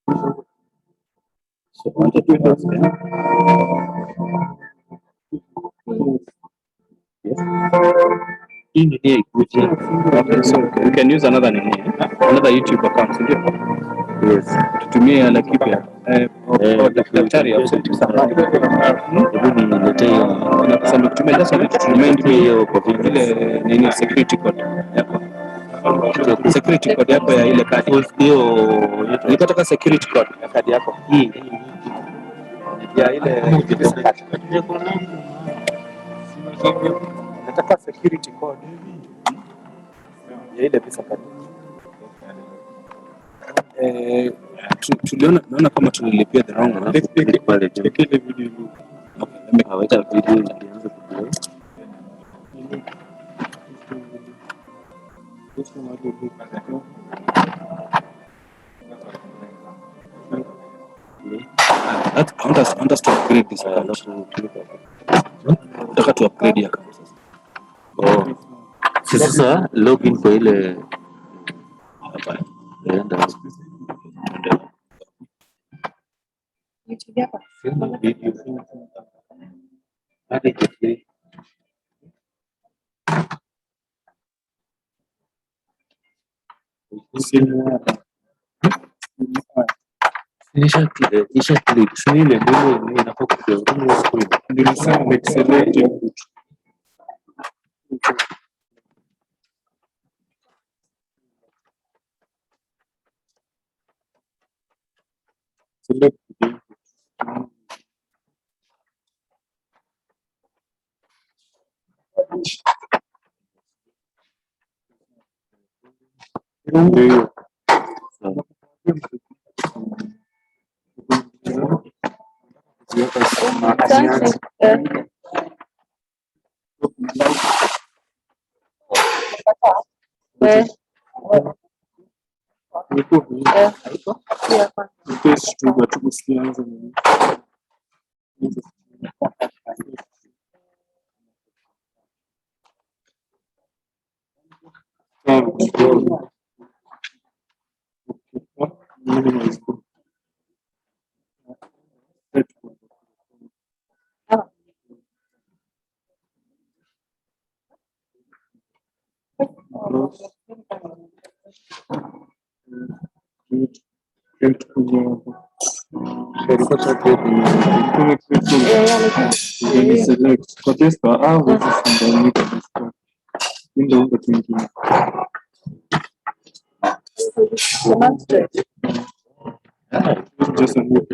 So I wanted to ask them. Yes. Okay, so we can use another name, another YouTube account, ndio? Yes. Tutumie la kipya. Daktari ya usenti sana. Hebu niletee Unasema kutumia just only to remind me hiyo kwa vile ile nini security code yako. Security code yako ya ile kadi. hiyo Nikataka security code ya kadi yako. Hii. Ya ile visa card. Nataka security code ya ile visa card. Tuliona kama tulilipia the wrong one. pale tu. Okay, let me Aweka video ilianza kuplay. I want us to upgrade this account. Nataka tu upgrade ya account. Oh. Sasa login kwa ile Hapa. enda YouTube hapa. hadi kile Nisha click sio ile ndio inafaa kufunga screen. Nilisema select select ndio select kwa testa au ndio unga twingine just a new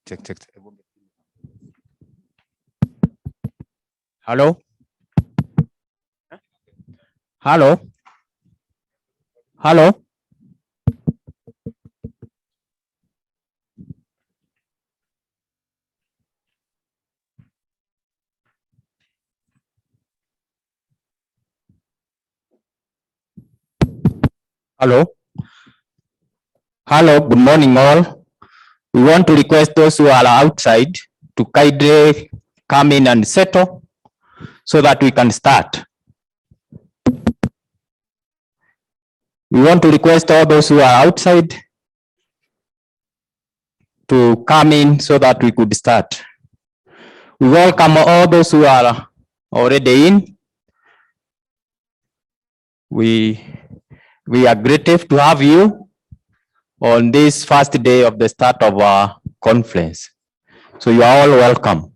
Check. Hello? Hello? Hello? Hello? Hello, good morning all. We want to request those who are outside to kindly come in and settle so that we can start. We want to request all those who are outside to come in so that we could start. We welcome all those who are already in. We are grateful to have you on this first day of the start of our conference. So you are all welcome.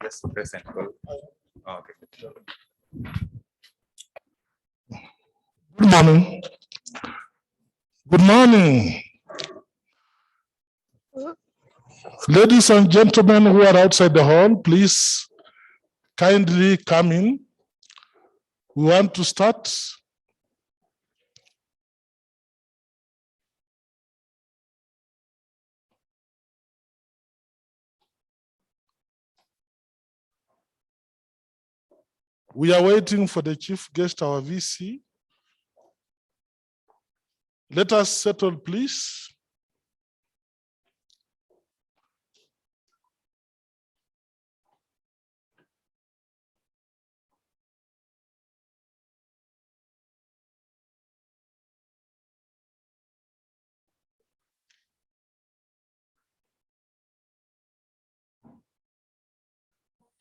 Yes, present. Okay. Good morning. Good morning. Ladies and gentlemen who are outside the hall, please kindly come in. We want to start. We are waiting for the chief guest, our VC. Let us settle, please.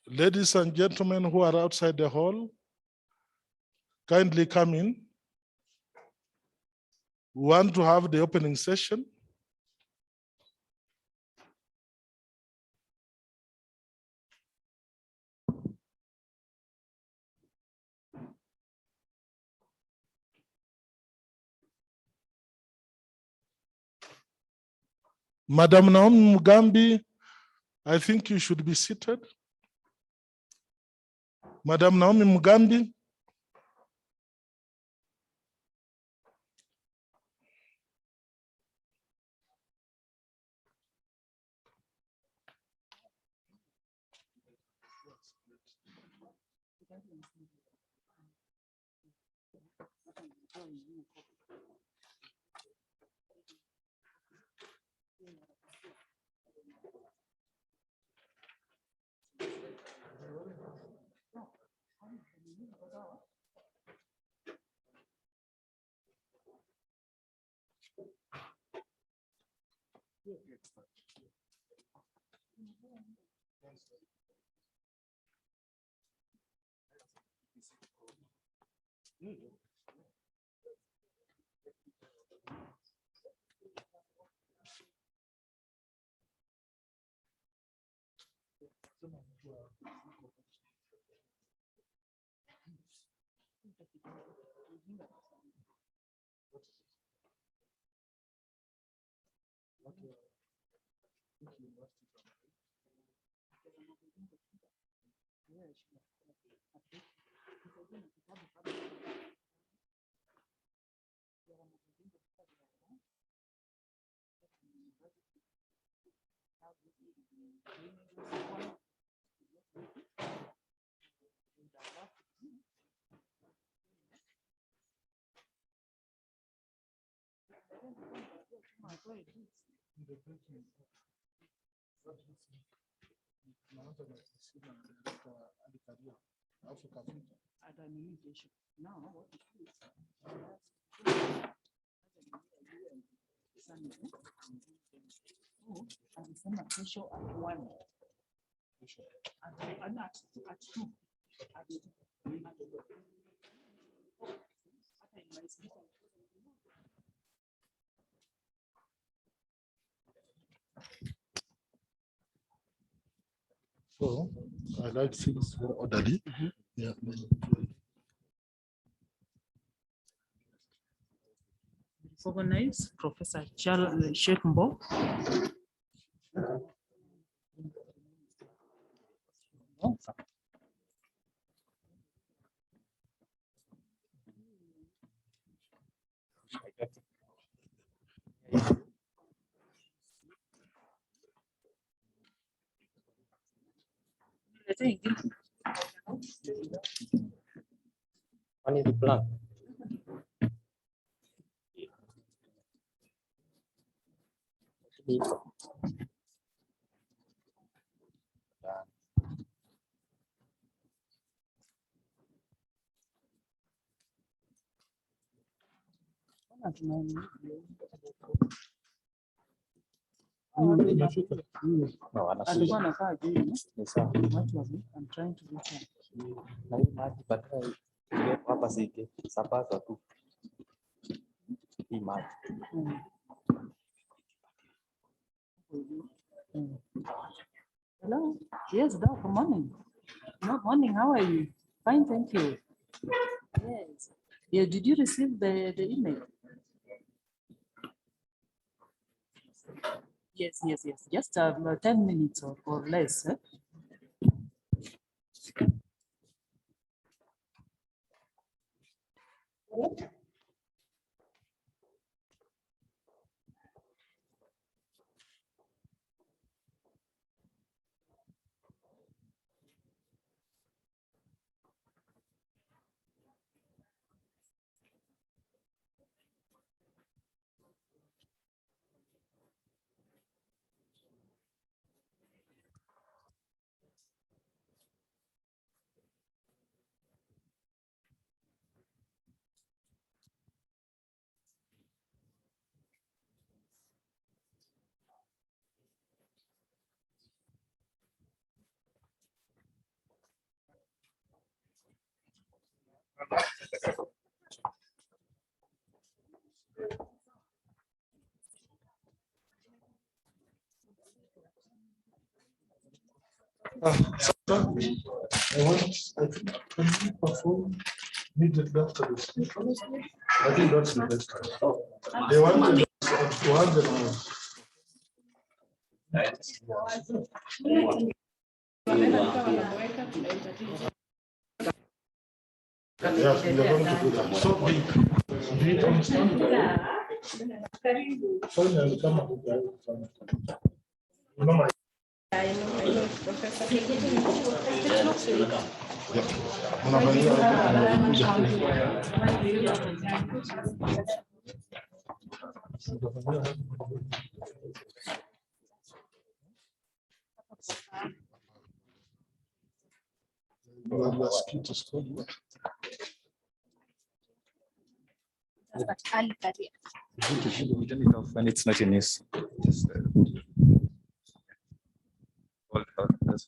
Ladies and gentlemen who are outside the hall, kindly come in. We want to have the opening session. Madam Naomi Mugambi, I think you should be seated. Madam Naomi Mugambi. So I like things very orderly. Yeah. Recognize Professor Charles Sheikh Mbo. One is the plan. No, alikuwa anakaa juu. Ni sawa. I'm trying to reach him. Na hii maji baadaye hapa sike sapaza tu. Hii maji. Hello. Yes, good morning. Good morning. How are you? Fine, thank you. Yes. Yeah, did you receive the email? Yes, yes, yes. Just 10 minutes or less. I think, can you perform immediately after the speaker? I think that's the best time. They wanted to have them. Yes, we are going to do that. So do you understand? Sonia will come up with that. You know my. I know, Professor. We turn it off when it's not in use. Just, hold it out. That's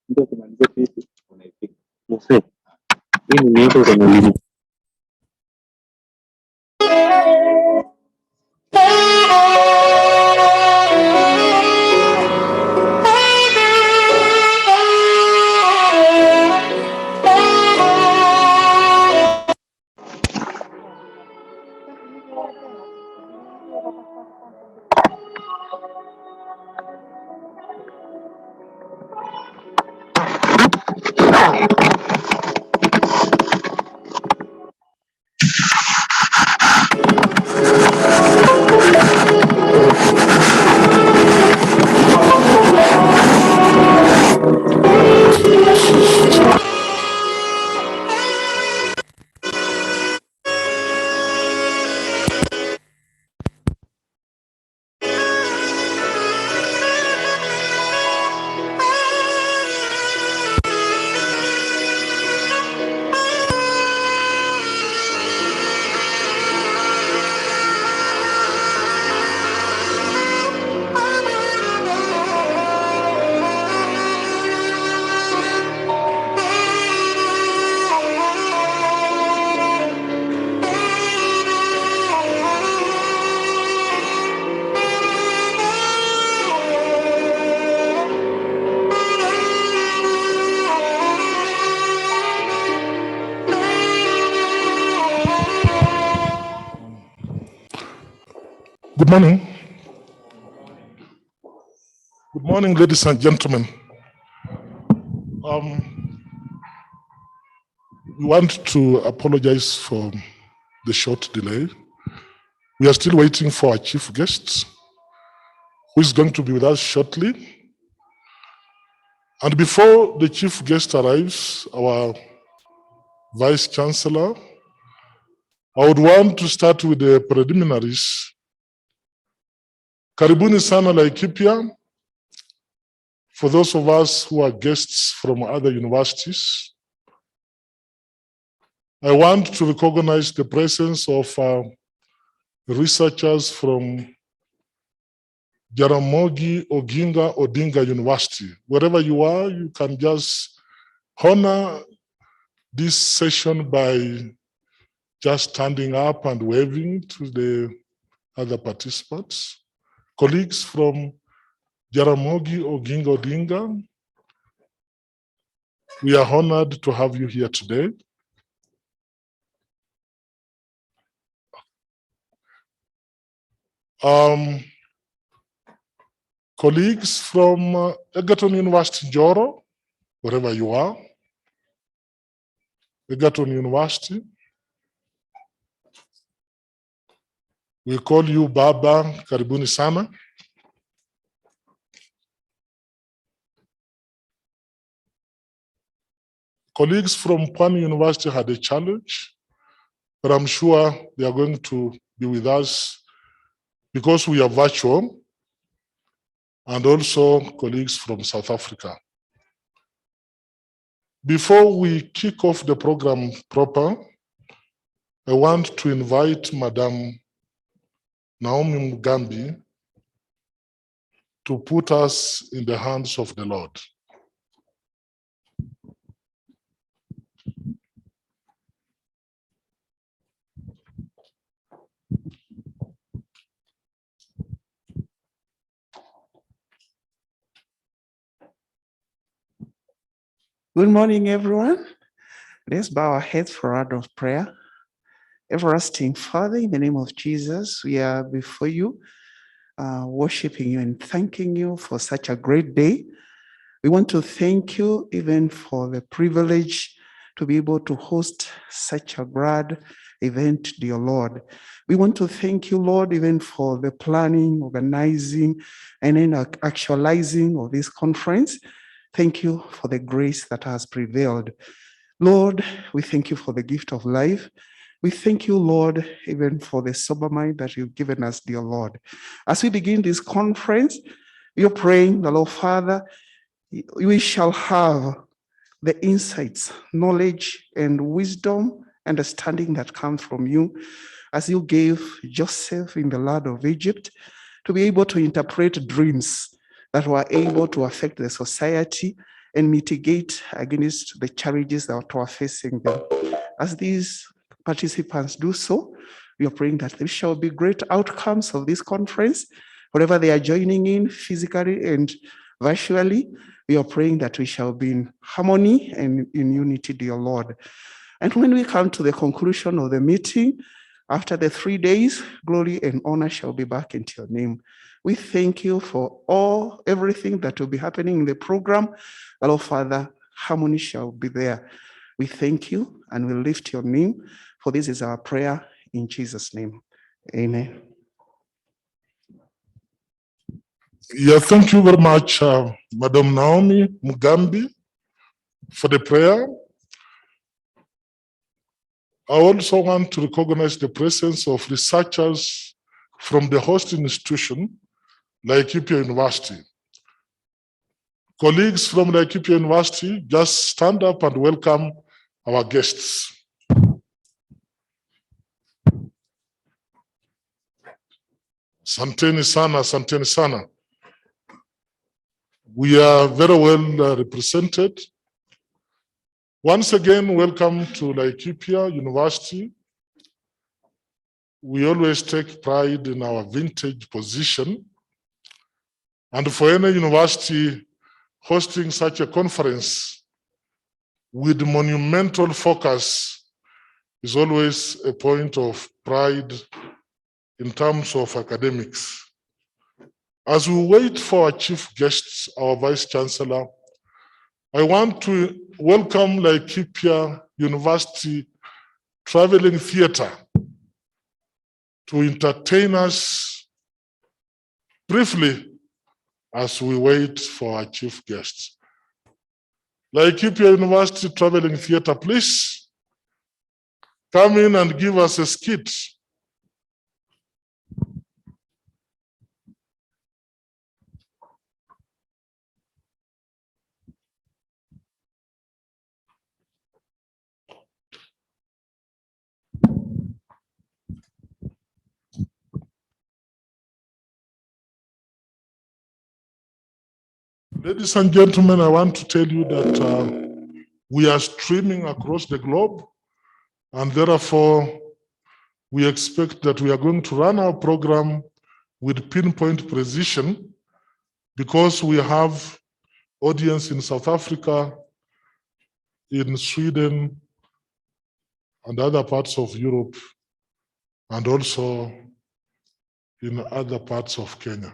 Ndio kumaliza kitu unaipiga. Mzee, hii ni ndio kwenye Good morning. Good morning, ladies and gentlemen. We want to apologize for the short delay. We are still waiting for our chief guest, who is going to be with us shortly. And before the chief guest arrives, our Vice Chancellor, I would want to start with the preliminaries. Karibuni sana Laikipia. For those of us who are guests from other universities, I want to recognize the presence of researchers from Jaramogi Oginga Odinga University. Wherever you are, you can just honor this session by just standing up and waving to the other participants. Colleagues from Jaramogi Oginga Odinga, we are honored to have you here today. Colleagues from Egerton University, Joro, wherever you are, Egerton University, we call you Baba, karibuni sana. Colleagues from Pwani University had a challenge, but I'm sure they are going to be with us because we are virtual, and also colleagues from South Africa. Before we kick off the program proper, I want to invite Madam Naomi Mugambi to put us in the hands of the Lord. Good morning, everyone. Let's bow our heads for a word of prayer. Everlasting Father, in the name of Jesus, we are before you, worshiping you and thanking you for such a great day. We want to thank you even for the privilege to be able to host such a grand event, dear Lord. We want to thank you, Lord, even for the planning, organizing, and then actualizing of this conference. Thank you for the grace that has prevailed. Lord, we thank you for the gift of life. We thank you, Lord, even for the sober mind that you've given us, dear Lord. As we begin this conference, we are praying, the Lord Father, we shall have the insights, knowledge, and wisdom, understanding that comes from you, as you gave Joseph in the land of Egypt to be able to interpret dreams that were able to affect the society and mitigate against the challenges that were facing them. As these participants do so, we are praying that there shall be great outcomes of this conference, wherever they are joining in physically and virtually. We are praying that we shall be in harmony and in unity, dear Lord. And when we come to the conclusion of the meeting, after the 3 days, glory and honor shall be back into your name. We thank you for everything that will be happening in the program. Our Father, harmony shall be there. We thank you and we lift your name, for this is our prayer in Jesus' name. Amen. Yeah, thank you very much, Madam Naomi Mugambi, for the prayer. I also want to recognize the presence of researchers from the host institution, Laikipia University. Colleagues from Laikipia University, just stand up and welcome our guests. Asanteni sana, asanteni sana. We are very well represented. Once again, welcome to Laikipia University. We always take pride in our vintage position. And for any university hosting such a conference with monumental focus is always a point of pride in terms of academics. As we wait for our chief guests, our Vice Chancellor, I want to welcome Laikipia University Traveling Theatre to entertain us briefly as we wait for our chief guests. Laikipia University Traveling Theatre, please come in and give us a skit. Ladies and gentlemen, I want to tell you that we are streaming across the globe, and therefore we expect that we are going to run our program with pinpoint precision, because we have audience in South Africa, in Sweden, and other parts of Europe, and also in other parts of Kenya.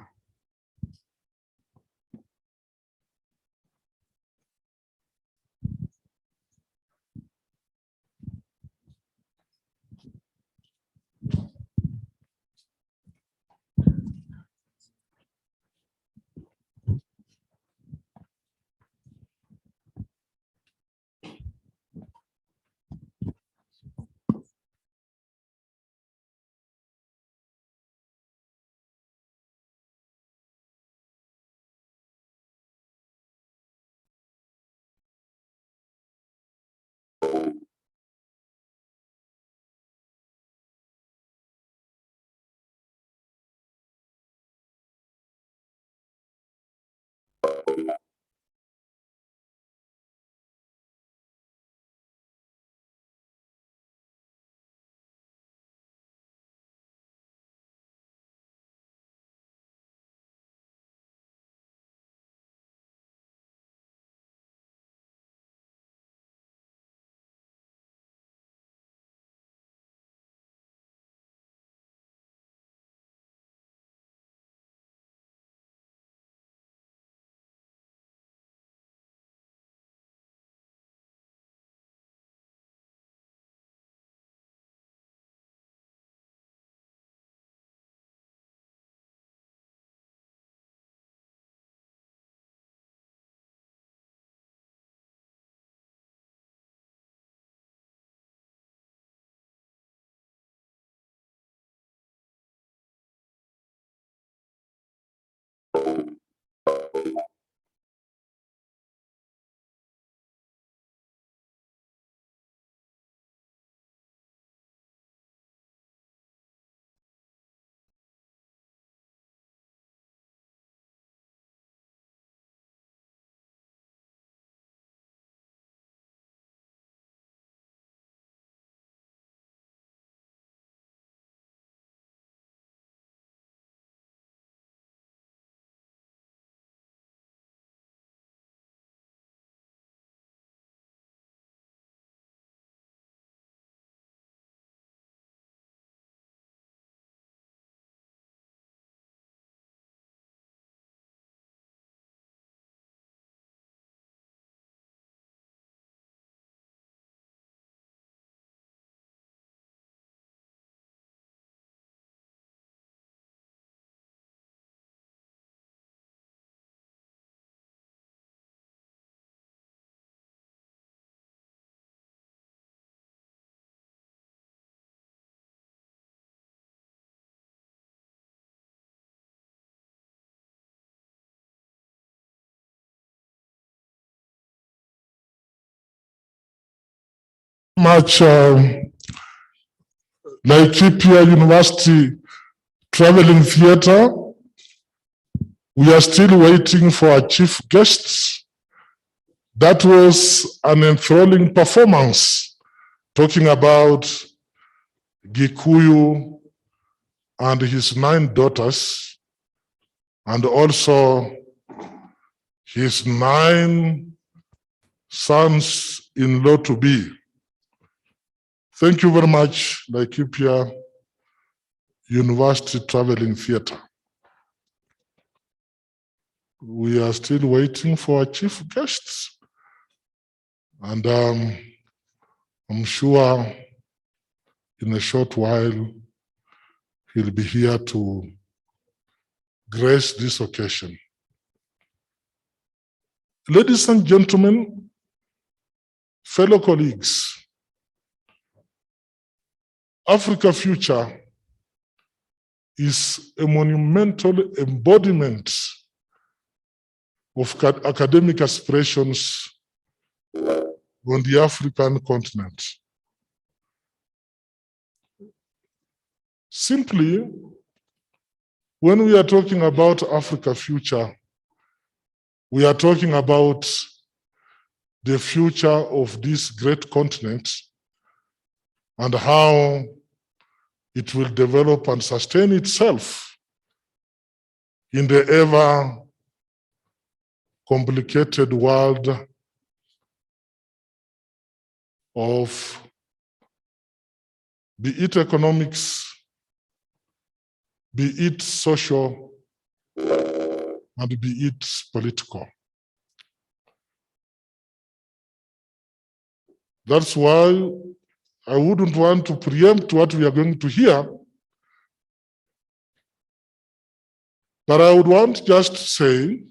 much Laikipia University Traveling Theatre. We are still waiting for our chief guests. That was an enthralling performance talking about Gikuyu and his 9 daughters, and also his 9 sons-in-law to be. Thank you very much, Laikipia University Traveling Theatre. We are still waiting for our chief guests. And I'm sure in a short while, he'll be here to grace this occasion. Ladies and gentlemen, fellow colleagues, Africa Future is a monumental embodiment of academic aspirations on the African continent. Simply, when we are talking about Africa Future, we are talking about the future of this great continent and how it will develop and sustain itself in the ever complicated world of, be it economics, be it social, and be it political. That's why I wouldn't want to preempt what we are going to hear, but I would want just to say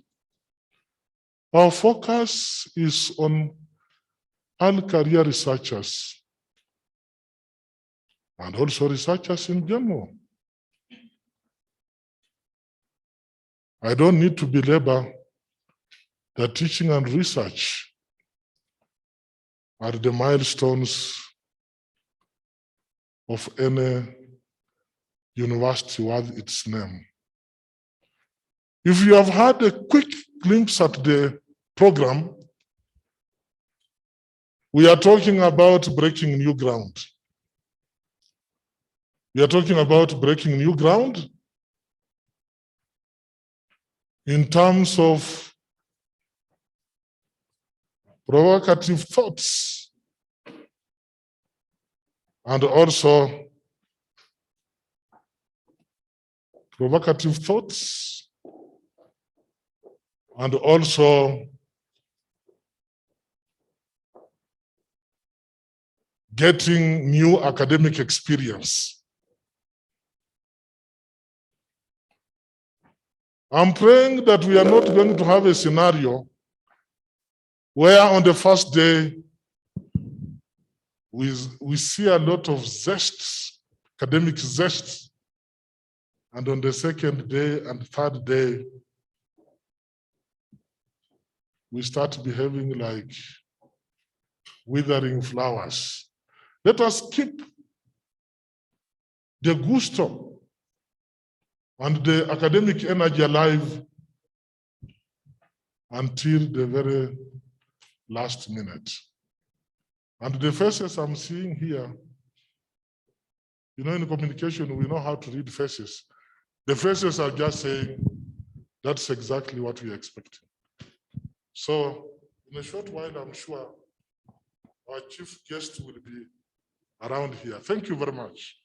our focus is on early career researchers and also researchers in general. I don't need to belabor that teaching and research are the milestones of any university worth its name. If you have had a quick glimpse at the program, we are talking about breaking new ground. We are talking about breaking new ground in terms of provocative thoughts and also getting new academic experience. I'm praying that we are not going to have a scenario where on the first day we see a lot of zest, academic zest, and on the second day and third day, we start behaving like withering flowers. Let us keep the gusto and the academic energy alive until the very last minute. And the faces I'm seeing here, you know, in communication, we know how to read faces. The faces are just saying, that's exactly what we are expecting. So in a short while, I'm sure our chief guest will be around here. Thank you very much.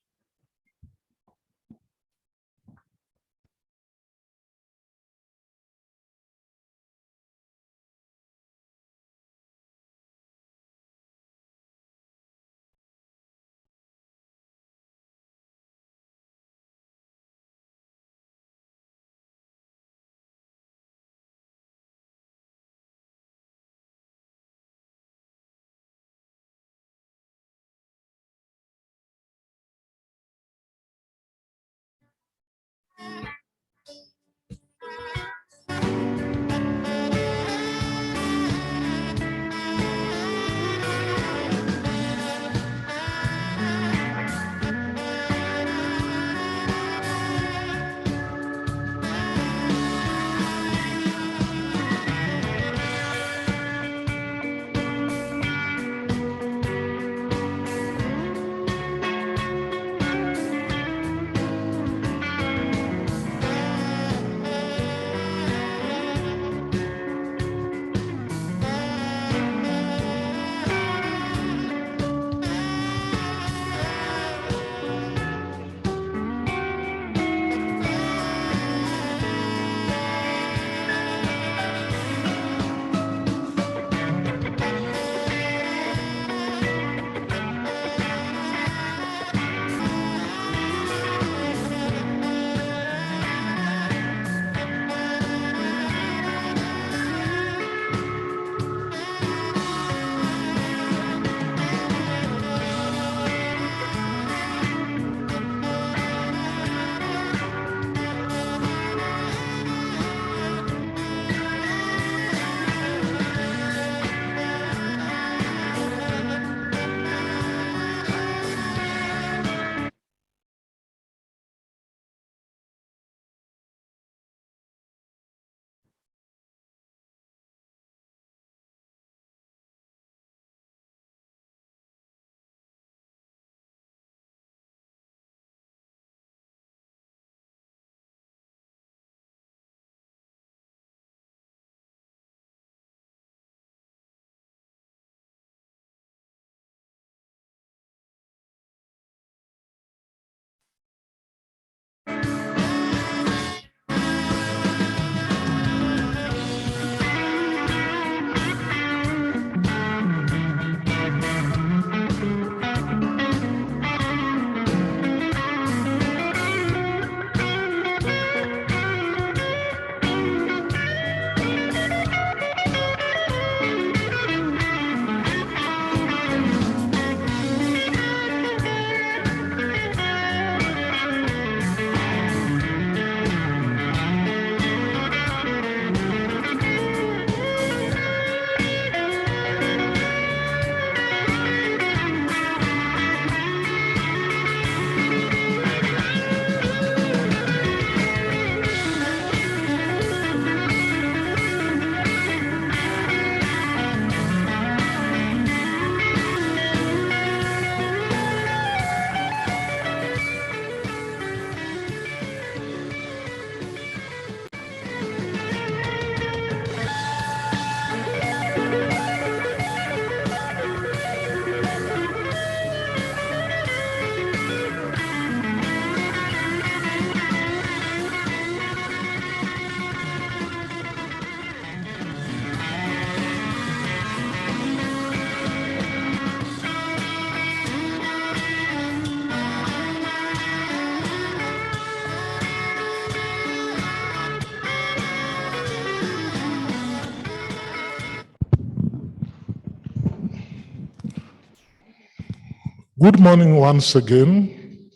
Good morning once again.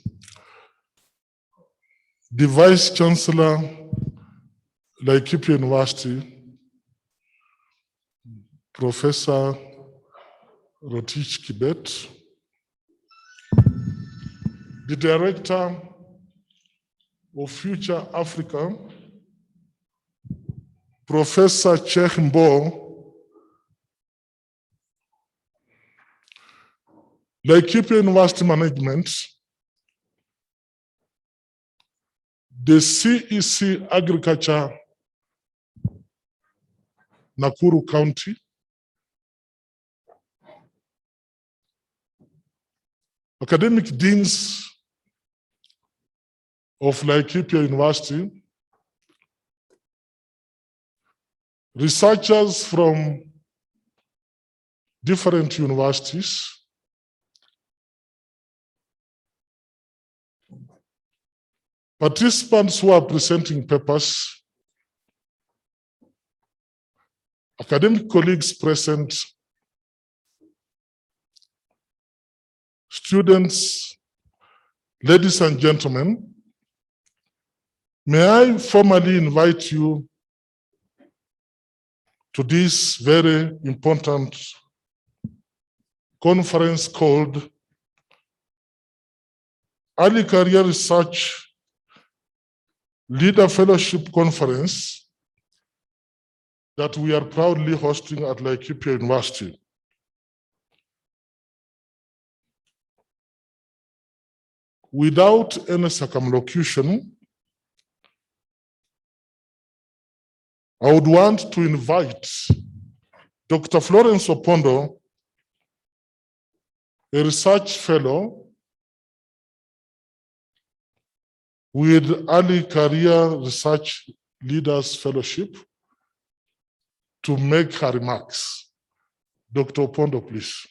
The Vice Chancellor, Laikipia University, Professor Rotich Kibet, the Director of Future Africa, Professor Chehmbo, Laikipia University Management, the CEC Agriculture, Nakuru County, academic deans of Laikipia University, researchers from different universities, participants who are presenting papers, academic colleagues present, students, ladies and gentlemen, may I formally invite you to this very important conference called Early Career Research Leader Fellowship Conference that we are proudly hosting at Laikipia University. Without any circumlocution, I would want to invite Dr. Florence Opondo, a research fellow with Early Career Research Leaders Fellowship, to make her remarks. Dr. Opondo, please.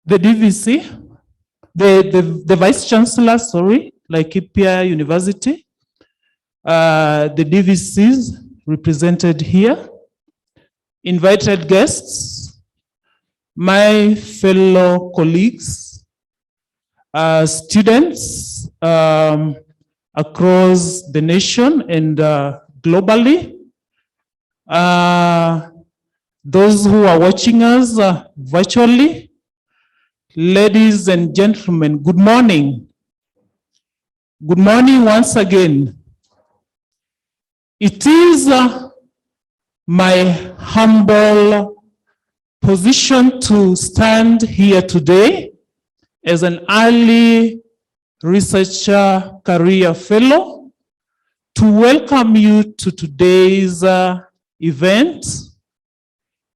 The DVC, the Vice Chancellor, Laikipia University, the DVCs represented here, invited guests, my fellow colleagues, students across the nation and globally, those who are watching us virtually. Ladies and gentlemen, good morning. Good morning once again. It is my humble position to stand here today as an early researcher career fellow to welcome you to today's event.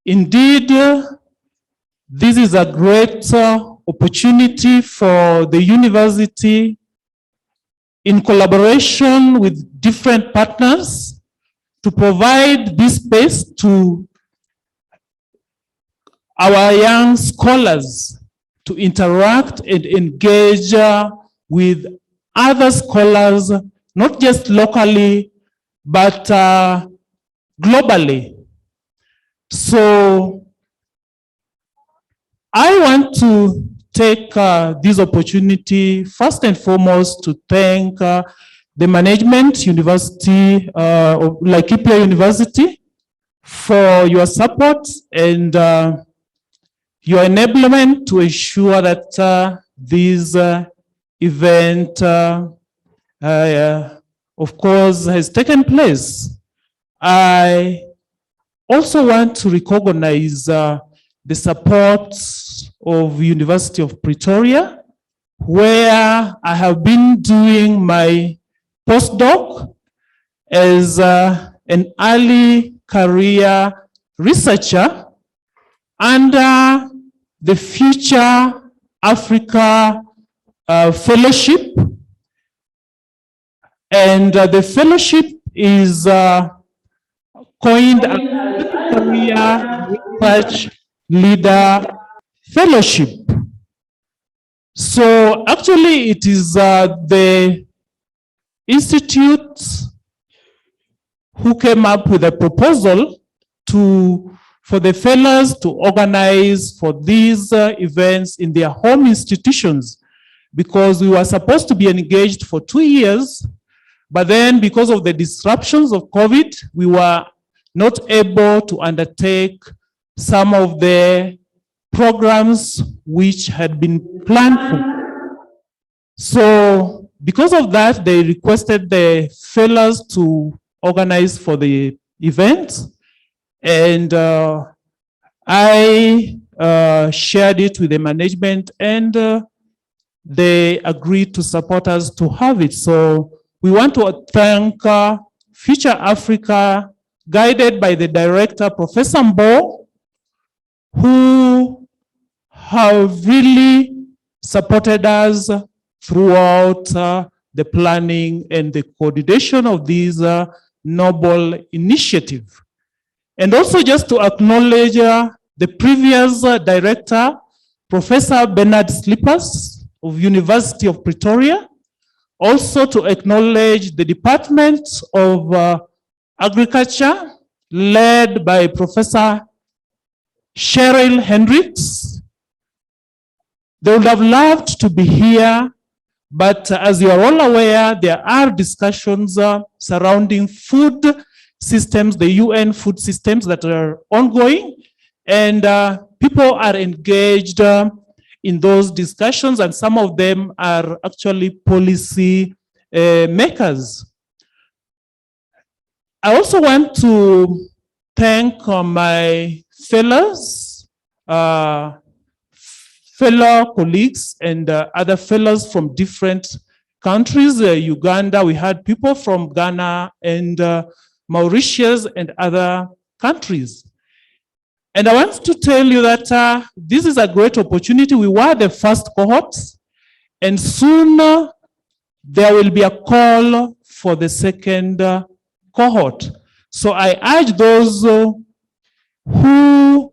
Indeed, this is a great opportunity for the university, in collaboration with different partners, to provide this space to our young scholars to interact and engage with other scholars, not just locally, but globally. So I want to take this opportunity, first and foremost, to thank the management university of Laikipia University for your support and your enablement to ensure that this event, of course, has taken place. I also want to recognize the support of University of Pretoria, where I have been doing my postdoc as an early career researcher under the Future Africa Fellowship. And the fellowship is coined a career research leader fellowship. So actually it is the institute who came up with a proposal for the fellows to organize for these events in their home institutions, because we were supposed to be engaged for 2 years, but then because of the disruptions of COVID, we were not able to undertake some of the programs which had been planned for. So because of that, they requested the fellows to organize for the event. And I shared it with the management, and they agreed to support us to have it. So we want to thank Future Africa, guided by the director, Professor Mbo, who have really supported us throughout the planning and the coordination of this noble initiative. And also just to acknowledge the previous director, Professor Bernard Slippers of University of Pretoria. Also to acknowledge the Department of Agriculture, led by Professor Cheryl Hendricks. They would have loved to be here, but as you are all aware, there are discussions surrounding food systems, the UN food systems that are ongoing, and people are engaged in those discussions, and some of them are actually policy makers. I also want to thank my fellows, fellow colleagues and other fellows from different countries. Uganda, we had people from Ghana and Mauritius and other countries. And I want to tell you that this is a great opportunity. We were the first cohort, and soon there will be a call for the second cohort. So I urge those who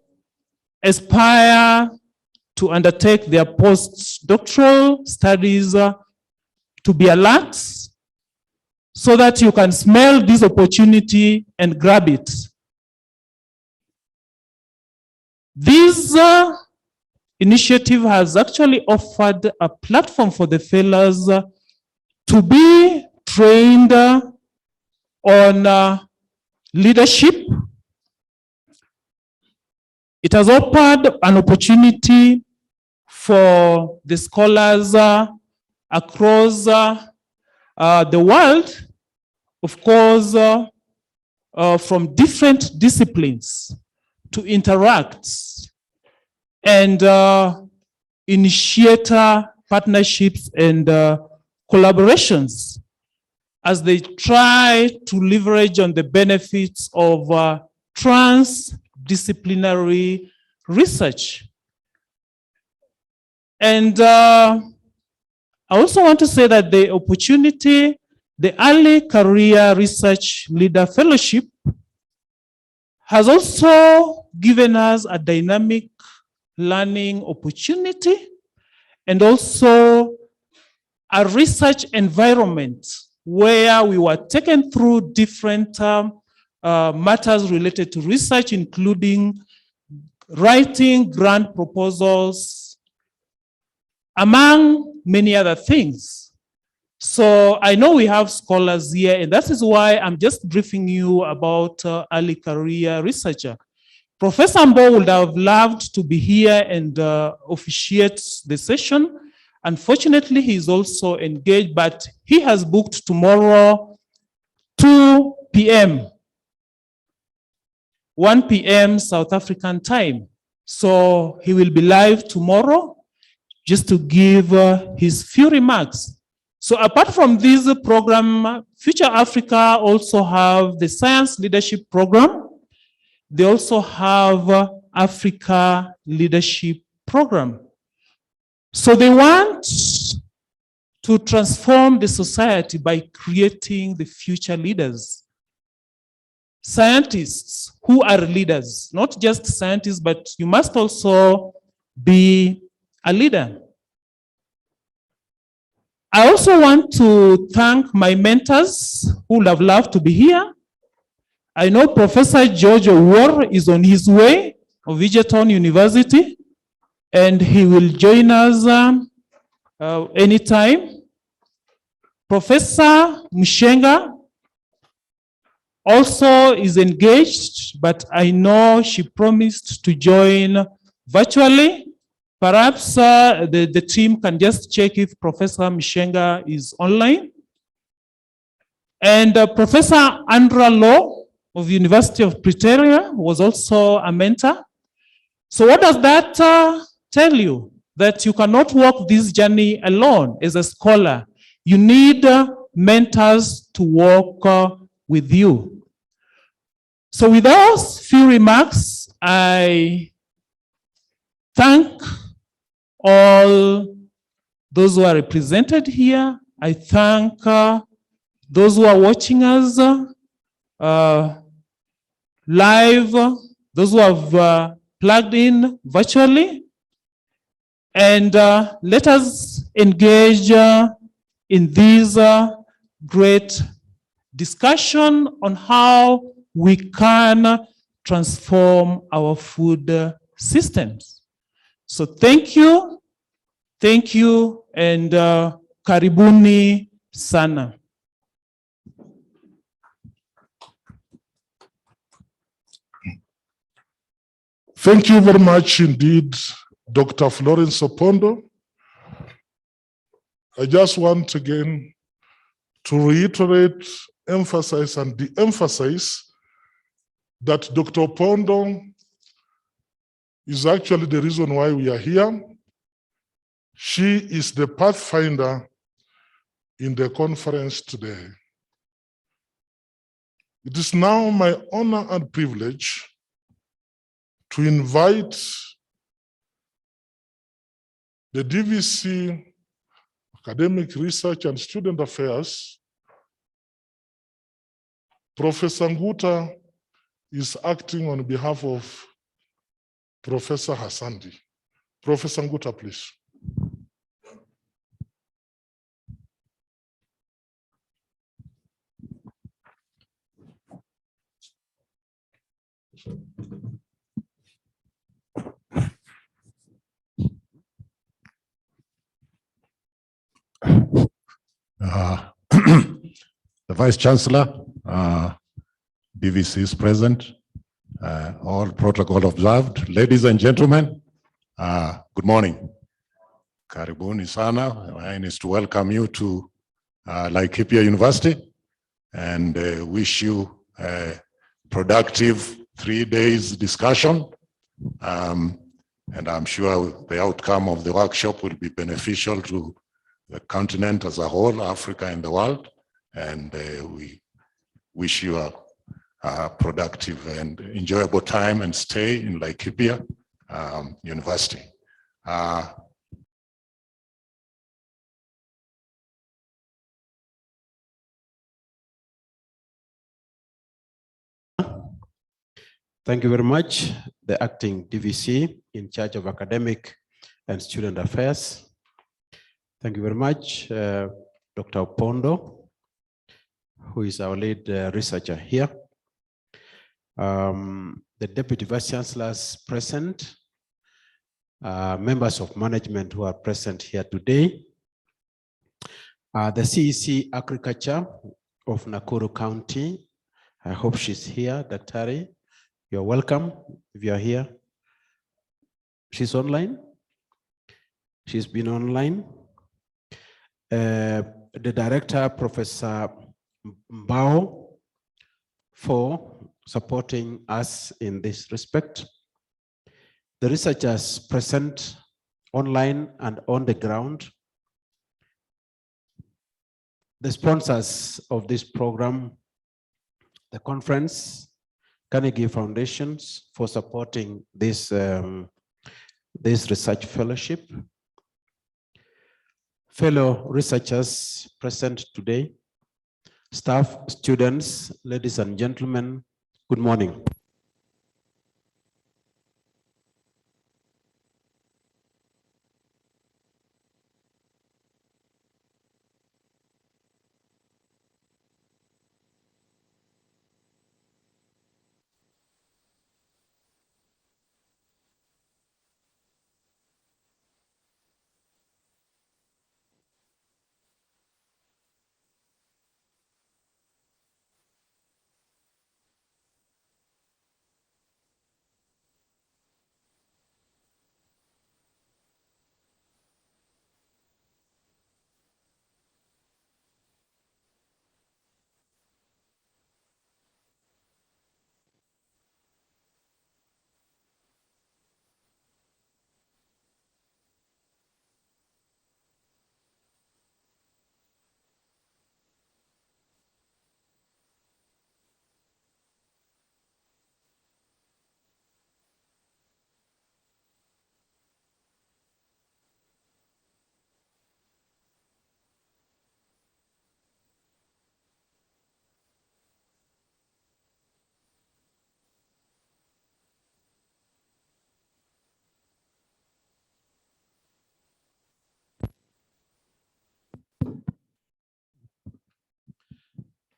aspire to undertake their postdoctoral studies to be alert, so that you can smell this opportunity and grab it. This initiative has actually offered a platform for the fellows to be trained on leadership. It has offered an opportunity for the scholars across the world, of course, from different disciplines, to interact and initiate partnerships and collaborations as they try to leverage on the benefits of transdisciplinary research. And I also want to say that the opportunity, the Early Career Research Leader Fellowship, has also given us a dynamic learning opportunity and also a research environment where we were taken through different matters related to research, including writing grant proposals, among many other things. So I know we have scholars here, and that is why I'm just briefing you about early career researcher. Professor Mbo would have loved to be here and officiate the session. Unfortunately, he is also engaged, but he has booked tomorrow, 2 p.m., 1 p.m. South African time. So he will be live tomorrow just to give his few remarks. So apart from this program, Future Africa also have the Science Leadership Program. They also have Africa Leadership Program. So they want to transform the society by creating the future leaders. scientists who are leaders, not just scientists, but you must also be a leader. I also want to thank my mentors who would have loved to be here. I know Professor George War is on his way of Egerton University, and he will join us anytime. Professor Mshenga also is engaged, but I know she promised to join virtually. Perhaps the team can just check if Professor Mshenga is online. And Professor Pmrasad-Lu of the University of Pretoria was also a mentor. So what does that tell you? That you cannot walk this journey alone as a scholar. You need mentors to walk with you. So with those few remarks, I thank all those who are represented here. I thank those who are watching us live, those who have plugged in virtually. And let us engage in this great discussion on how we can transform our food systems. So thank you, and karibuni sana. Thank you very much indeed, Dr. Florence Opondo. I just want again to reiterate, emphasize, and de-emphasize that Dr. Opondo is actually the reason why we are here. She is the pathfinder in the conference today. It is now my honor and privilege to invite the DVC Academic Research and Student Affairs. Professor Nguta is acting on behalf of Professor Hassandi. Professor Nguta, please. The Vice Chancellor, DVC is present, all protocol observed. Ladies and gentlemen, good morning. Karibuni sana. Mine is to welcome you to Laikipia University and wish you a productive 3 days discussion. And I'm sure the outcome of the workshop will be beneficial to the continent as a whole, Africa and the world. And we wish you a productive and enjoyable time and stay in Laikipia University. Thank you very much. The acting DVC in charge of academic and student affairs. Thank you very much, Dr. Opondo, who is our lead researcher here. The Deputy Vice Chancellors present, members of management who are present here today, the CEC Agriculture of Nakuru County. I hope she's here, Daktari. You're welcome if you're here. She's online. She's been online. The director, Professor Mbao, for supporting us in this respect. The researchers present online and on the ground. The sponsors of this program, the conference, Carnegie Foundations, for supporting this, this research fellowship. Fellow researchers present today, staff, students, ladies and gentlemen, Good morning.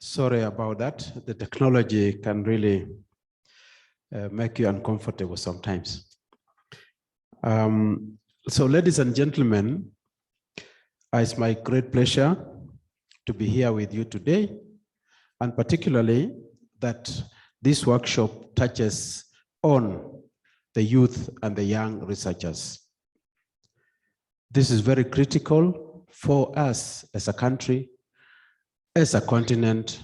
Sorry about that. The technology can really make you uncomfortable sometimes. So ladies and gentlemen, it's my great pleasure to be here with you today, and particularly that this workshop touches on the youth and the young researchers. This is very critical for us as a country, as a continent,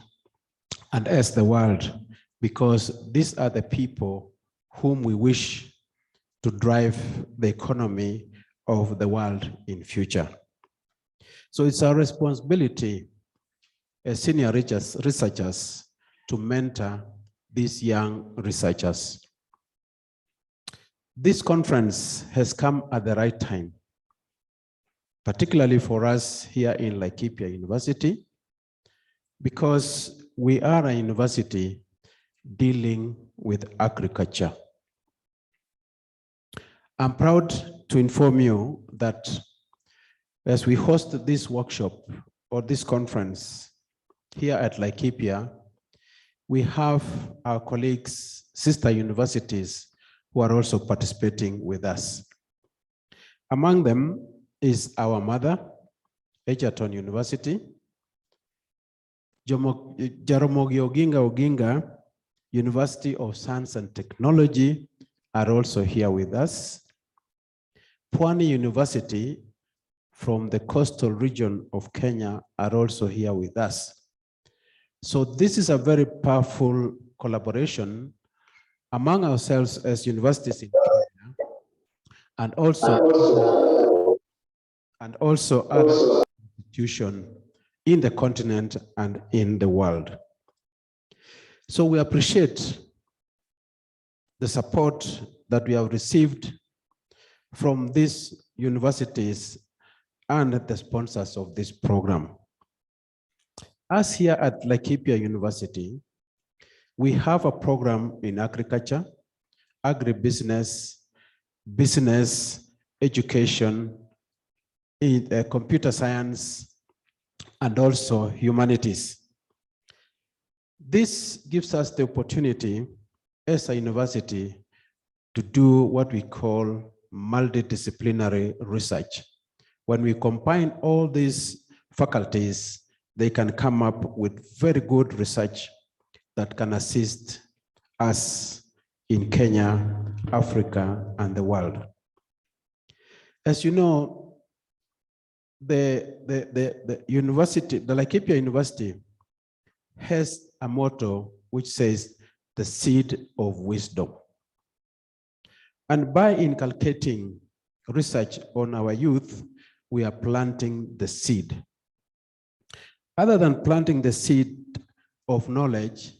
and as the world, because these are the people whom we wish to drive the economy of the world in future. So it's our responsibility as senior researchers to mentor these young researchers. This conference has come at the right time, particularly for us here in Laikipia University, because we are a university dealing with agriculture. I'm proud to inform you that as we host this workshop or this conference here at Laikipia, we have our colleagues, sister universities, who are also participating with us. Among them is our mother, Egerton University, Jaramogi Oginga University of Science and Technology are also here with us. Pwani University from the coastal region of Kenya are also here with us. So this is a very powerful collaboration among ourselves as universities in Kenya, and also other institutions in the continent and in the world. So we appreciate the support that we have received from these universities and the sponsors of this program. Us here at Laikipia University, we have a program in agriculture, agribusiness, business, education, in computer science, and also humanities. This gives us the opportunity as a university to do what we call multidisciplinary research. When we combine all these faculties, they can come up with very good research that can assist us in Kenya, Africa, and the world. As you know, the university, the Laikipia University, has a motto which says, the seed of wisdom. And by inculcating research on our youth, we are planting the seed. Other than planting the seed of knowledge,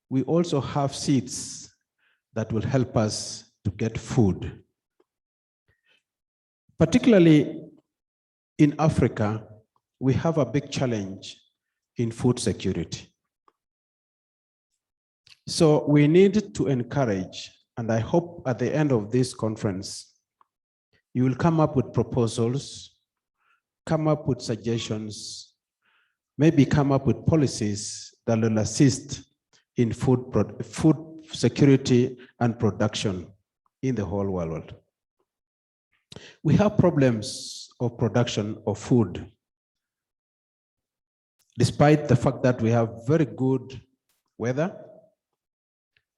we also have seeds that will help us to get food. Particularly in Africa, we have a big challenge in food security. So we need to encourage, and I hope at the end of this conference, you will come up with proposals, come up with suggestions, maybe come up with policies that will assist in food security and production in the whole world. We have problems of production of food, despite the fact that we have very good weather.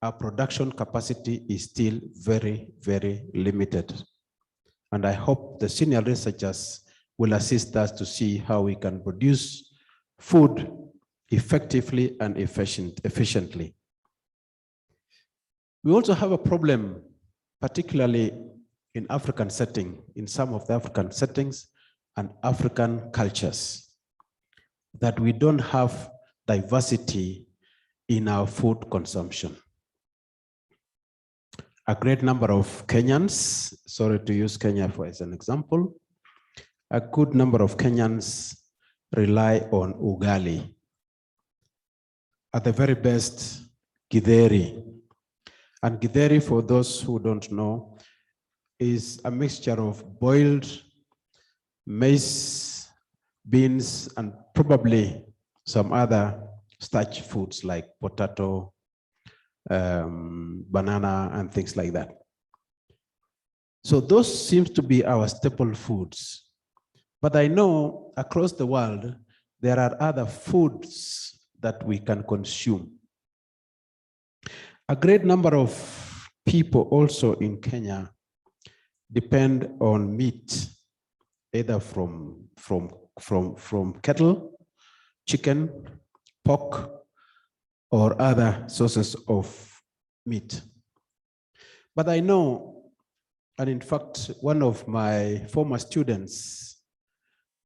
Our production capacity is still very, very limited. And I hope the senior researchers will assist us to see how we can produce food effectively and efficiently. We also have a problem, particularly in African setting, in some of the African settings and African cultures, that we don't have diversity in our food consumption. A great number of Kenyans, sorry to use Kenya as an example, a good number of Kenyans rely on ugali. At the very best, githeri. And githeri, for those who don't know, is a mixture of boiled maize, beans, and probably some other starch foods like potato, banana, and things like that. So those seems to be our staple foods. But I know across the world, there are other foods that we can consume. A great number of people also in Kenya depend on meat, either from cattle, chicken, pork, or other sources of meat. But I know, and in fact, one of my former students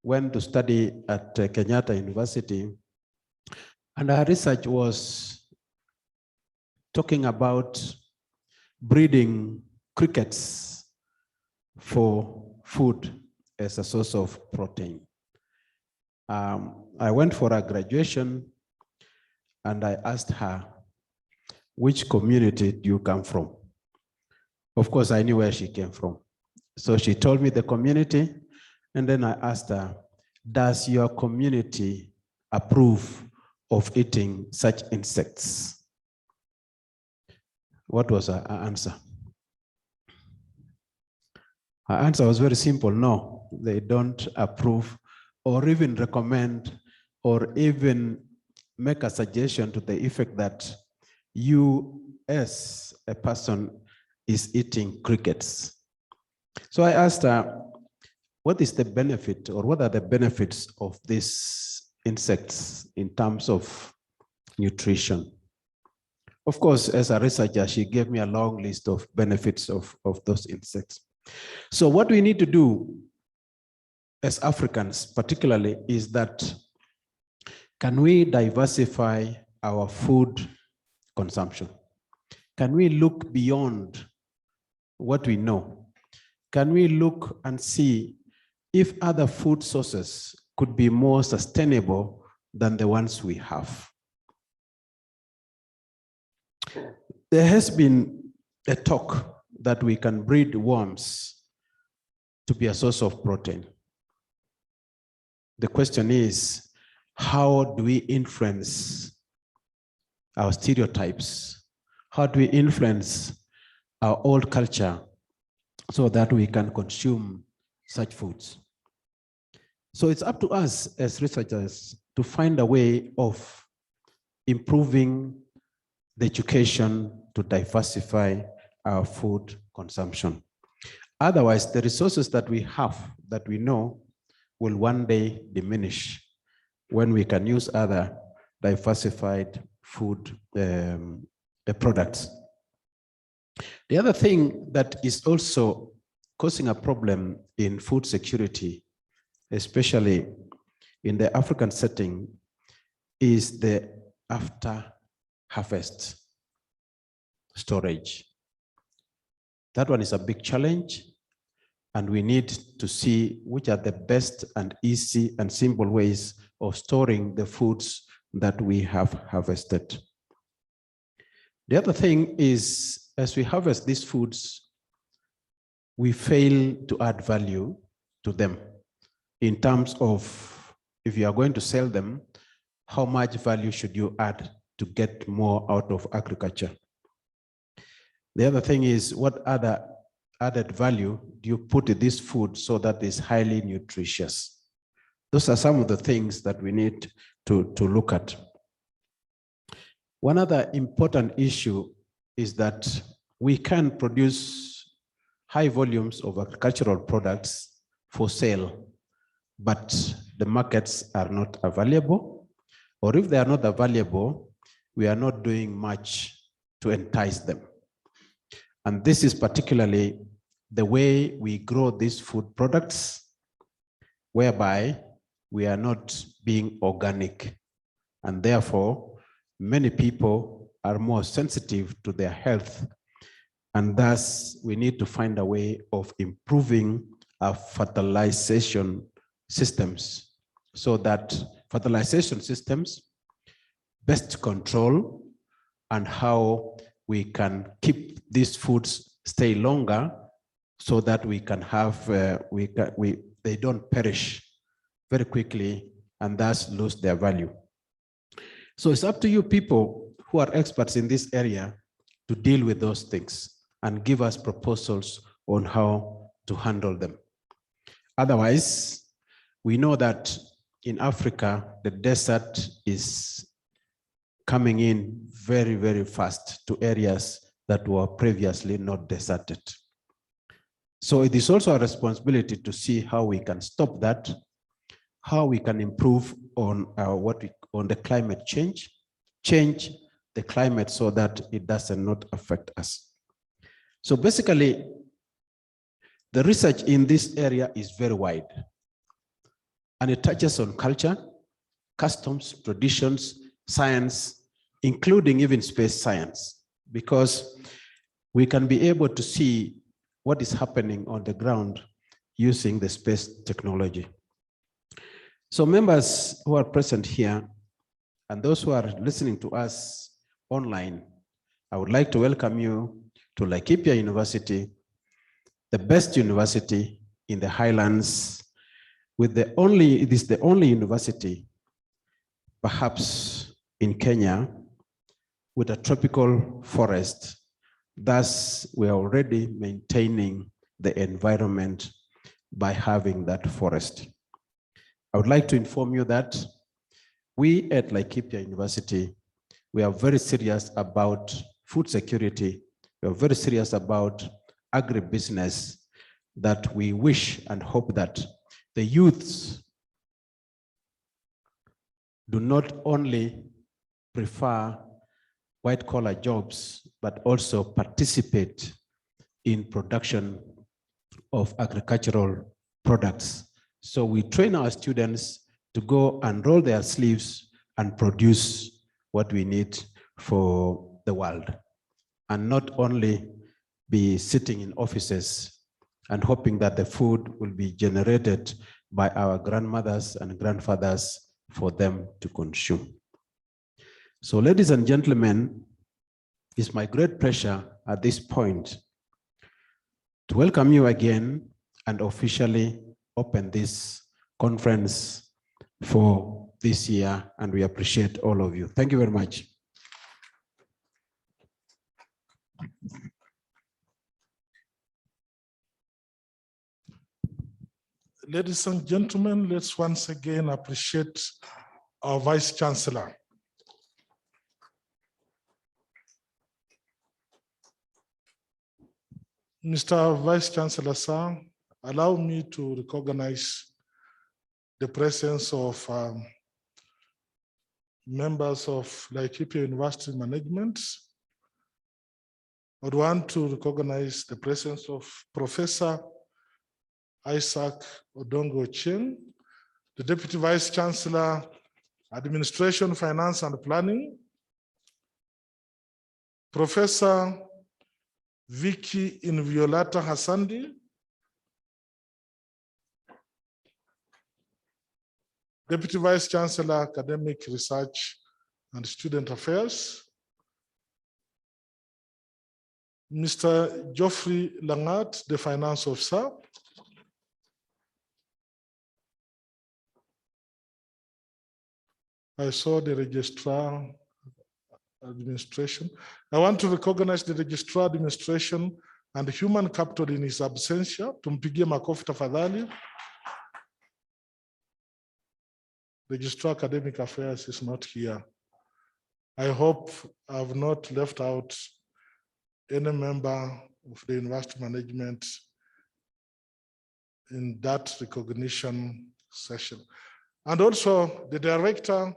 went to study at Kenyatta University, and her research was talking about breeding crickets for food as a source of protein. I went for a graduation and I asked her, which community do you come from? Of course, I knew where she came from. So she told me the community, and then I asked her, does your community approve of eating such insects? What was her answer? Her answer was very simple. No, they don't approve or even recommend or even make a suggestion to the effect that you as a person is eating crickets. So I asked her, what is the benefit or what are the benefits of these insects in terms of nutrition? Of course, as a researcher, she gave me a long list of benefits of those insects. So what we need to do as Africans particularly is that, can we diversify our food consumption? Can we look beyond what we know? Can we look and see if other food sources could be more sustainable than the ones we have? There has been a talk that we can breed worms to be a source of protein. The question is, how do we influence our stereotypes? How do we influence our old culture so that we can consume such foods? So it's up to us as researchers to find a way of improving the education to diversify our food consumption. Otherwise, the resources that we have, that we know, will one day diminish when we can use other diversified food products. The other thing that is also causing a problem in food security, especially in the African setting, is the after harvest storage. That one is a big challenge, and we need to see which are the best and easy and simple ways of storing the foods that we have harvested. The other thing is, as we harvest these foods, we fail to add value to them in terms of, if you are going to sell them, how much value should you add to get more out of agriculture? The other thing is, what other added value do you put in this food so that it's highly nutritious? Those are some of the things that we need to look at. One other important issue is that we can produce high volumes of agricultural products for sale, but the markets are not available, or if they are not available, we are not doing much to entice them. And this is particularly the way we grow these food products, whereby we are not being organic. And therefore, many people are more sensitive to their health. And thus, we need to find a way of improving our fertilization systems so that fertilization systems best control and how we can keep these foods stay longer so that we can have, they don't perish very quickly and thus lose their value. So it's up to you people who are experts in this area to deal with those things and give us proposals on how to handle them. Otherwise, we know that in Africa, the desert is coming in very, very fast to areas that were previously not deserted. So it is also a responsibility to see how we can stop that, how we can improve on on the climate change the climate so that it does not affect us. So basically, the research in this area is very wide, and it touches on culture, customs, traditions, science, including even space science, because we can be able to see what is happening on the ground using the space technology. So members who are present here and those who are listening to us online, I would like to welcome you to Laikipia University, the best university in the highlands, it is the only university, perhaps in Kenya, with a tropical forest. Thus, we are already maintaining the environment by having that forest. I would like to inform you that we at Laikipia University, we are very serious about food security. We are very serious about agribusiness, that we wish and hope that the youths do not only prefer white-collar jobs, but also participate in production of agricultural products. So we train our students to go and roll their sleeves and produce what we need for the world, and not only be sitting in offices and hoping that the food will be generated by our grandmothers and grandfathers for them to consume. So ladies and gentlemen, it's my great pleasure at this point to welcome you again and officially open this conference for this year, and we appreciate all of you. Thank you very much. Ladies and gentlemen, let's once again appreciate our Vice Chancellor. Mr. Vice Chancellor, sir, allow me to recognize the presence of members of Laikipia University Management. I would want to recognize the presence of Professor Isaac Odongo-Ochieng, the Deputy Vice Chancellor, Administration, Finance and Planning, Professor Vicky Inviolata Hassandi, Deputy Vice Chancellor, Academic Research and Student Affairs, Mr. Geoffrey Langat, the finance officer. I saw the registrar administration. I want to recognize the registrar administration and human capital in his absentia. Tumpigie makofi tafadhali. Registrar Academic Affairs is not here. I hope I've not left out any member of the university management in that recognition session. And also the director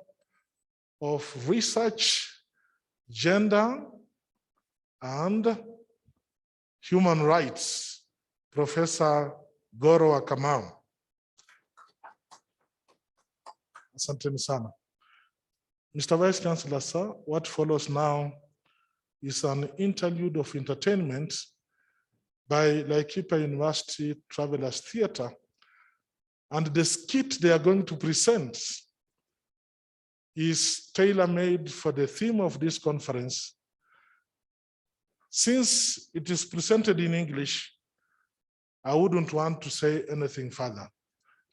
of research, gender, and human rights, Professor Goro Akamau. Asanteni sana. Mr. Vice Chancellor, sir, what follows now is an interlude of entertainment by Laikipia University Travelers Theatre. And the skit they are going to present is tailor-made for the theme of this conference. Since it is presented in English, I wouldn't want to say anything further.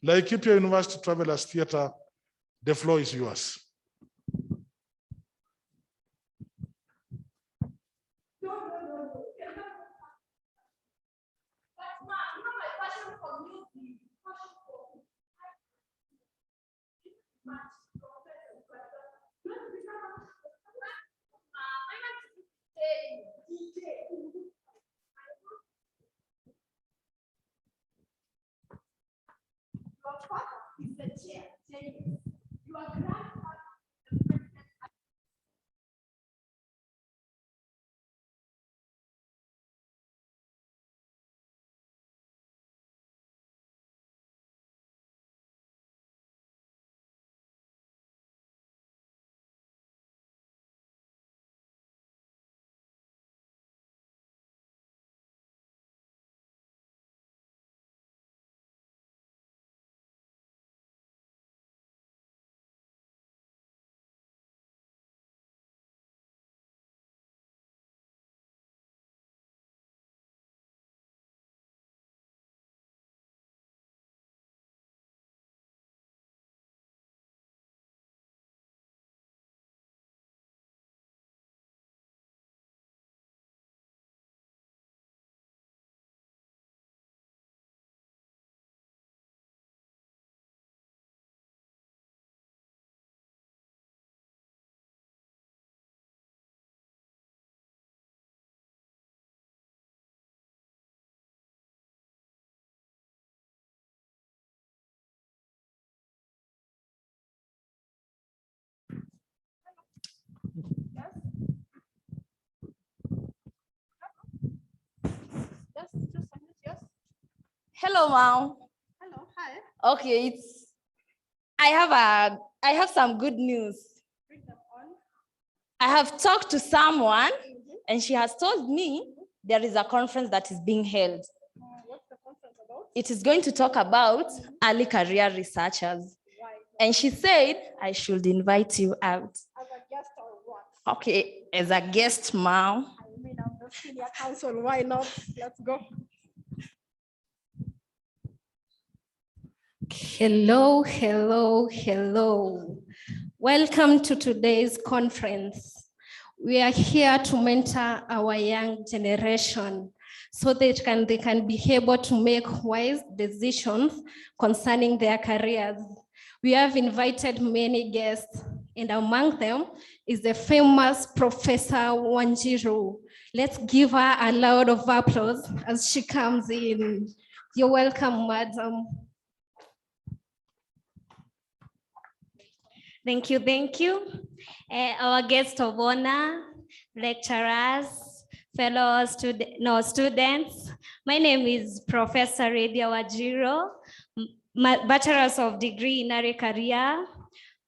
Laikipia University Travelers Theatre, the floor is yours. Hello, Mom. Hello, hi. Okay, I have some good news. Bring them on. I have talked to someone and she has told me there is a conference that is being held. What's the conference about? It is going to talk about early career researchers. Why? And she said I should invite you out. As a guest or what? Okay, as a guest, Mom. I mean, I'm the senior counsel. Why not? Let's go. Hello, hello, hello. Welcome to today's conference. We are here to mentor our young generation so they can be able to make wise decisions concerning their careers. We have invited many guests, and among them is the famous Professor Wanjiru. Let's give her a loud of applause as she comes in. You're welcome, madam. Thank you, thank you. Our guest of honor, lecturers, fellow students. My name is Professor Redia Wajiro, Bachelor's of Degree in Early Career,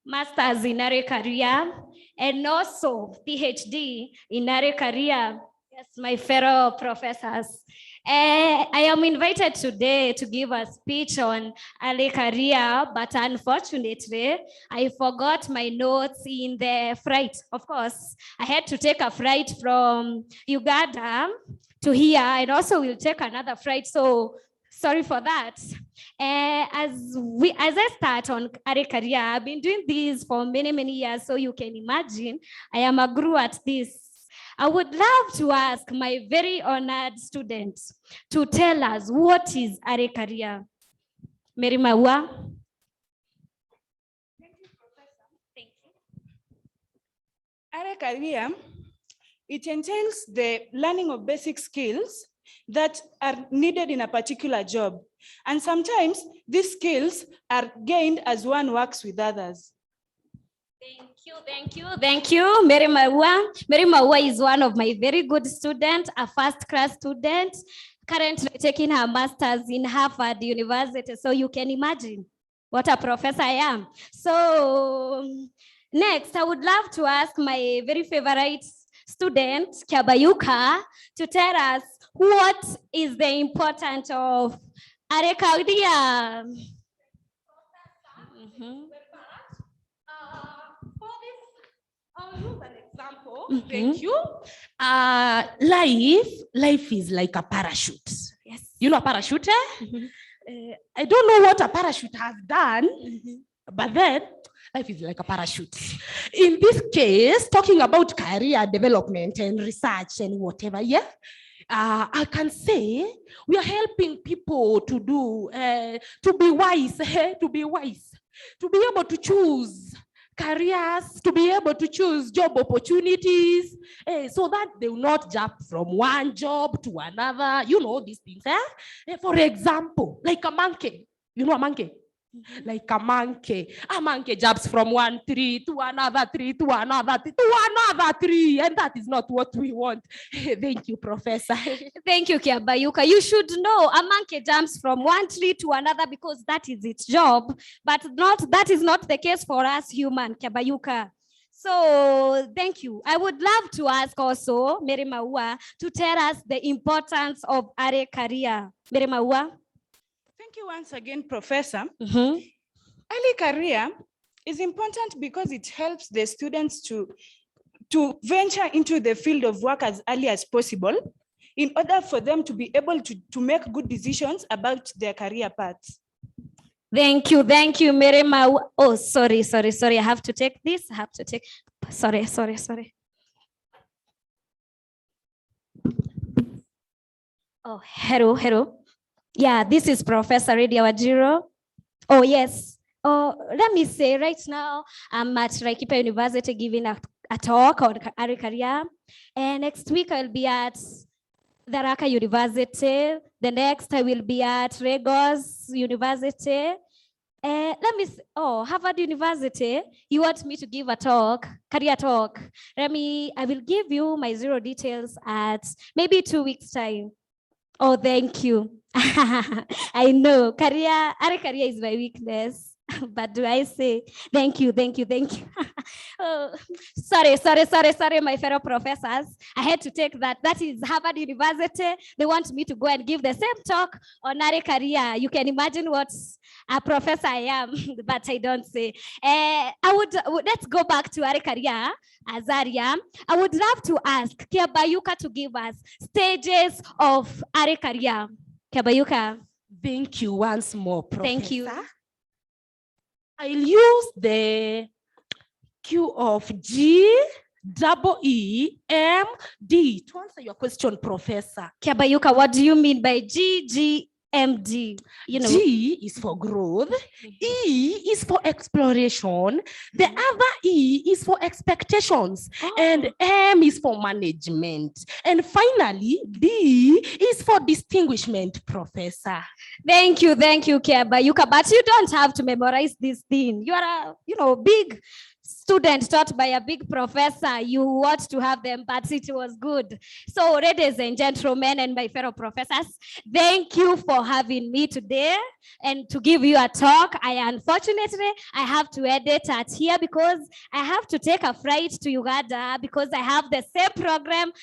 Master's in Early Career, and also PhD in Early Career. Yes, my fellow professors. I am invited today to give a speech on early career, but unfortunately, I forgot my notes in the flight. Of course, I had to take a flight from Uganda to here, and also will take another flight. So sorry for that. As I start on early career, I've been doing this for many years, so you can imagine I am a guru at this. I would love to ask my very honored students to tell us what is early career. Mary Maua. Thank you. Early career, it entails the learning of basic skills that are needed in a particular job. And sometimes these skills are gained as one works with others. Thank you, Mary Maua. Mary Maua is one of my very good students, a first-class student, currently taking her master's in Harvard University. So you can imagine what a professor I am. So next, I would love to ask my very favorite student, Kabayuka, to tell us what is the importance of early career. Use an example. Thank you. Life is like a parachute. Yes. You know a parachute? I don't know what a parachute has done, but then life is like a parachute. In this case, talking about career development and research and whatever, yeah, I can say we are helping people to do, to be wise, to be able to choose careers, to be able to choose job opportunities, so that they will not jump from one job to another, you know, these things. For example, like a monkey, you know a monkey? Like a monkey jumps from one tree to another tree to another tree to another tree, and that is not what we want. Thank you, Professor. Thank you, Kiabayuka. You should know a monkey jumps from one tree to another because that is its job, but that is not the case for us human, Kiabayuka. So thank you. I would love to ask also Mary Maua to tell us the importance of early career. Mary Maua. Thank you once again, Professor. Early career is important because it helps the students to venture into the field of work as early as possible in order for them to be able to make good decisions about their career paths. Thank you, Mary Maua. Oh, sorry. I have to take this. Sorry. Oh, hello. Yeah, this is Professor Lydia Wajiro. Oh, yes. Oh, let me say right now, I'm at Laikipia University giving a talk on early career. And next week I'll be at Tharaka University. The next I will be at Lagos University. Harvard University. You want me to give a talk, career talk. I will give you my zero details at maybe 2 weeks time. Oh, thank you. I know early career is my weakness. But do I say thank you? Oh, sorry, my fellow professors. I had to take that. That is Harvard University. They want me to go and give the same talk on early career. You can imagine what a professor I am, but I don't say. Let's go back to early career. Azaria, I would love to ask Kiabayuka to give us stages of early career. Kiabayuka. Thank you once more, Professor. Thank you. I'll use the Q of G, double E, M, D to answer your question, Professor. Kiabayuka, what do you mean by G, M, D? You know. G is for growth, E is for exploration, the other E is for expectations, and M is for management. And finally, D is for distinguishment, Professor. Thank you, Kiabayuka. But you don't have to memorize this thing. You are a big student taught by a big professor, you want to have them, but it was good. So ladies and gentlemen and my fellow professors, thank you for having me today and to give you a talk. Unfortunately, I have to edit at here because I have to take a flight to Uganda because I have the same program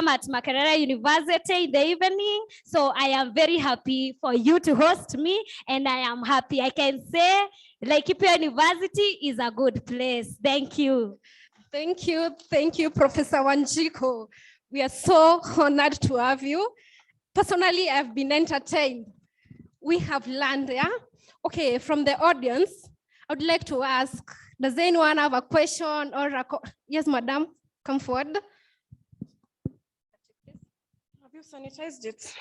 at Makerere University in the evening. So I am very happy for you to host me, and I am happy. I can say Laikipia University is a good place. Thank you. Thank you, Professor Wanjiko. We are so honored to have you. Personally, I've been entertained. We have learned, yeah? Okay, from the audience, I would like to ask, does anyone have a question or yes, madam, come forward. Have you sanitized it?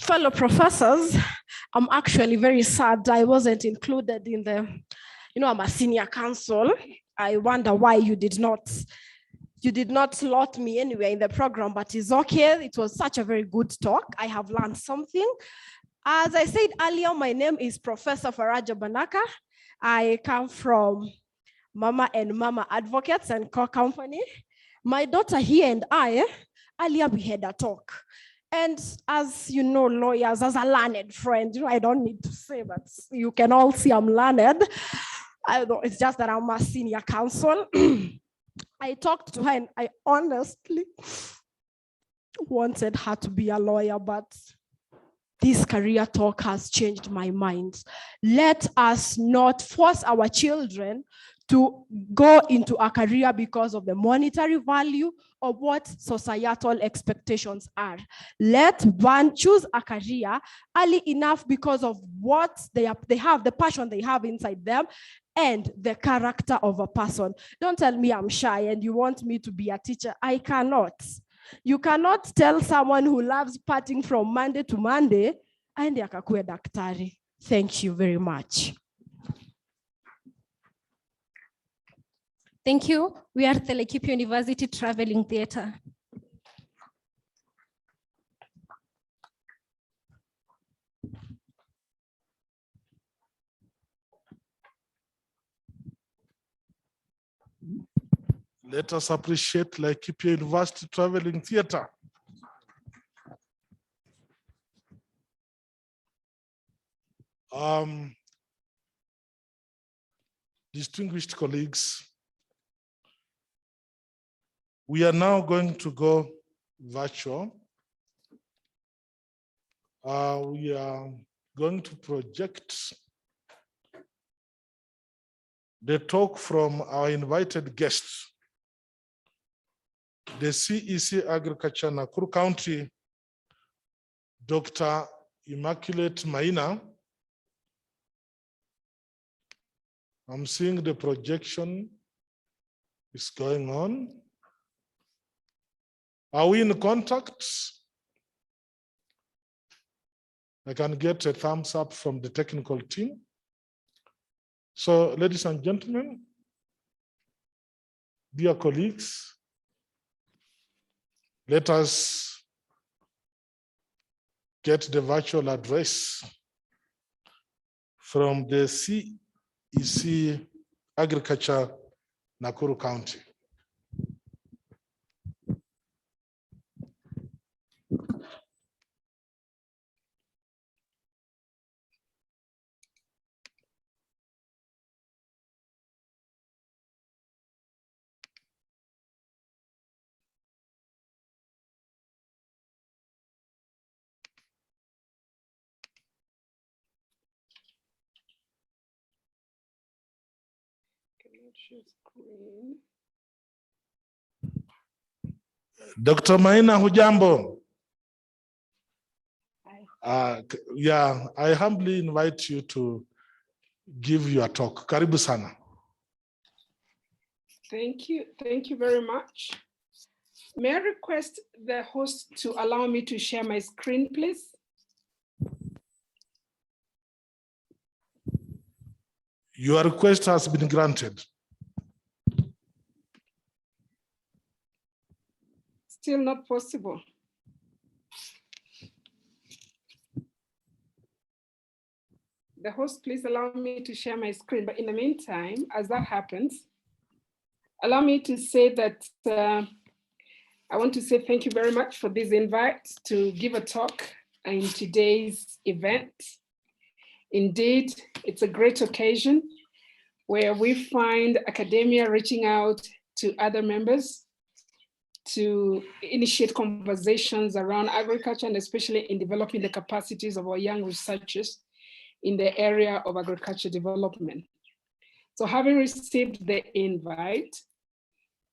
Fellow professors, I'm actually very sad I wasn't included in the, I'm a senior counsel. I wonder why you did not slot me anywhere in the program, but it's okay. It was such a very good talk. I have learned something. As I said earlier, my name is Professor Faraja Banaka. I come from Mama and Mama Advocates and Co-Company. My daughter here and I, earlier we had a talk. And as you know, lawyers, as a learned friend, I don't need to say, but you can all see I'm learned. It's just that I'm a senior counsel. I talked to her and I honestly wanted her to be a lawyer, but this career talk has changed my mind. Let us not force our children to go into a career because of the monetary value or what societal expectations are. Let one choose a career early enough because of what they have, the passion they have inside them, and the character of a person. Don't tell me I'm shy and you want me to be a teacher. I cannot. You cannot tell someone who loves partying from Monday to Monday, and akakuwe daktari. Thank you very much. Thank you. We are at the Laikipia University Traveling Theatre. Let us appreciate Laikipia University Traveling Theatre. Distinguished colleagues, we are now going to go virtual. We are going to project the talk from our invited guests, the CEC Agriculture Nakuru County, Dr. Immaculate Maina. I'm seeing the projection is going on. Are we in contact? I can get a thumbs up from the technical team. So, ladies and gentlemen, dear colleagues, let us get the virtual address from the CEC Agriculture Nakuru County. Dr. Maina, hujambo? Yeah, I humbly invite you to give your talk. Karibu sana. Thank you very much. May I request the host to allow me to share my screen, please? Your request has been granted. Still not possible. the host please allow me to share my screen? But in the meantime, as that happens, allow me to say that I want to say thank you very much for this invite to give a talk in today's event. Indeed, it's a great occasion where we find academia reaching out to other members to initiate conversations around agriculture and especially in developing the capacities of our young researchers in the area of agriculture development. So having received the invite,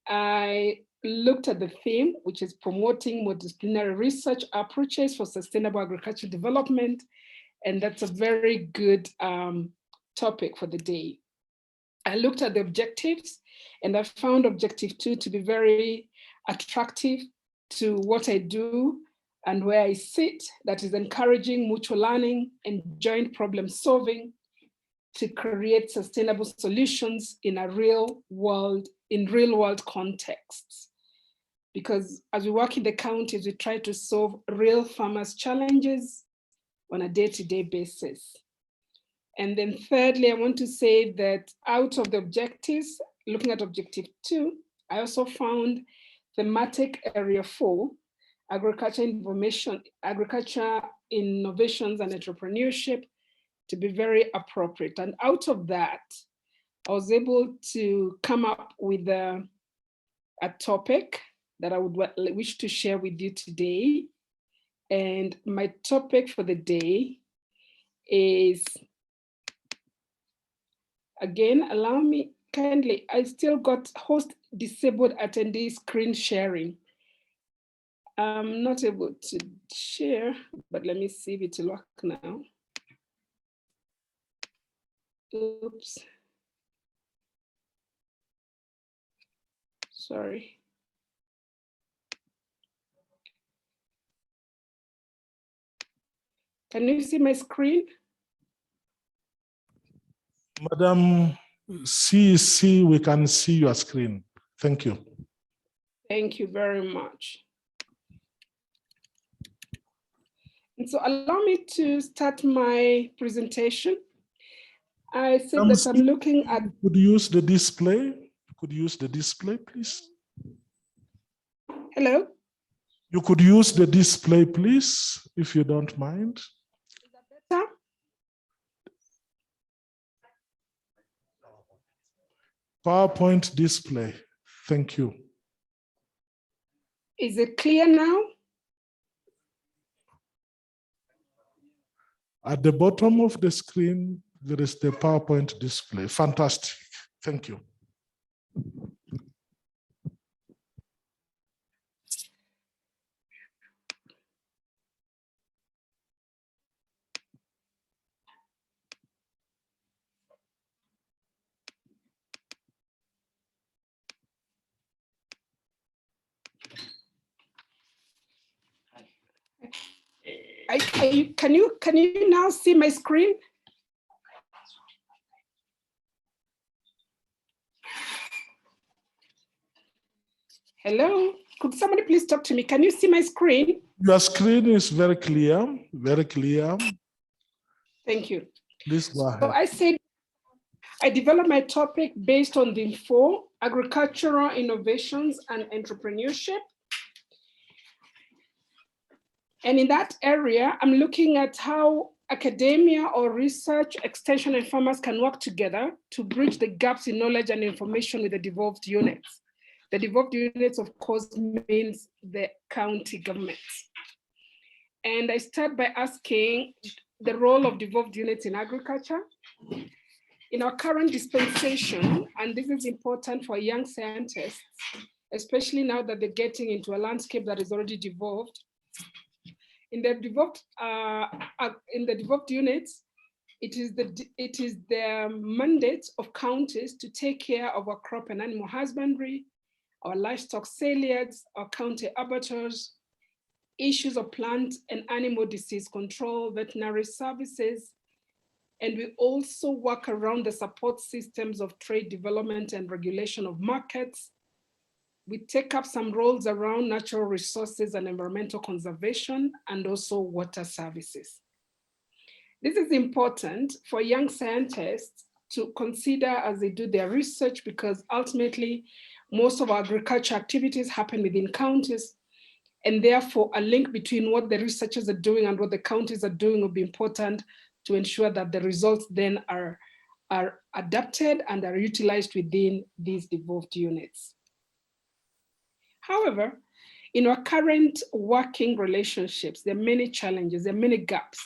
I looked at the theme, which is promoting multidisciplinary research approaches for sustainable agricultural development. And that's a very good topic for the day. I looked at the objectives and I found objective 2 to be very attractive to what I do and where I sit, that is encouraging mutual learning and joint problem solving to create sustainable solutions in a real world contexts. Because as we work in the counties, we try to solve real farmers' challenges on a day-to-day basis. And then thirdly, I want to say that out of the objectives, looking at objective 2, I also found thematic area 4, agriculture innovations and entrepreneurship, to be very appropriate. And out of that, I was able to come up with a topic that I would wish to share with you today. And my topic for the day is, again, allow me kindly, I still got host disabled attendee screen sharing. I'm not able to share, but let me see if it will work now. Oops. Sorry. Can you see my screen? Madam CEC, we can see your screen. Thank you. Thank you very much. And so allow me to start my presentation. I said that I'm looking at... Could you use the display? Could you use the display, please? Hello? You could use the display, please, if you don't mind. Is that better? PowerPoint display. Thank you. Is it clear now? At the bottom of the screen, there is the PowerPoint display. Fantastic. Thank you. Can you now see my screen? Hello, could somebody please talk to me? Can you see my screen? Your screen is very clear, very clear. Thank you. Please go ahead. So I said, I developed my topic based on the 4 agricultural innovations and entrepreneurship. And in that area, I'm looking at how academia or research, extension, and farmers can work together to bridge the gaps in knowledge and information with the devolved units. The devolved units, of course, means the county governments. And I start by asking the role of devolved units in agriculture. In our current dispensation, and this is important for young scientists, especially now that they're getting into a landscape that is already devolved. In the devolved units, it is the mandate of counties to take care of our crop and animal husbandry, our livestock saliers, our county abattoirs, issues of plant and animal disease control, veterinary services, and we also work around the support systems of trade development and regulation of markets. We take up some roles around natural resources and environmental conservation, and also water services. This is important for young scientists to consider as they do their research, because ultimately most of our agriculture activities happen within counties, and therefore a link between what the researchers are doing and what the counties are doing will be important to ensure that the results then are adapted and are utilized within these devolved units. However, in our current working relationships, there are many challenges, there are many gaps.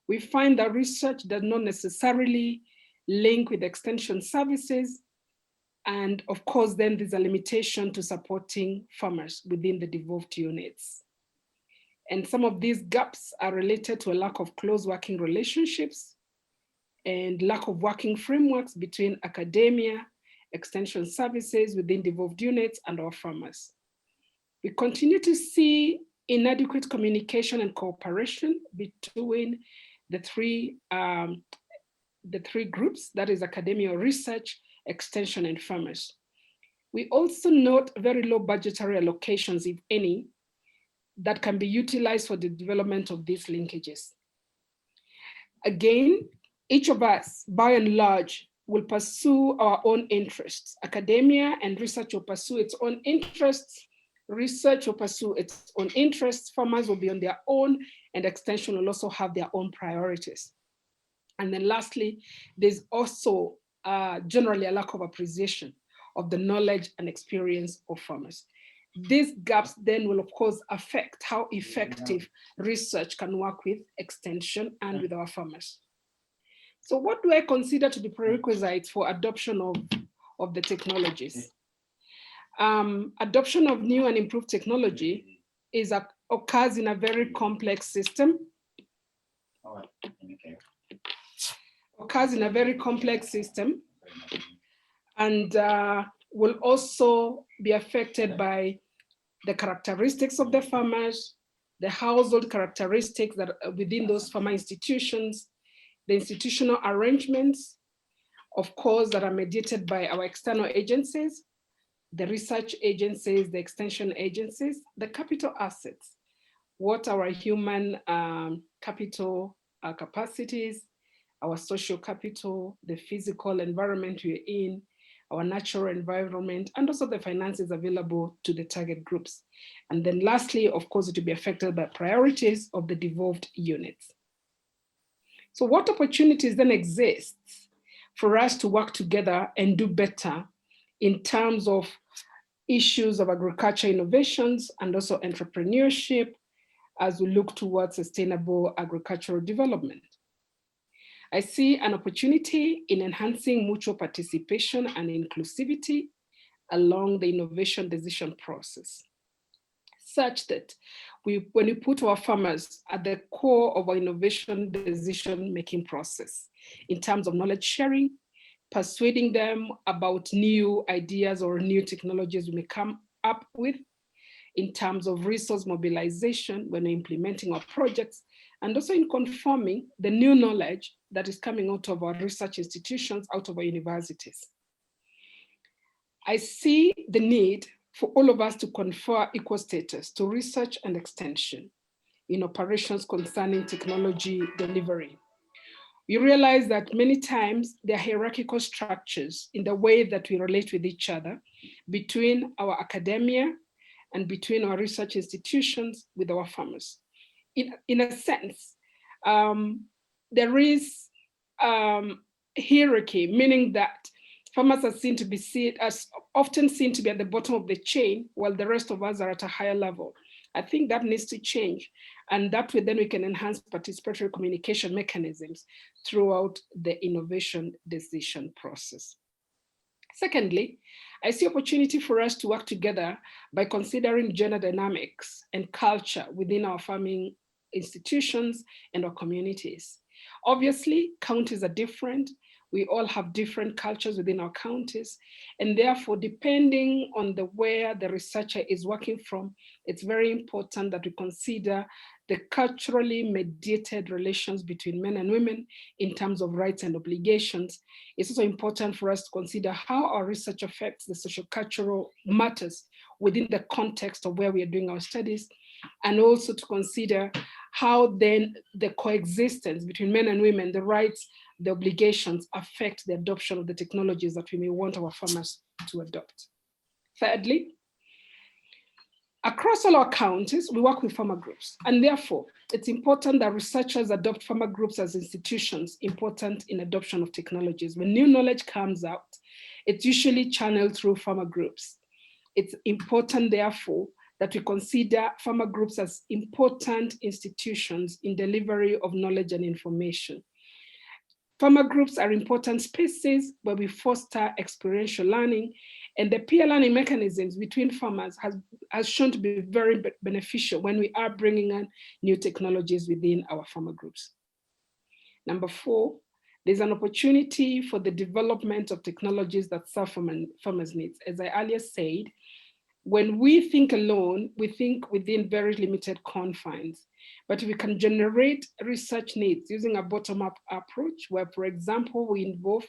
We find that research does not necessarily link with extension services. And of course, then there's a limitation to supporting farmers within the devolved units. And some of these gaps are related to a lack of close working relationships and lack of working frameworks between academia, extension services within devolved units, and our farmers. We continue to see inadequate communication and cooperation between the three groups, that is academia or research, extension, and farmers. We also note very low budgetary allocations, if any, that can be utilized for the development of these linkages. Again, each of us, by and large, will pursue our own interests. Academia and research will pursue its own interests. Research will pursue its own interests. Farmers will be on their own, and extension will also have their own priorities. And then lastly, there's also generally a lack of appreciation of the knowledge and experience of farmers. These gaps then will of course affect how effective research can work with extension and with our farmers. So what do I consider to be prerequisites for adoption of the technologies? Adoption of new and improved technology occurs in a very complex system. Occurs in a very complex system, and will also be affected by the characteristics of the farmers, the household characteristics that are within those farmer institutions, the institutional arrangements, of course, that are mediated by our external agencies, the research agencies, the extension agencies, the capital assets, what our human capital capacities, our social capital, the physical environment we're in, our natural environment, and also the finances available to the target groups. And then lastly, of course, it will be affected by priorities of the devolved units. So what opportunities then exist for us to work together and do better in terms of issues of agriculture innovations and also entrepreneurship as we look towards sustainable agricultural development? I see an opportunity in enhancing mutual participation and inclusivity along the innovation decision process, such that when we put our farmers at the core of our innovation decision-making process in terms of knowledge sharing, persuading them about new ideas or new technologies we may come up with, in terms of resource mobilization when we're implementing our projects, and also in conforming the new knowledge that is coming out of our research institutions, out of our universities. I see the need for all of us to confer equal status to research and extension in operations concerning technology delivery. We realize that many times there are hierarchical structures in the way that we relate with each other between our academia and between our research institutions with our farmers. In a sense, there is hierarchy, meaning that farmers are often seen to be at the bottom of the chain, while the rest of us are at a higher level. I think that needs to change, and that way then we can enhance participatory communication mechanisms throughout the innovation decision process. Secondly, I see opportunity for us to work together by considering gender dynamics and culture within our farming institutions and our communities. Obviously, counties are different. We all have different cultures within our counties, and therefore, depending on where the researcher is working from, it's very important that we consider the culturally mediated relations between men and women in terms of rights and obligations. It's also important for us to consider how our research affects the social cultural matters within the context of where we are doing our studies, and also to consider how then the coexistence between men and women, the rights, the obligations affect the adoption of the technologies that we may want our farmers to adopt. Thirdly, across all our counties, we work with farmer groups, and therefore it's important that researchers adopt farmer groups as institutions important in adoption of technologies. When new knowledge comes out, it's usually channeled through farmer groups. It's important, therefore, that we consider farmer groups as important institutions in delivery of knowledge and information. Farmer groups are important spaces where we foster experiential learning, and the peer learning mechanisms between farmers has shown to be very beneficial when we are bringing in new technologies within our farmer groups. Number 4, there's an opportunity for the development of technologies that serve farmers' needs. As I earlier said, when we think alone, we think within very limited confines, but we can generate research needs using a bottom-up approach where, for example, we involve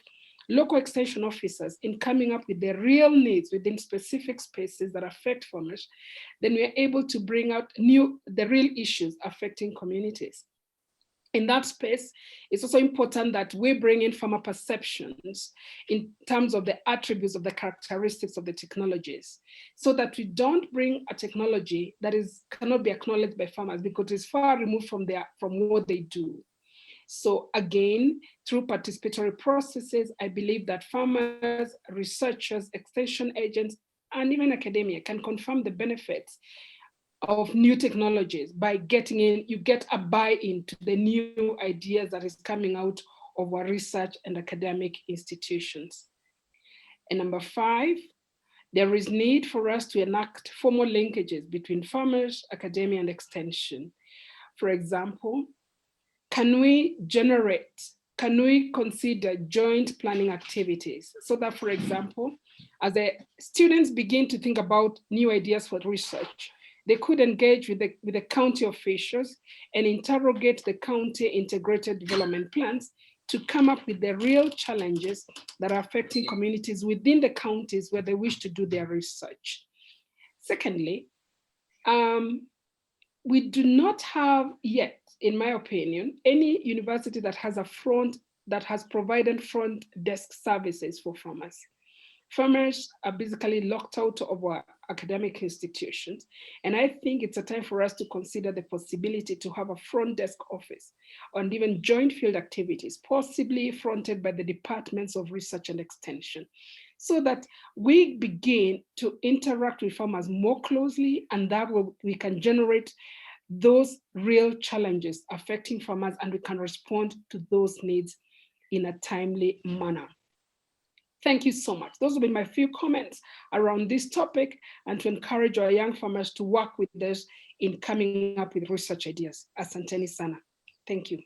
local extension officers in coming up with the real needs within specific spaces that affect farmers. Then we're able to bring out the real issues affecting communities. In that space, it's also important that we bring in farmer perceptions in terms of the attributes of the characteristics of the technologies, so that we don't bring a technology that cannot be acknowledged by farmers because it's far removed from what they do. So again, through participatory processes, I believe that farmers, researchers, extension agents, and even academia can confirm the benefits of new technologies by getting in, you get a buy-in to the new ideas that is coming out of our research and academic institutions. And number 5, there is need for us to enact formal linkages between farmers, academia, and extension. For example, can we consider joint planning activities so that, for example, as the students begin to think about new ideas for research, they could engage with the county officials and interrogate the county integrated development plans to come up with the real challenges that are affecting communities within the counties where they wish to do their research. Secondly, we do not have yet, in my opinion, any university that has provided front desk services for farmers. Farmers are basically locked out of our academic institutions. And I think it's a time for us to consider the possibility to have a front desk office and even joint field activities, possibly fronted by the departments of research and extension, so that we begin to interact with farmers more closely, and that we can generate those real challenges affecting farmers, and we can respond to those needs in a timely manner. Thank you so much. Those will be my few comments around this topic, and to encourage our young farmers to work with us in coming up with research ideas. Asanteni sana. Thank you.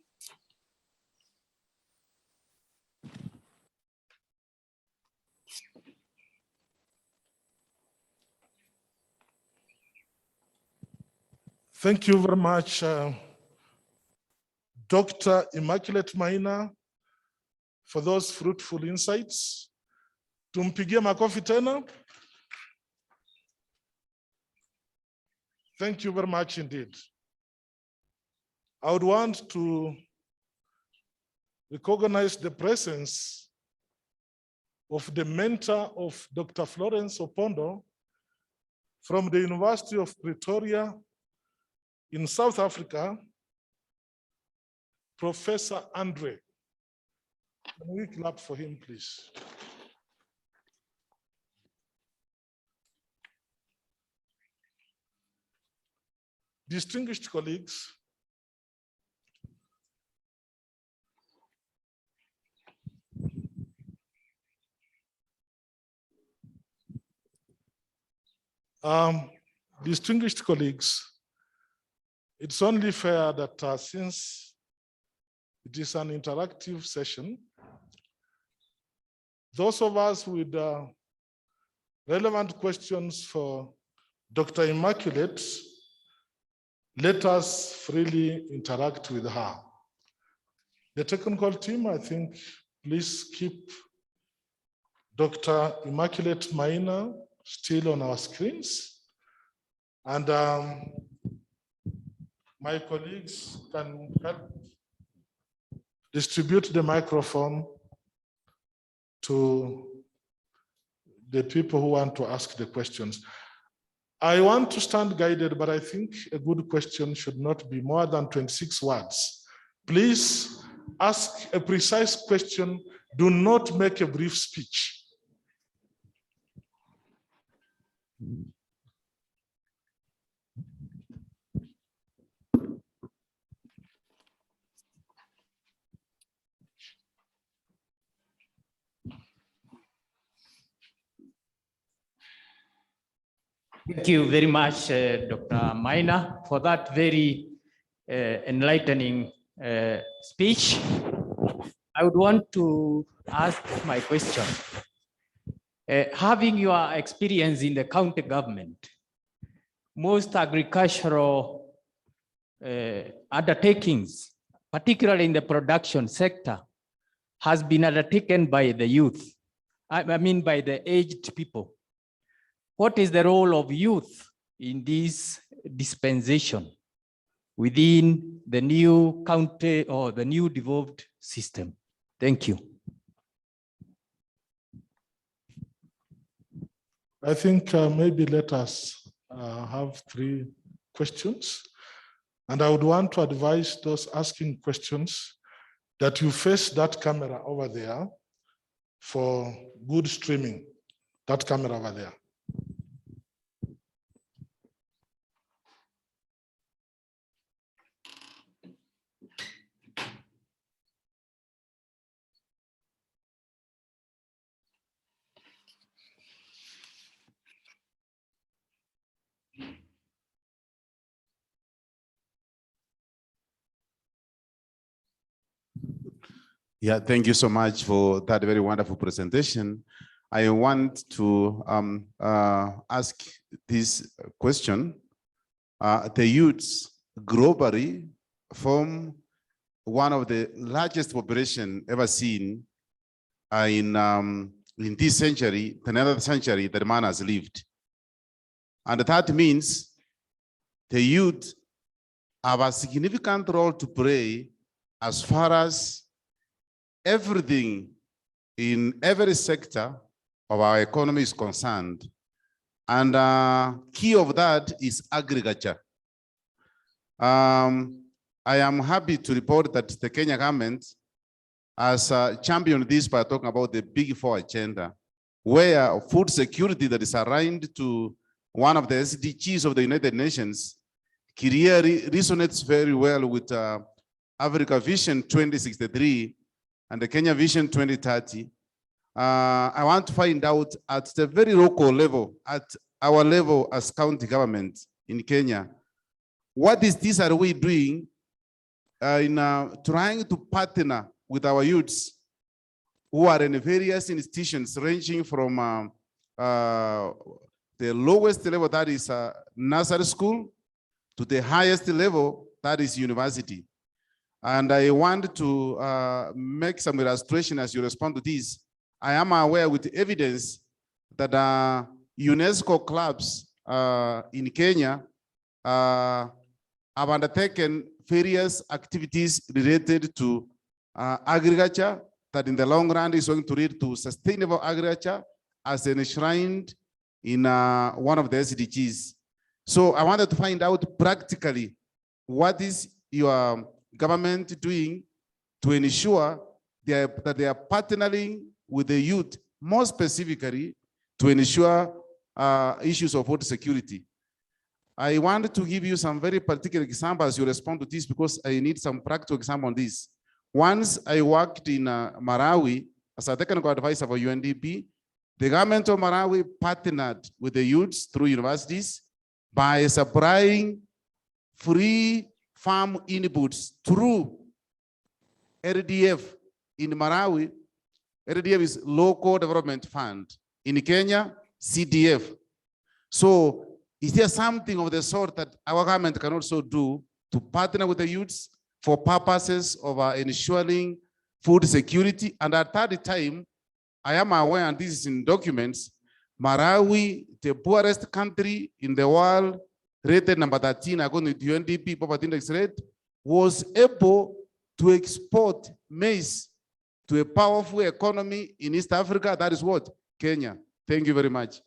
Thank you very much, Dr. Immaculate Maina, for those fruitful insights. Tumpigie makofi tena. Thank you very much indeed. I would want to recognize the presence of the mentor of Dr. Florence Opondo from the University of Pretoria in South Africa, Professor Andre. Can we clap for him, please? Distinguished colleagues, it's only fair that since it is an interactive session, those of us with relevant questions for Dr. Immaculate, let us freely interact with her. The technical team, I think, please keep Dr. Immaculate Maina still on our screens. And my colleagues can help distribute the microphone to the people who want to ask the questions. I want to stand guided, but I think a good question should not be more than 26 words. Please ask a precise question. Do not make a brief speech. Thank you very much, Dr. Maina, for that very enlightening speech. I would want to ask my question. Having your experience in the county government, most agricultural undertakings, particularly in the production sector, has been undertaken by the youth. I mean by the aged people. What is the role of youth in this dispensation within the new county or the new devolved system? Thank you. I think maybe let us have 3 questions. And I would want to advise those asking questions that you face that camera over there for good streaming, that camera over there. Yeah, thank you so much for that very wonderful presentation. I want to ask this question. The youths globally form one of the largest population ever seen in this century, another century that man has lived. And that means the youth have a significant role to play as far as everything in every sector of our economy is concerned. And key of that is agriculture. I am happy to report that the Kenya government has championed this by talking about the Big Four agenda, where food security that is aligned to one of the SDGs of the United Nations clearly resonates very well with Africa Vision 2063 and the Kenya Vision 2030. I want to find out at the very local level, at our level as county government in Kenya, what is this are we doing in trying to partner with our youths who are in various institutions ranging from the lowest level, that is nursery school, to the highest level, that is university. And I want to make some illustration as you respond to this. I am aware with evidence that UNESCO clubs in Kenya have undertaken various activities related to agriculture that in the long run is going to lead to sustainable agriculture as enshrined in one of the SDGs. So I wanted to find out practically what is your government doing to ensure that they are partnering with the youth, more specifically to ensure issues of food security. I wanted to give you some very particular examples as you respond to this because I need some practical example on this. Once I worked in Marawi as a technical advisor for UNDP, the government of Marawi partnered with the youths through universities by supplying free farm inputs through RDF in Marawi. RDF is Local Development Fund. In Kenya, CDF. So is there something of the sort that our government can also do to partner with the youths for purposes of ensuring food security? And at that time, I am aware, and this is in documents, Marawi, the poorest country in the world, rated number 13 according to UNDP poverty index rate, was able to export maize to a powerful economy in East Africa. That is what? Kenya. Thank you very much.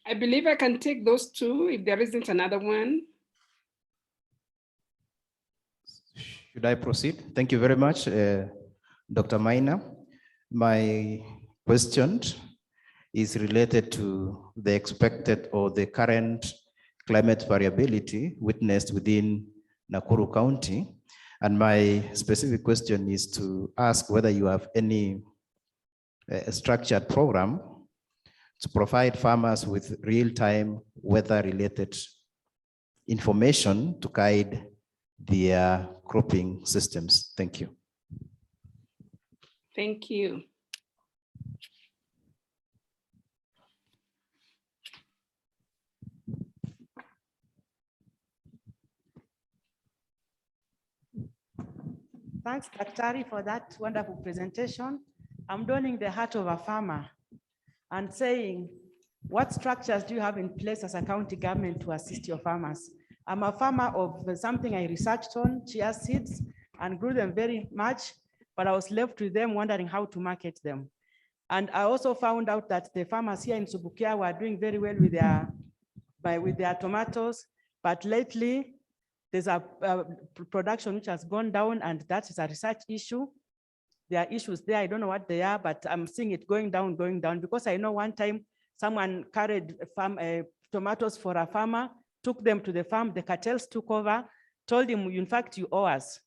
I believe I can take those two if there isn't another one. Should I proceed? Thank you very much, Dr. Maina. My question is related to the expected or the current climate variability witnessed within Nakuru County. And my specific question is to ask whether you have any structured program to provide farmers with real-time weather-related information to guide their cropping systems. Thank you. Thank you. Thanks, Daktari, for that wonderful presentation. I'm donning the heart of a farmer and saying, what structures do you have in place as a county government to assist your farmers? I'm a farmer of something I researched on, chia seeds, and grew them very much, but I was left with them wondering how to market them. And I also found out that the farmers here in Subukia were doing very well with their tomatoes, but lately there's a production which has gone down, and that is a research issue. There are issues there, I don't know what they are, but I'm seeing it going down, because I know one time someone carried tomatoes for a farmer, took them to the farm, the cartels took over, told him, in fact, you owe us.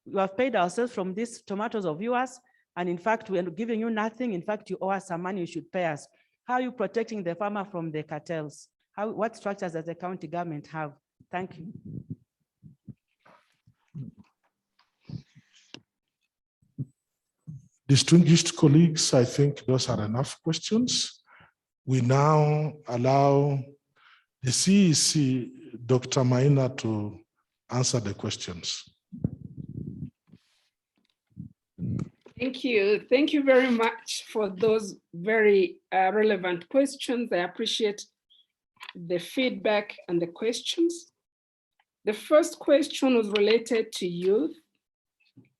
You have paid ourselves from these tomatoes of yours, and in fact, we are giving you nothing. In fact, you owe us some money, you should pay us. How are you protecting the farmer from the cartels? What structures does the county government have? Thank you. Distinguished colleagues, I think those are enough questions. We now allow the CEC, Dr. Maina, to answer the questions. Thank you. Thank you very much for those very relevant questions. I appreciate the feedback and the questions. The first question was related to youth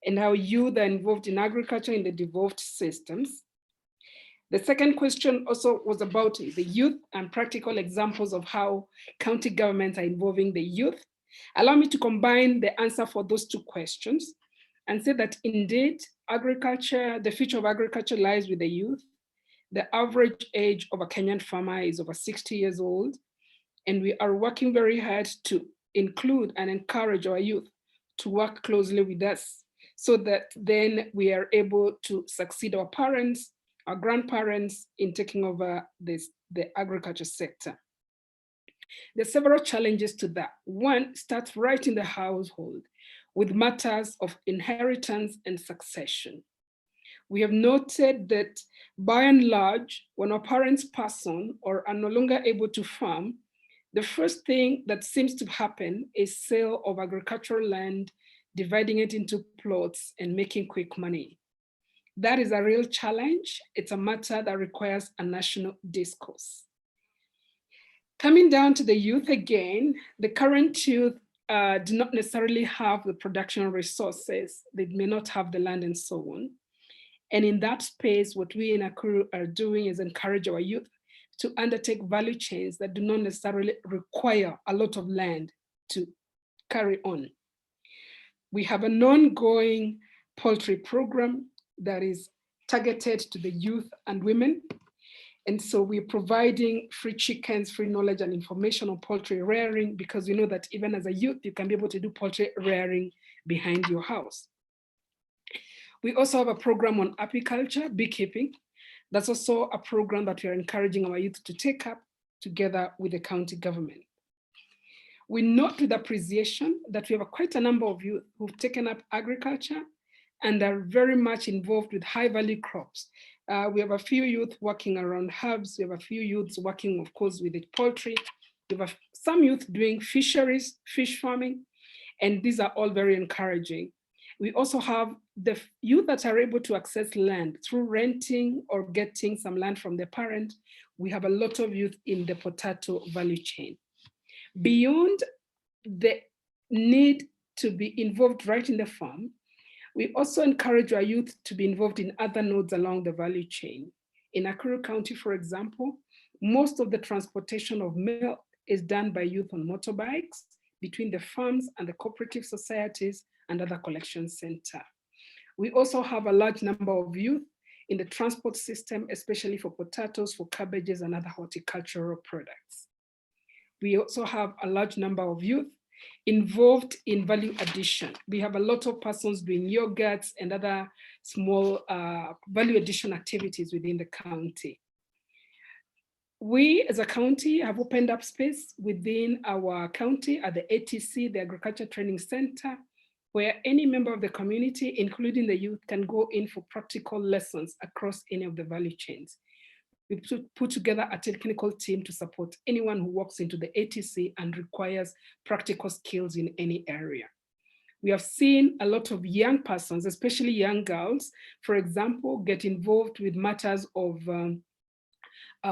and how youth are involved in agriculture in the devolved systems. The second question also was about the youth and practical examples of how county governments are involving the youth. Allow me to combine the answer for those two questions and say that indeed, agriculture, the future of agriculture lies with the youth. The average age of a Kenyan farmer is over 60 years old, and we are working very hard to include and encourage our youth to work closely with us so that then we are able to succeed our parents, our grandparents in taking over the agriculture sector. There are several challenges to that. One starts right in the household with matters of inheritance and succession. We have noted that by and large, when our parents pass on or are no longer able to farm, the first thing that seems to happen is sale of agricultural land, dividing it into plots and making quick money. That is a real challenge. It's a matter that requires a national discourse. Coming down to the youth again, the current youth do not necessarily have the production resources. They may not have the land and so on. And in that space, what we in Nakuru are doing is encourage our youth to undertake value chains that do not necessarily require a lot of land to carry on. We have an ongoing poultry program that is targeted to the youth and women. And so we're providing free chickens, free knowledge and information on poultry rearing, because we know that even as a youth, you can be able to do poultry rearing behind your house. We also have a program on apiculture, beekeeping. That's also a program that we are encouraging our youth to take up together with the county government. We note with appreciation that we have quite a number of youth who've taken up agriculture and are very much involved with high value crops, We have a few youth working around herbs. We have a few youths working, of course, with the poultry. We have some youth doing fisheries, fish farming, and these are all very encouraging. We also have the youth that are able to access land through renting or getting some land from their parent. We have a lot of youth in the potato value chain. Beyond the need to be involved right in the farm, we also encourage our youth to be involved in other nodes along the value chain. In Nakuru County, for example, most of the transportation of milk is done by youth on motorbikes between the farms and the cooperative societies and other collection center. We also have a large number of youth in the transport system, especially for potatoes, for cabbages, and other horticultural products. We also have a large number of youth involved in value addition. We have a lot of persons doing yogurts and other small value addition activities within the county. We as a county have opened up space within our county at the ATC, the Agriculture Training Center, where any member of the community, including the youth, can go in for practical lessons across any of the value chains. We put together a technical team to support anyone who walks into the ATC and requires practical skills in any area. We have seen a lot of young persons, especially young girls, for example, get involved with matters of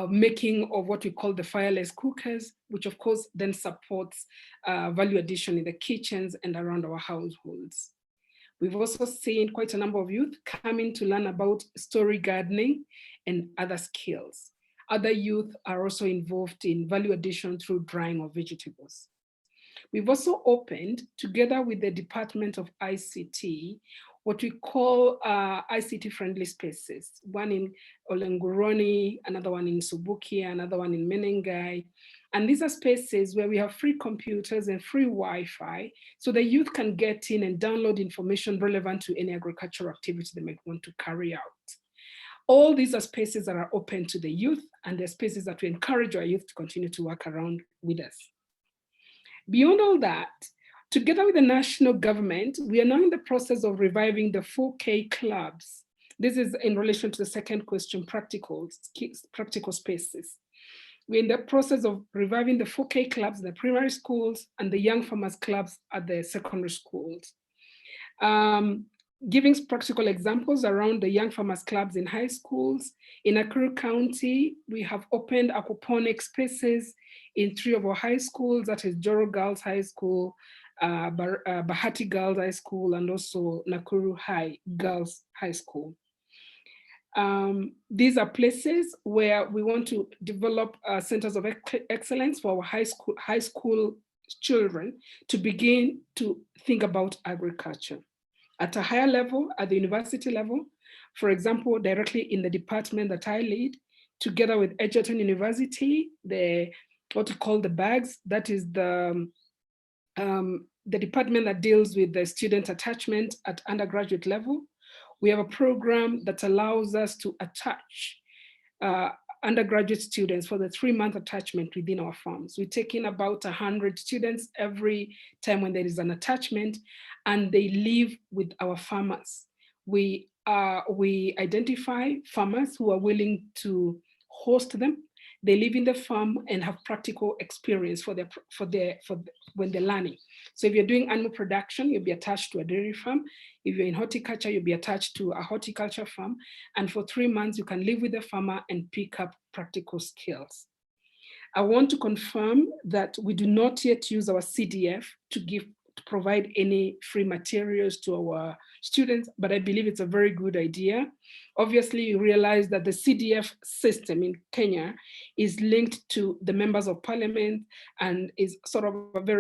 making of what we call the fireless cookers, which of course then supports value addition in the kitchens and around our households. We've also seen quite a number of youth coming to learn about story gardening and other skills. Other youth are also involved in value addition through drying of vegetables. We've also opened, together with the Department of ICT, what we call ICT-friendly spaces, one in Olenguroni, another one in Subukia, another one in Menengai. And these are spaces where we have free computers and free Wi-Fi, so the youth can get in and download information relevant to any agricultural activity they might want to carry out. All these are spaces that are open to the youth, and they're spaces that we encourage our youth to continue to work around with us. Beyond all that, together with the national government, we are now in the process of reviving the 4K clubs. This is in relation to the second question, practical spaces. We're in the process of reviving the 4K clubs in the primary schools and the young farmers clubs at the secondary schools. Giving practical examples around the young farmers clubs in high schools. In Nakuru County, we have opened aquaponic spaces in 3 of our high schools, that is Joro Girls High School, Bahati Girls High School, and also Nakuru High Girls High School. These are places where we want to develop centers of excellence for our high school children to begin to think about agriculture. At a higher level, at the university level, for example, directly in the department that I lead, together with Edgerton University, what we call the BAGS, that is the department that deals with the student attachment at undergraduate level. We have a program that allows us to attach undergraduate students for the 3-month attachment within our farms. We take in about 100 students every time when there is an attachment, and they live with our farmers. We identify farmers who are willing to host them. They live in the farm and have practical experience when they're learning. So if you're doing animal production, you'll be attached to a dairy farm. If you're in horticulture, you'll be attached to a horticulture farm. And for 3 months, you can live with the farmer and pick up practical skills. I want to confirm that we do not yet use our CDF to provide any free materials to our students, but I believe it's a very good idea. Obviously, you realize that the CDF system in Kenya is linked to the members of parliament and is sort of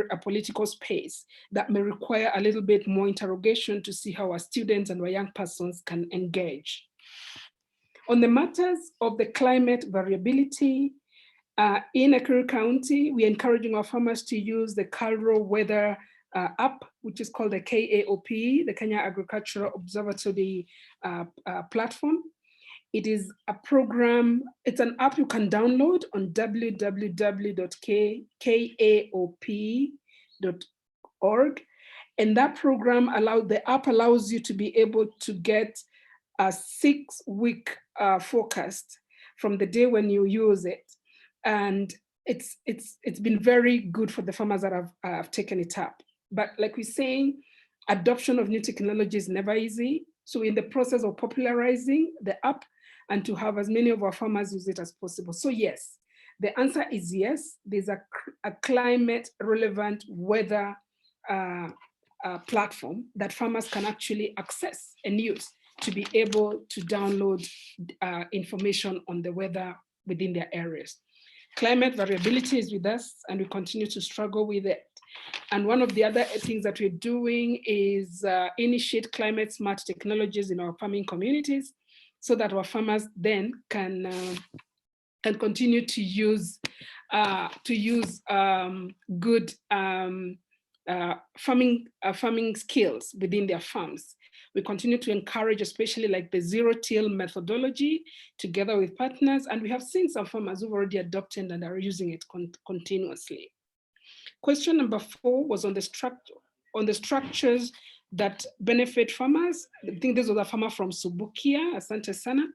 a political space that may require a little bit more interrogation to see how our students and our young persons can engage. On the matters of the climate variability, in Nakuru County, we're encouraging our farmers to use the Calro weather app, which is called the KAOP, the Kenya Agricultural Observatory platform. It is a program, it's an app you can download on www.kaop.org. And that program the app allows you to be able to get a 6-week forecast from the day when you use it. And it's been very good for the farmers that have taken it up. But like we're saying, adoption of new technology is never easy. So in the process of popularizing the app and to have as many of our farmers use it as possible. So yes, the answer is yes. There's a climate relevant weather platform that farmers can actually access and use to be able to download information on the weather within their areas. Climate variability is with us and we continue to struggle with it. And one of the other things that we're doing is initiate climate smart technologies in our farming communities so that our farmers then can continue to use good farming skills within their farms. We continue to encourage, especially like the zero-till methodology together with partners, and we have seen some farmers who've already adopted and are using it continuously. Question number 4 was on the structures that benefit farmers. I think this was a farmer from Subukia, Asante Sana.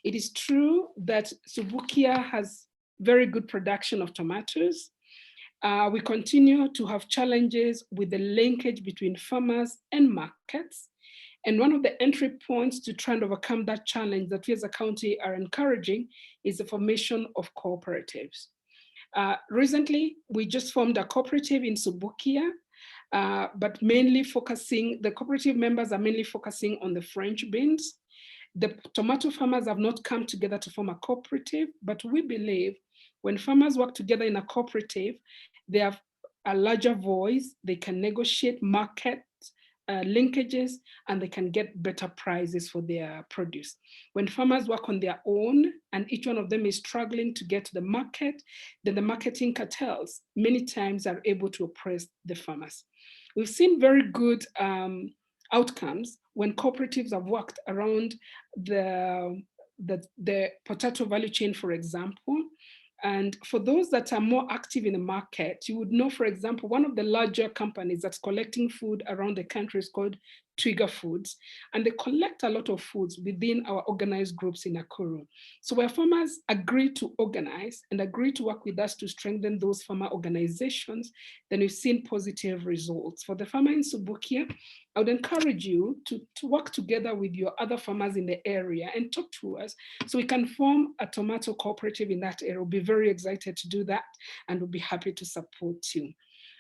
It is true that Subukia has very good production of tomatoes. We continue to have challenges with the linkage between farmers and markets. And one of the entry points to try and overcome that challenge that we as a county are encouraging is the formation of cooperatives. Recently, we just formed a cooperative in Subukia, but mainly the cooperative members are mainly focusing on the French beans. The tomato farmers have not come together to form a cooperative, but we believe when farmers work together in a cooperative, they have a larger voice, they can negotiate market linkages, and they can get better prices for their produce. When farmers work on their own and each one of them is struggling to get to the market, then the marketing cartels many times are able to oppress the farmers. We've seen very good outcomes when cooperatives have worked around the potato value chain, for example. And for those that are more active in the market, you would know, for example, one of the larger companies that's collecting food around the country is called Trigger Foods, and they collect a lot of foods within our organized groups in Nakuru. So where farmers agree to organize and agree to work with us to strengthen those farmer organizations, then we've seen positive results. For the farmer in Subukia, I would encourage you to work together with your other farmers in the area and talk to us so we can form a tomato cooperative in that area. We'll be very excited to do that and we'll be happy to support you.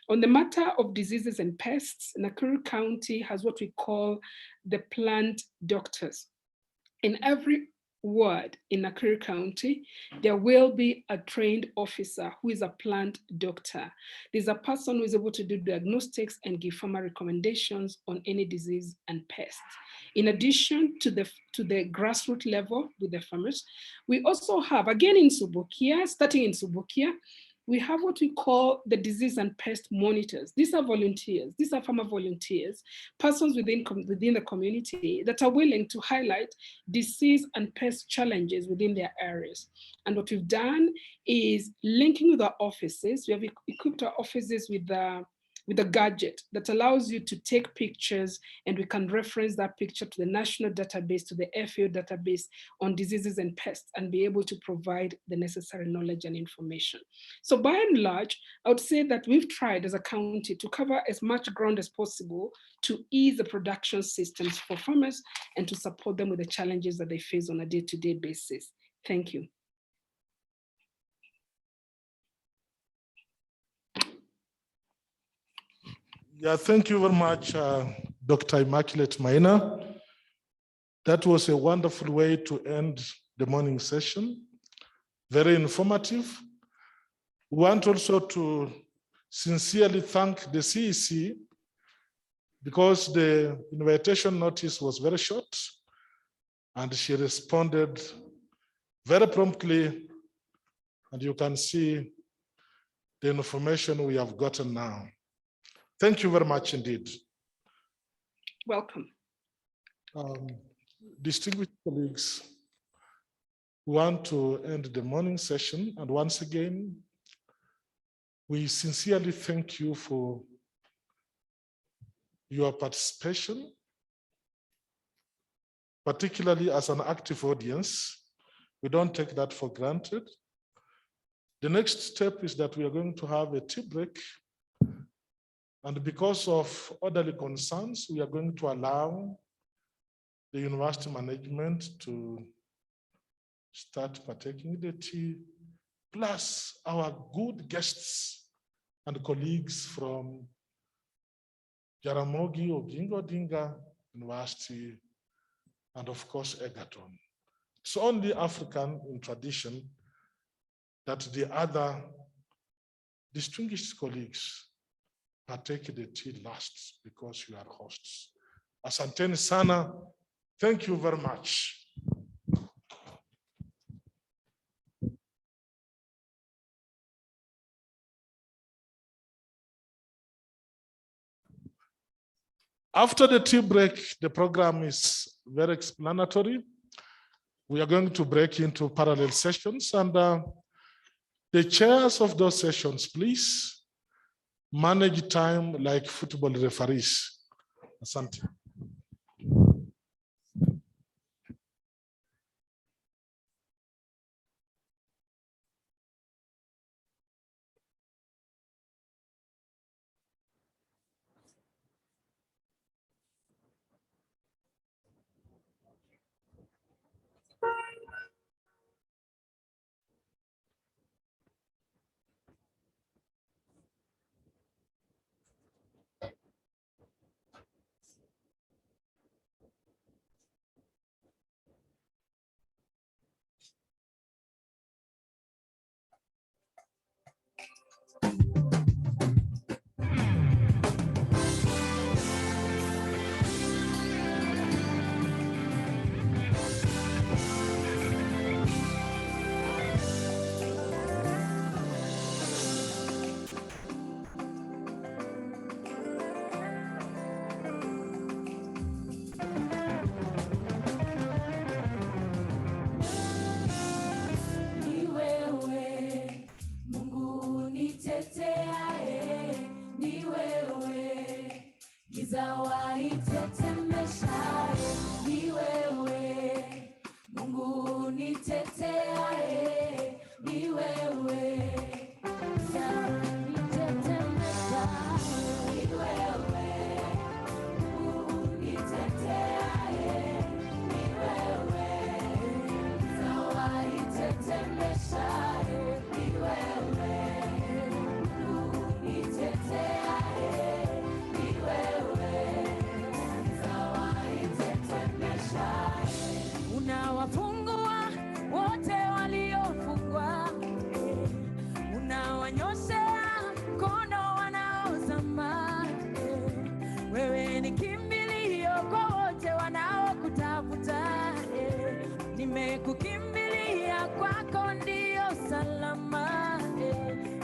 On the matter of diseases and pests, Nakuru County has what we call the plant doctors. In every ward in Nakuru County, there will be a trained officer who is a plant doctor. There's a person who is able to do diagnostics and give farmer recommendations on any disease and pests. In addition to the grassroots level with the farmers, we also have, again in Subukia, starting in Subukia, we have what we call the disease and pest monitors. These are volunteers, these are farmer volunteers, persons within the community that are willing to highlight disease and pest challenges within their areas. And what we've done is linking with our offices. We have equipped our offices with a gadget that allows you to take pictures and we can reference that picture to the national database, to the FAO database on diseases and pests and be able to provide the necessary knowledge and information. So by and large, I would say that we've tried as a county to cover as much ground as possible to ease the production systems for farmers and to support them with the challenges that they face on a day-to-day basis. Thank you. Yeah, thank you very much, Dr. Immaculate Maina. That was a wonderful way to end the morning session. Very informative. We want also to sincerely thank the CEC because the invitation notice was very short and she responded very promptly, and you can see the information we have gotten now. Thank you very much indeed. Welcome. Distinguished colleagues, we want to end the morning session. And once again, we sincerely thank you for your participation. particularly as an active audience. We don't take that for granted. The next step is that we are going to have a tea break. And because of orderly concerns, we are going to allow the university management to start partaking the tea, plus our good guests and colleagues from Jaramogi Oginga Odinga University, and of course, Egerton. It's only African in tradition that the other distinguished colleagues partake the tea last because you are hosts. Asanteni sana. Thank you very much. After the tea break, the program is very explanatory. We are going to break into parallel sessions, and the chairs of those sessions, please manage time like football referees. Asante. Unawafungua wote waliofungwa, unawanyoshea mkono wanaozama. Wewe ni kimbilio kwa wote wanaokutafuta. Nimekukimbilia, kwako ndio salama.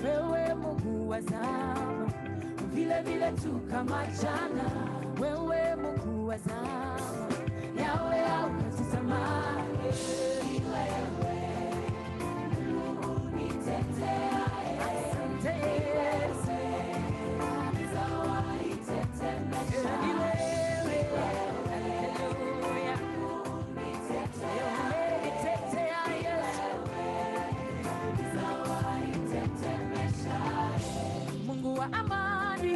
Wewe Mungu wa zama, vile vile tu kama jana. Wewe Mungu wa zama, yawe haukati tamaa. Ni wewe Mungu unitetea. Asante Yesu, zawahi tetemesha. Ni wewe, haleluya, unitetea. Unitetea Yesu, zawahi tetemesha. Mungu wa amani,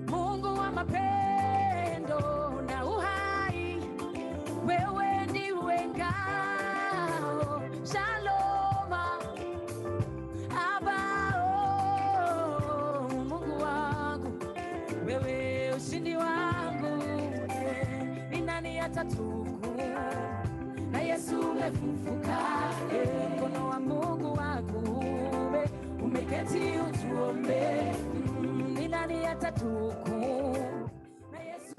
Mungu wa mapendo na uhai, wewe ndiwe ngao, Shaloma, Abao. Mungu wangu, wewe ushindi wangu. Ni nani atatuku na Yesu umefufuka? Mkono wa Mungu wako umeketi, utuombe. Ni nani atatuku na Yesu?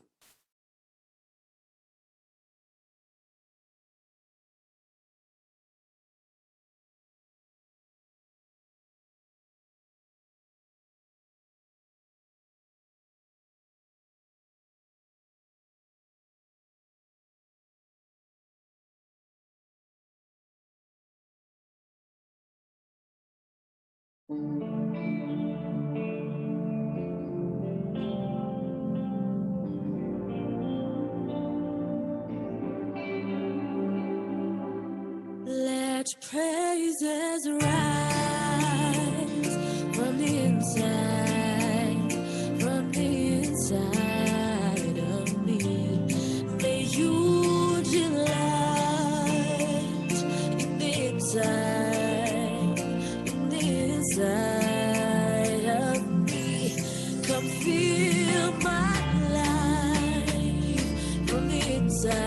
praises rise from the inside of me. May you delight in the inside of me. Come feel my life from the inside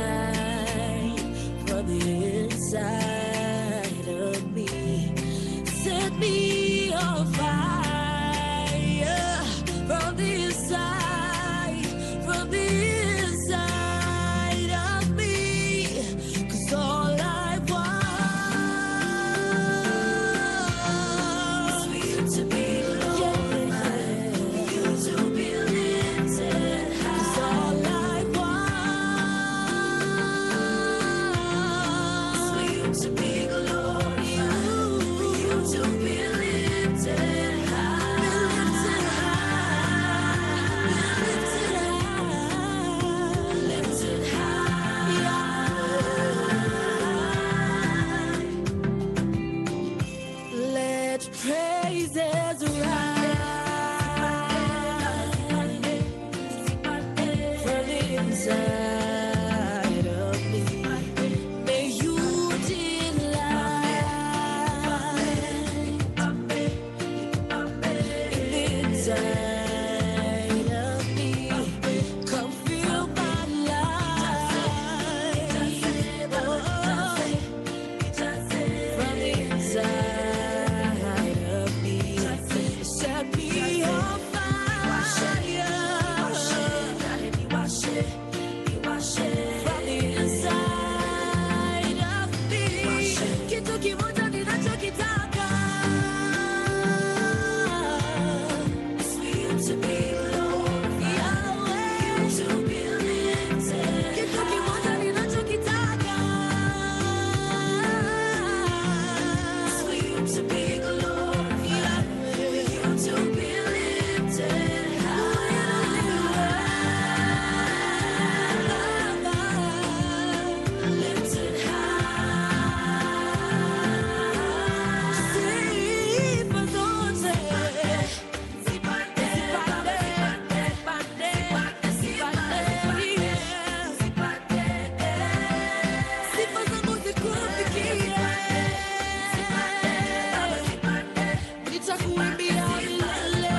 of me. Set me on fire from the inside of me. 'Cause all I want is for you to be glorified, for you to be lifted high. 'Cause all I want is for you to be glorified, for you to be lifted high, be lifted high, be lifted high, let praises rise from the inside of me. May you delight in the inside of me. Come feel my life from the inside of me. Set me on fire from the inside of me. Kitu kimoja ninachokitaka is for you to be glorified, to be lifted. Kitu kimoja ninachokitaka is for you to be glorified, for you to be lifted high, lifted high. Sifa zote zipande, sifa zangu zikufikie, nitakuimbia milele.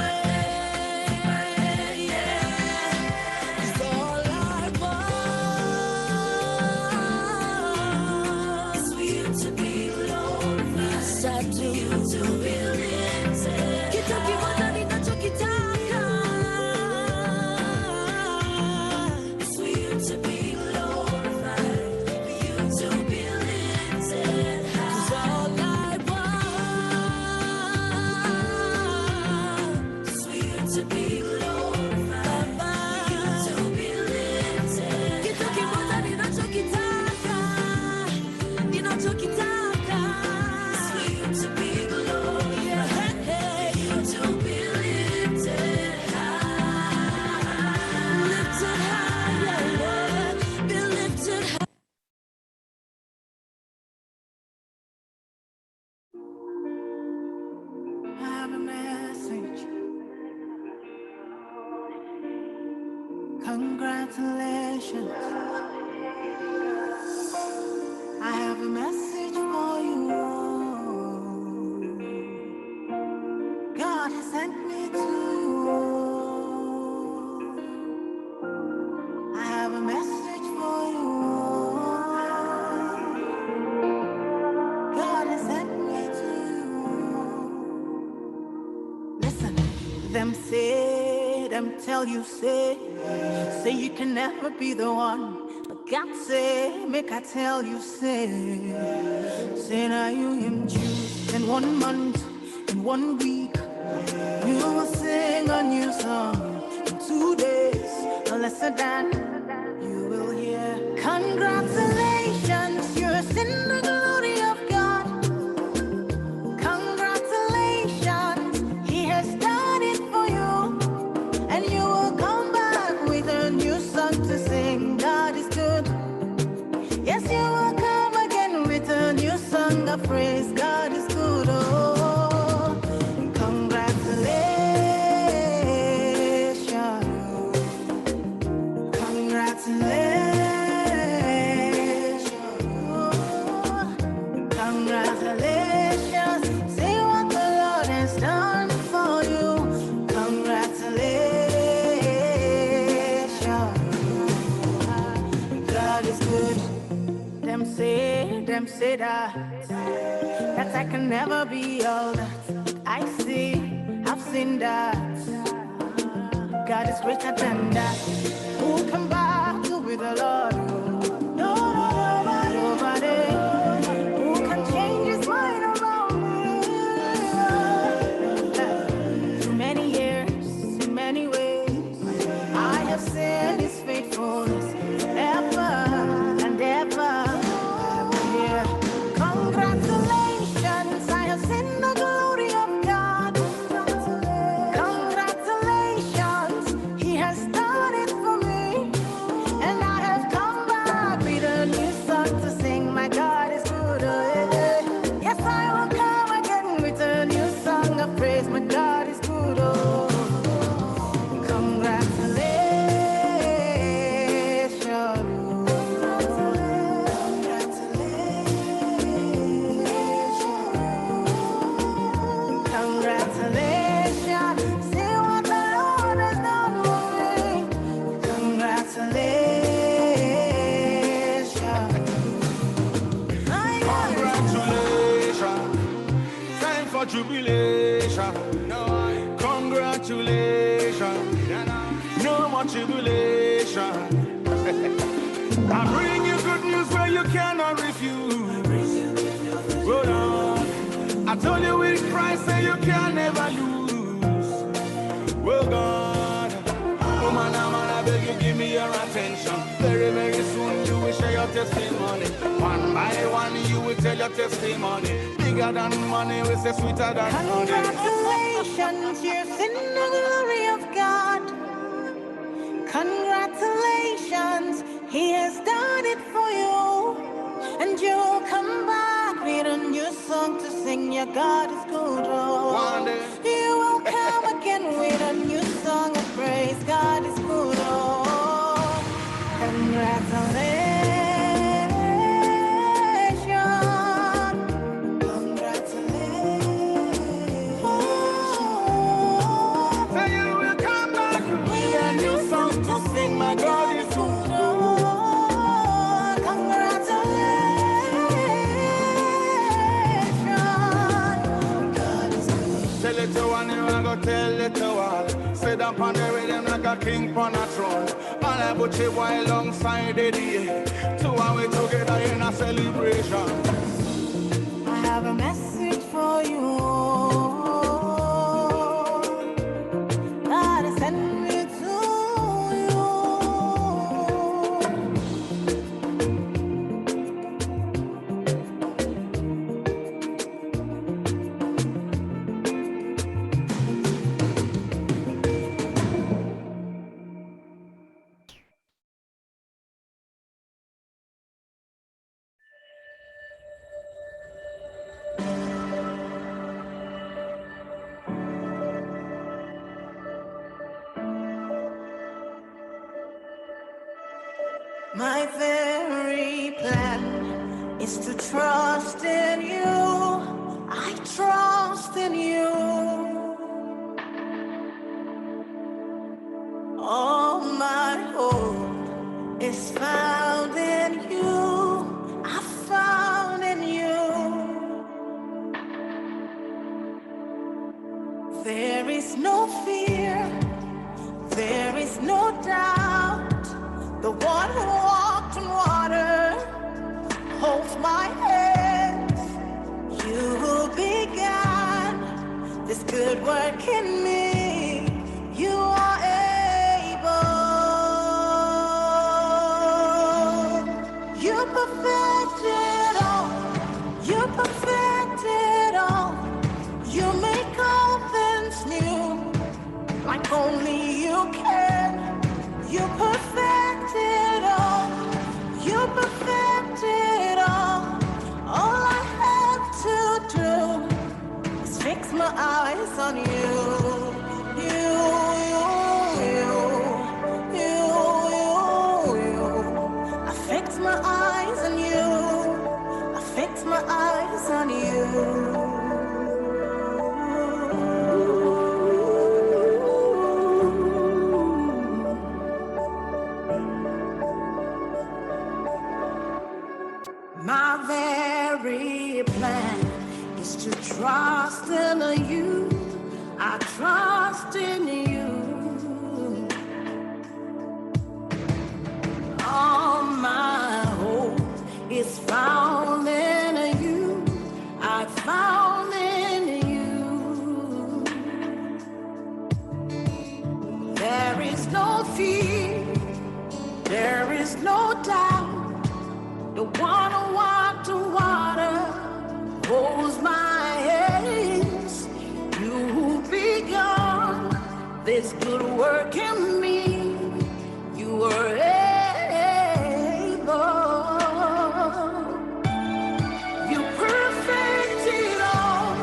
'Cause all I want is for you to be glorified, for you to be lifted. Kitu kimoja ninachokitaka is for you to be glorified, for you to be lifted high. 'Cause all I want is for you to be glorified, for you to be lifted. Kitu kimoja ninachokitaka is for you to be glorified, for you to be lifted high, lifted high, be lifted high. I have a message. Congratulations. I have a message for you. God has sent me to you. I have a message for you. God has sent me to you. Listen, them say, them tell you, say you can never be the one. But God say, make I tell you, say now you him choose. In 1 month, in 1 week, you will sing a new song. In 2 days, a lesser than you will hear. Congratulations, you're in the glory of God. Congratulations, He has done it for you. And you will come back with a new song to sing. God is good. Yes, you will come again with a new song of praise. them say that I can never be all that I see. I've seen that God is greater than that. Who can battle with the Lord? Nobody. Who can change his mind around me? Through many years, in many ways, I have seen his faithfulness ever and ever. Yeah. Congratulations, I have seen the glory of God. Congratulations, he has done it for me. And I have come back with a new song to sing. My God is good. Yes, I will come again with a new song of praise. My God is good. Congratulations, see what the Lord has done for me. Congratulations. Congratulations. Time for jubilation. Congratulations. No more tribulation. I bring you good news where you cannot refuse. Hold on. I told you with Christ, say you can never lose. Well, God, woman, I beg you, give me your attention. Very, very soon you will share your testimony. One by one, you will tell your testimony. Bigger than money, we say sweeter than honey. Congratulations, you've seen the glory of God. Congratulations, he has done it for you. And you'll come back with a new song to sing. Your God is good. Oh. You will come again with a new song of praise. God is good. Oh. Congratulations. Congratulations. Oh. So you will come back with a new song to sing. My God is good. Tell it to one, you wanna go tell it to all. Sit up on the rhythm like a king on a throne. All I put you alongside the day. Two and we together in a celebration. I have a message for you. God has sent me to My very plan is to trust in you. I trust in you. All my hope is found in you. I found in you. There is no fear. There is no doubt. The one who walked on water holds my hands. You who began this good work in me, you are able. You perfected all. You perfected all. You make all things new, like only you can. You perfected all. You perfected all. All I have to do is fix my eyes on you. I fix my eyes on you. I fix my eyes on you. My very is no fear, there is no doubt. The one who walked on water holds my hands. You who begun this good work in me, you are able. You perfect it all.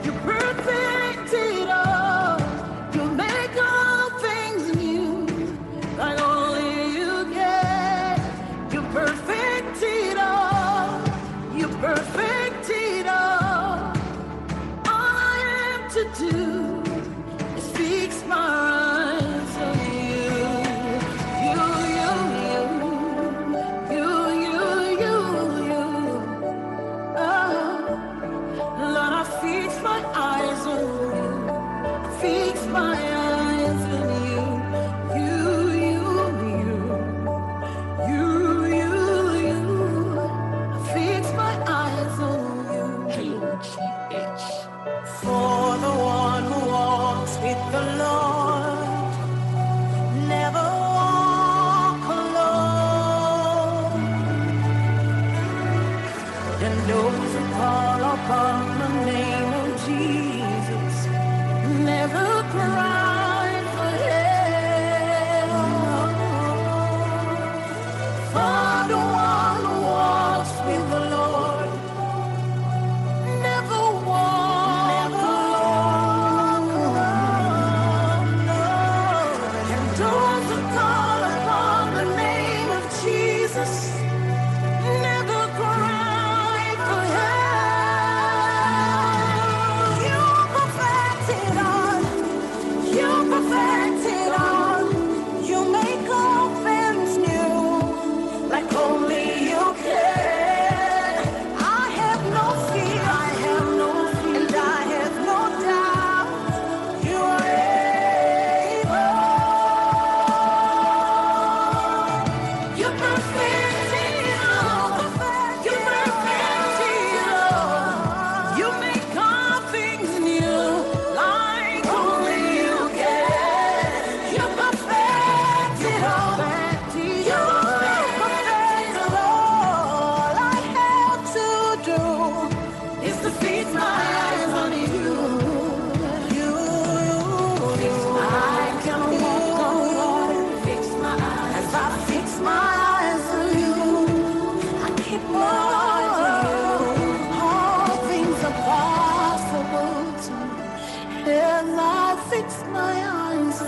You perfect it all. You make all things new, like only you can. You perfect it all. You perfect it all. All I have to do is fix my eyes on you. You, you, you, you, you, you. Oh, Lord, I fix my eyes on you. Fix my eyes on you. You, you, you, you, you. Fix my eyes on you. Hello, GH. For the one who walks with the Lord, never walk alone. And those who call upon the name of Jesus never cry for help. For the one who walks with the Lord never walk alone. And those who call upon the name of Jesus never cry for help. You perfect it all. You perfect it all. You make all things new, like only you can. I have no fear. I have no fear. And I have no doubt. You are able. You perfect it all. You perfect it all. You make all things new, like only you can. You perfect it all. You perfect it all. All I have to do is to fix my eyes on you. You, I can walk on water. Fix my eyes. As I fix my eyes on you, I keep on you. All things are possible to me. As I fix my eyes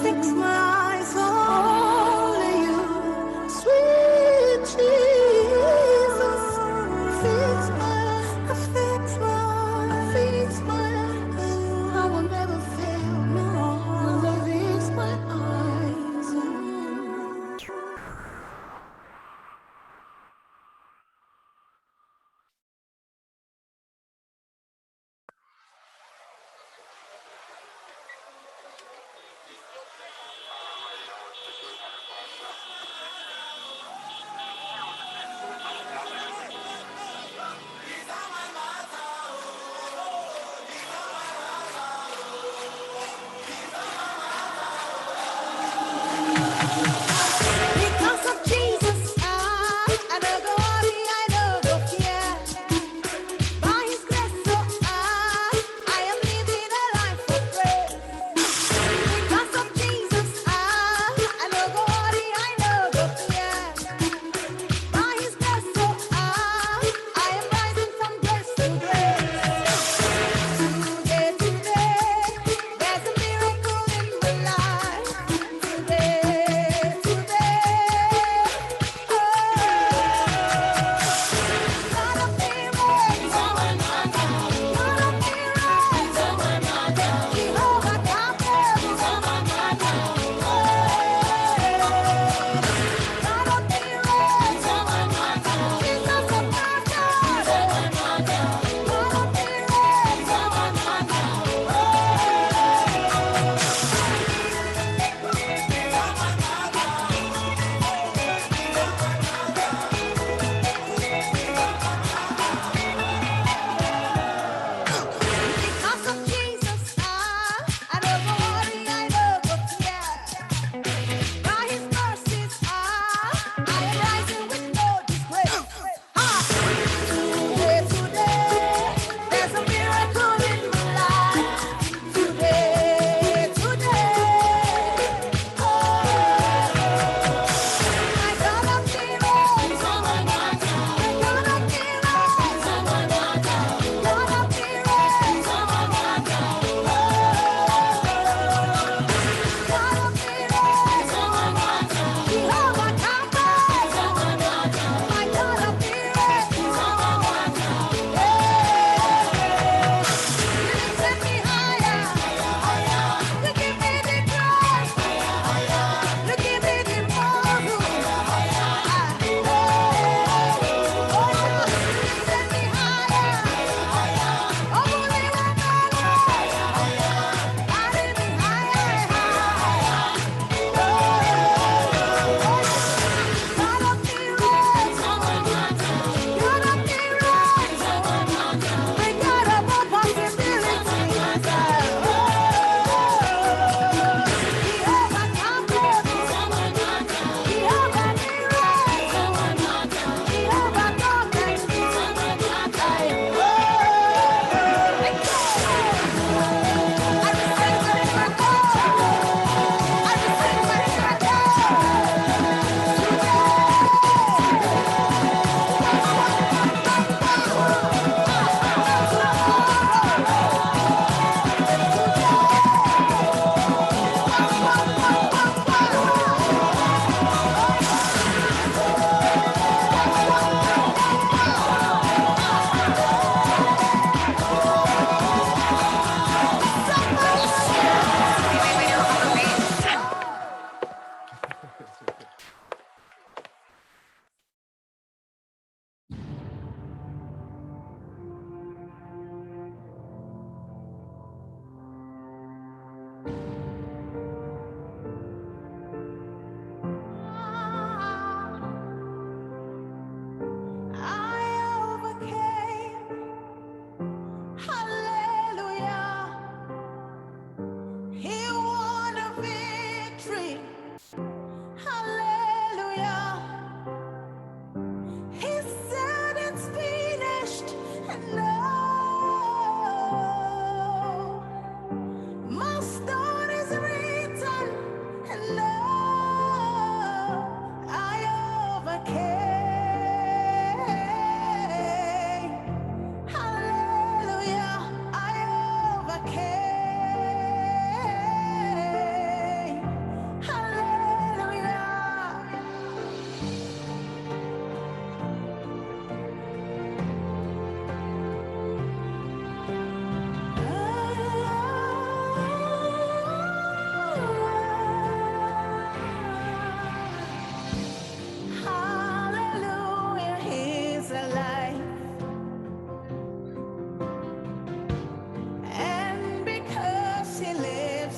on you, sweet Jesus. Fix my eyes, fix my eyes. I will never fail, no. When I fix my eyes on you.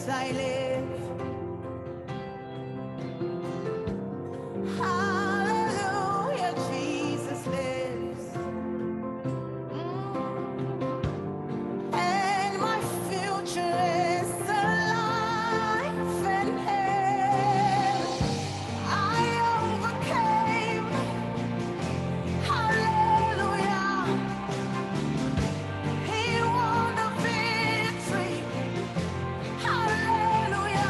lives, I live. Hallelujah, Jesus lives. And my future is alive in Him. I overcame. Hallelujah. He won the victory. Hallelujah.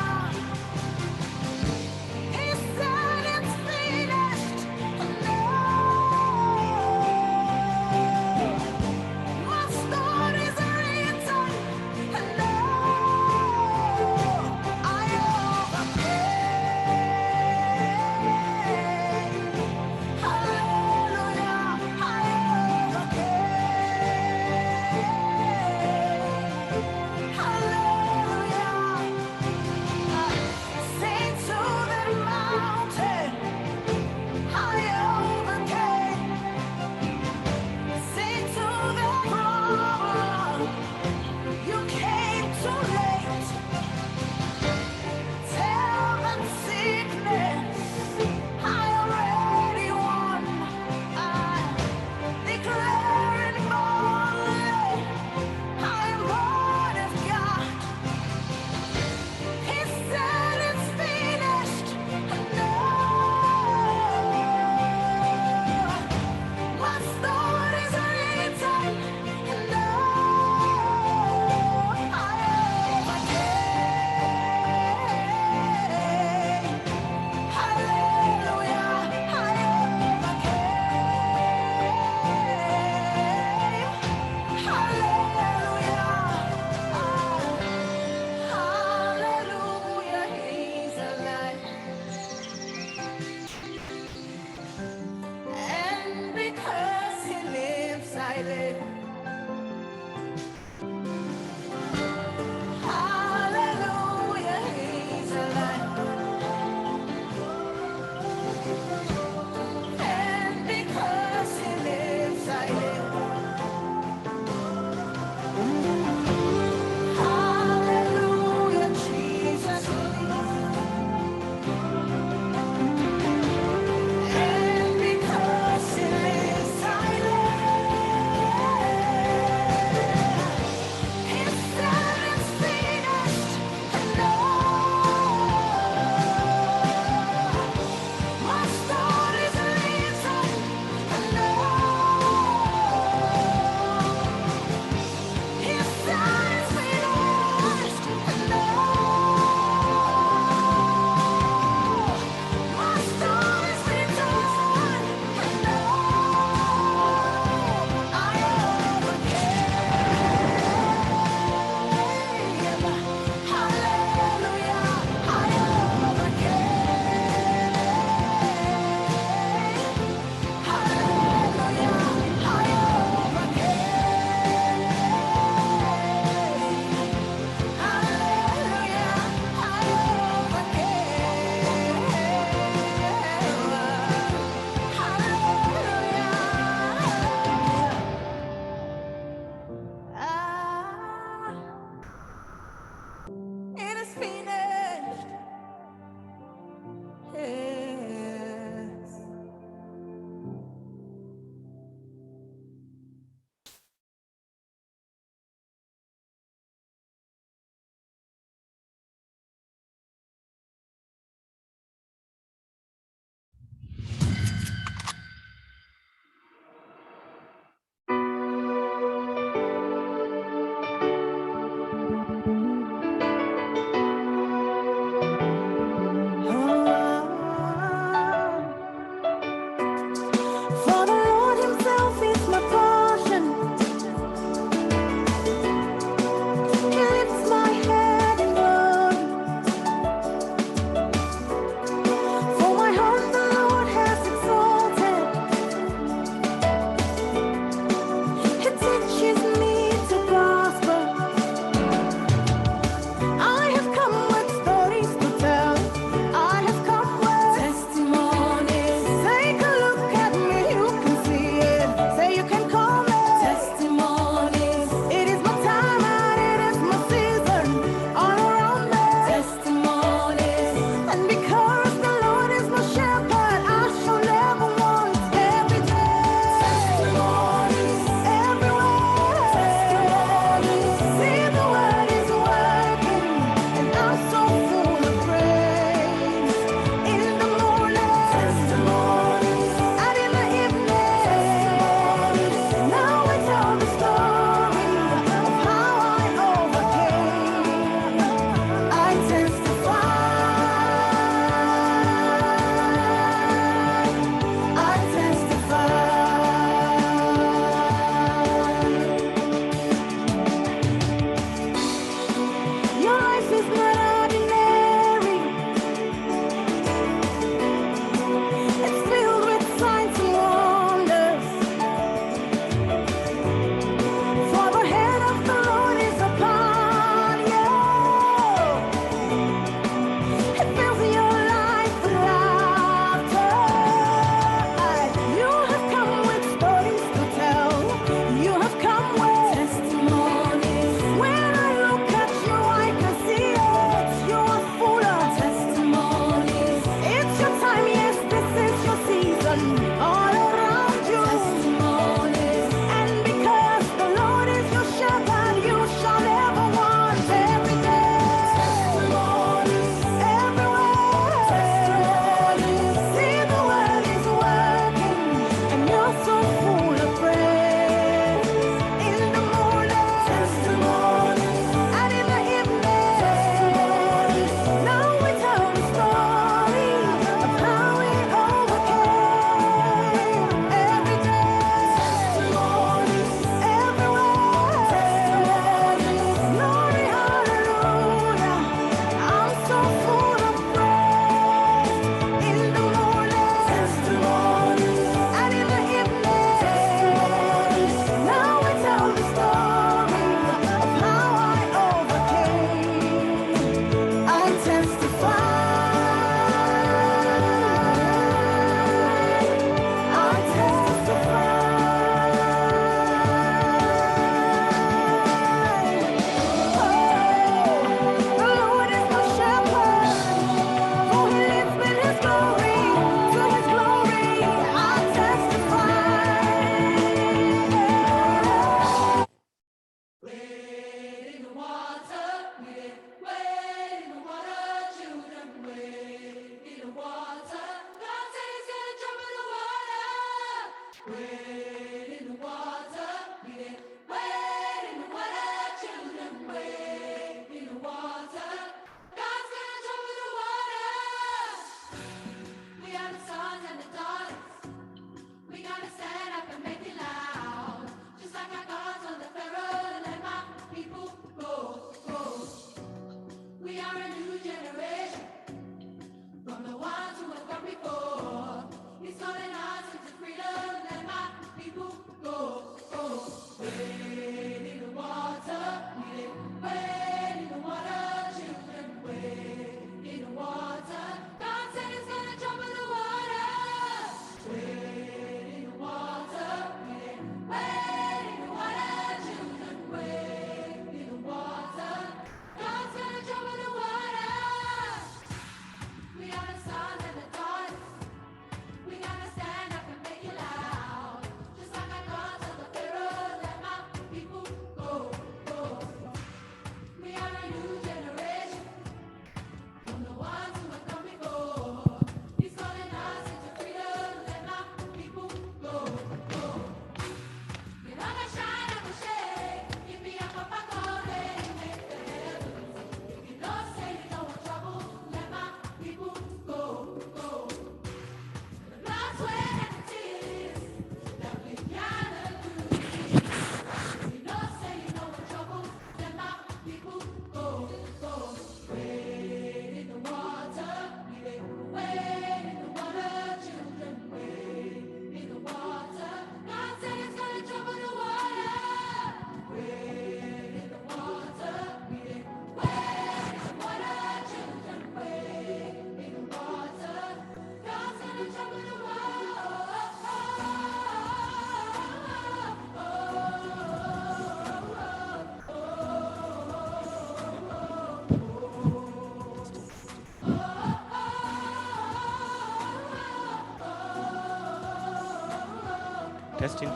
Testing.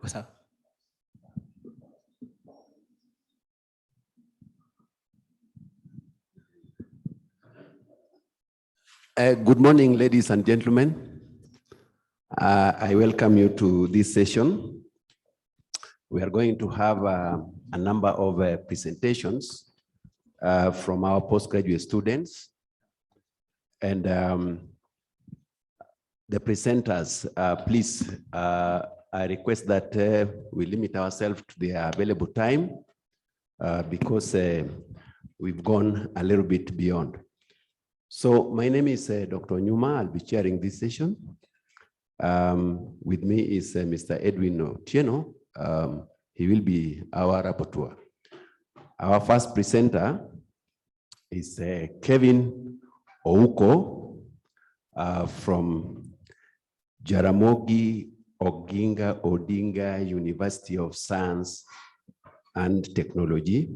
What's up? Good morning, ladies and gentlemen. I welcome you to this session. We are going to have a number of presentations from our postgraduate students. And the presenters, please, I request that we limit ourselves to the available time because we've gone a little bit beyond. So my name is Dr. Nyuma. I'll be chairing this session. With me is Mr. Edwin Otieno. He will be our rapporteur. Our first presenter is Kevin Ouko from Jaramogi Oginga Odinga University of Science and Technology.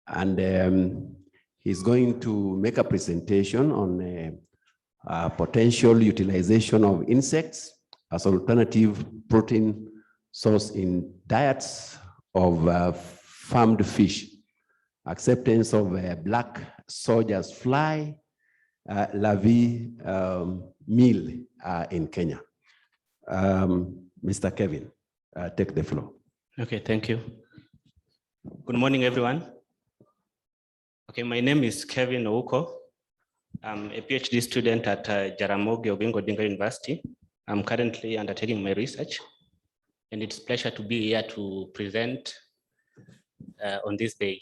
And he's going to make a presentation on potential utilization of insects as alternative protein source in diets of farmed fish, acceptance of black soldier's fly larvae meal in Kenya. Mr. Kevin, take the floor. Okay, thank you. Good morning, everyone. Okay, my name is Kevin Ouko. I'm a PhD student at Jaramogi Oginga Odinga University. I'm currently undertaking my research, and it's a pleasure to be here to present on this day.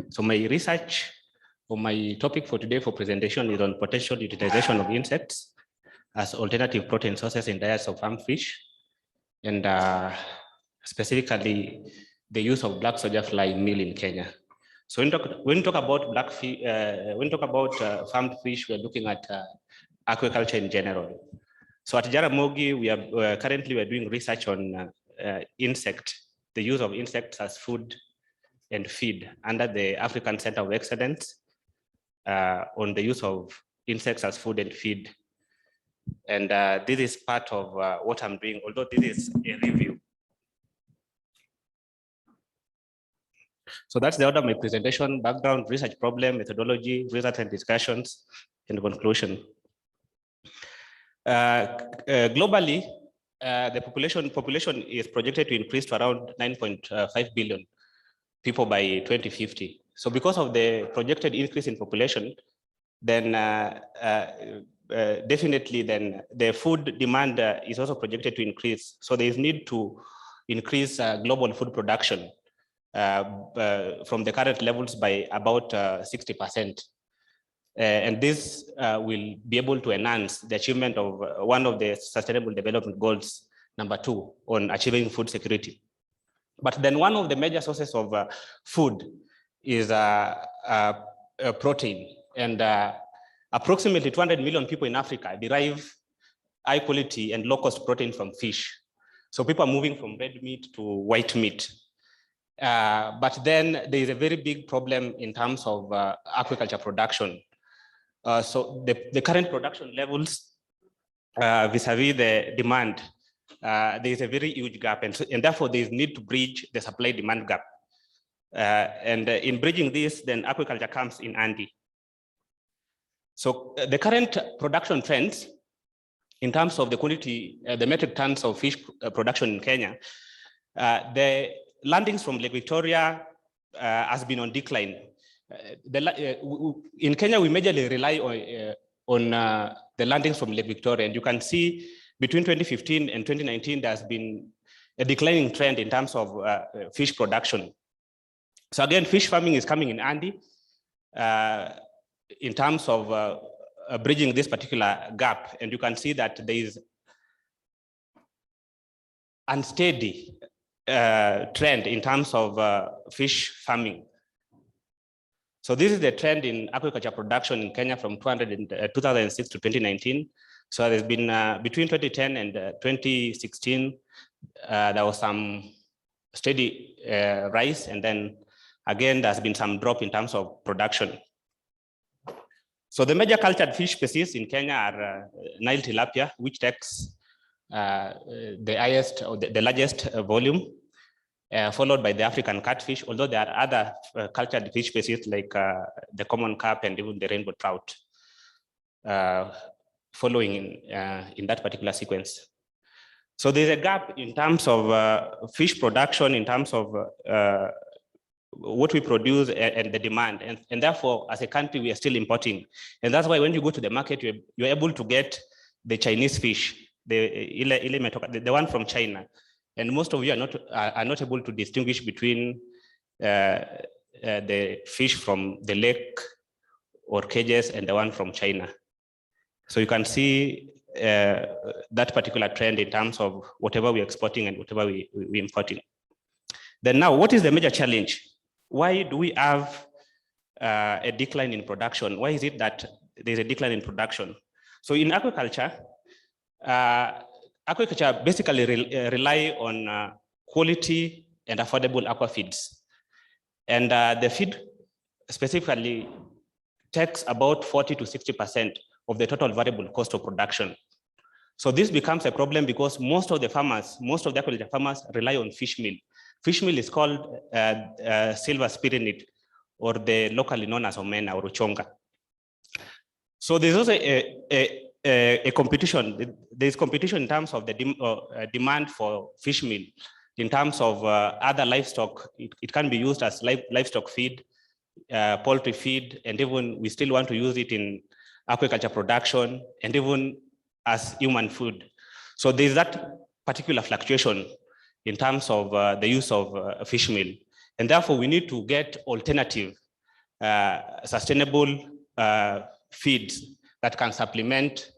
So my research, or my topic for today for presentation, is on potential utilization of insects as alternative protein sources in diets of farm fish, and specifically the use of black soldier fly meal in Kenya. So when we talk about farmed fish, we're looking at aquaculture in general. So at Jaramogi, we are currently doing research on the use of insects as food and feed under the African Center of Excellence on the use of insects as food and feed. And this is part of what I'm doing, although this is a review. So that's the order of my presentation: background, research problem, methodology, research and discussions, and conclusion. Globally, the population is projected to increase to around 9.5 billion people by 2050. So because of the projected increase in population, then definitely then the food demand is also projected to increase. So there is need to increase global food production from the current levels by about 60%. And this will be able to enhance the achievement of one of the Sustainable Development Goals, number 2, on achieving food security. But then one of the major sources of food is protein. And approximately 200 million people in Africa derive high quality and low cost protein from fish. So people are moving from red meat to white meat. But then there is a very big problem in terms of aquaculture production. So the current production levels vis-a-vis the demand, there is a very huge gap, and therefore there is need to bridge the supply-demand gap. And in bridging this, then aquaculture comes in handy. So the current production trends in terms of the quantity, the metric tons of fish production in Kenya, the landings from Lake Victoria has been on decline. In Kenya, we majorly rely on the landings from Lake Victoria, and you can see between 2015 and 2019, there's been a declining trend in terms of fish production. So again, fish farming is coming in handy in terms of bridging this particular gap, and you can see that there is unsteady trend in terms of fish farming. So this is the trend in aquaculture production in Kenya from 2006 to 2019. So there's been between 2010 and 2016, there was some steady rise, and then again, there's been some drop in terms of production. So the major cultured fish species in Kenya are Nile tilapia, which takes the highest or the largest volume, followed by the African catfish, although there are other cultured fish species like the common carp and even the rainbow trout following in that particular sequence. So there's a gap in terms of fish production, in terms of what we produce and the demand. And therefore, as a country, we are still importing. And that's why when you go to the market, you're able to get the Chinese fish, the one from China. And most of you are not able to distinguish between the fish from the lake or cages and the one from China. So you can see that particular trend in terms of whatever we're exporting and whatever we're importing. Then now, what is the major challenge? Why do we have a decline in production? Why is it that there's a decline in production? So in aquaculture, aquaculture basically rely on quality and affordable aqua feeds. And the feed specifically takes about 40 to 60% of the total variable cost of production. So this becomes a problem because most of the aquaculture farmers rely on fish meal. Fish meal is called silver spirinid, or the locally known as omena or uchonga. So there's also a a competition. There is competition in terms of the demand for fish meal. In terms of other livestock, it can be used as livestock feed, poultry feed, and even we still want to use it in aquaculture production, and even as human food. So there's that particular fluctuation in terms of the use of fish meal. And therefore, we need to get alternative, sustainable feeds that can supplement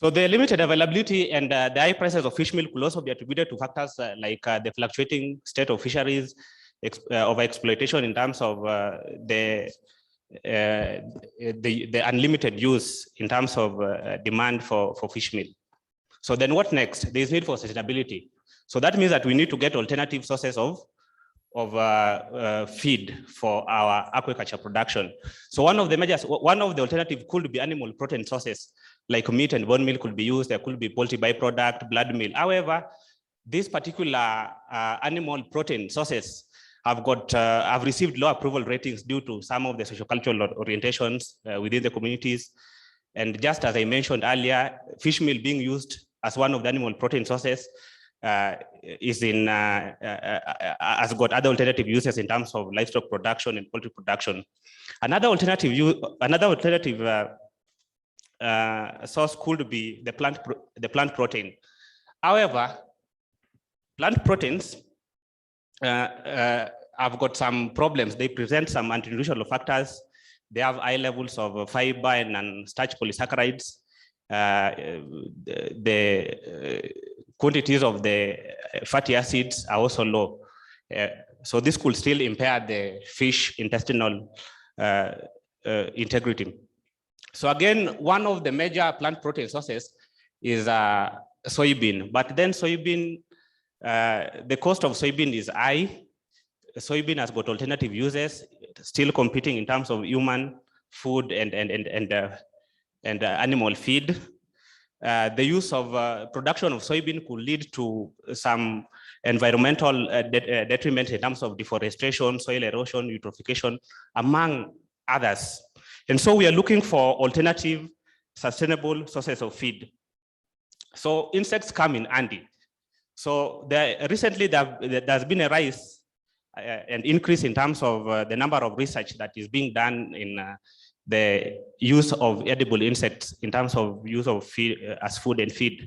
So the limited availability and the high prices of fish meal could also be attributed to factors like the fluctuating state of fisheries, overexploitation in terms of the unlimited use in terms of demand for fish meal. So then what next? There is need for sustainability. So that means that we need to get alternative sources of feed for our aquaculture production. So one of the alternative could be animal protein sources, like meat and bone meal could be used. There could be poultry byproduct, blood meal. However, these particular animal protein sources have received low approval ratings due to some of the sociocultural orientations within the communities. And just as I mentioned earlier, fish meal being used as one of the animal protein sources has got other alternative uses in terms of livestock production and poultry production. Another alternative source could be the plant protein. However, plant proteins have got some problems. They present some anti-nutritional factors. They have high levels of fiber and starch polysaccharides. The quantities of the fatty acids are also low. So this could still impair the fish intestinal integrity. So again, one of the major plant protein sources is soybean, but then soybean, the cost of soybean is high. Soybean has got alternative uses, still competing in terms of human food and animal feed. The use of production of soybean could lead to some environmental detriment in terms of deforestation, soil erosion, eutrophication, among others. And so we are looking for alternative, sustainable sources of feed. So insects come in handy. So recently there's been a rise and increase in terms of the number of research that is being done in the use of edible insects in terms of use of feed as food and feed.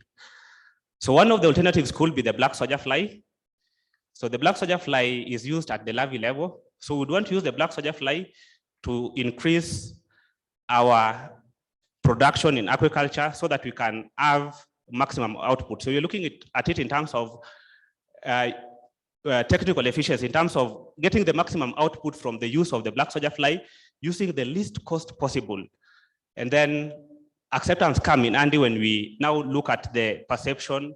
So one of the alternatives could be the black soldier fly. So the black soldier fly is used at the larvae level. So we'd want to use the black soldier fly to increase our production in aquaculture so that we can have maximum output. So you're looking at it in terms of technical efficiency, in terms of getting the maximum output from the use of the black soldier fly, using the least cost possible. And then acceptance come in handy when we now look at the perception.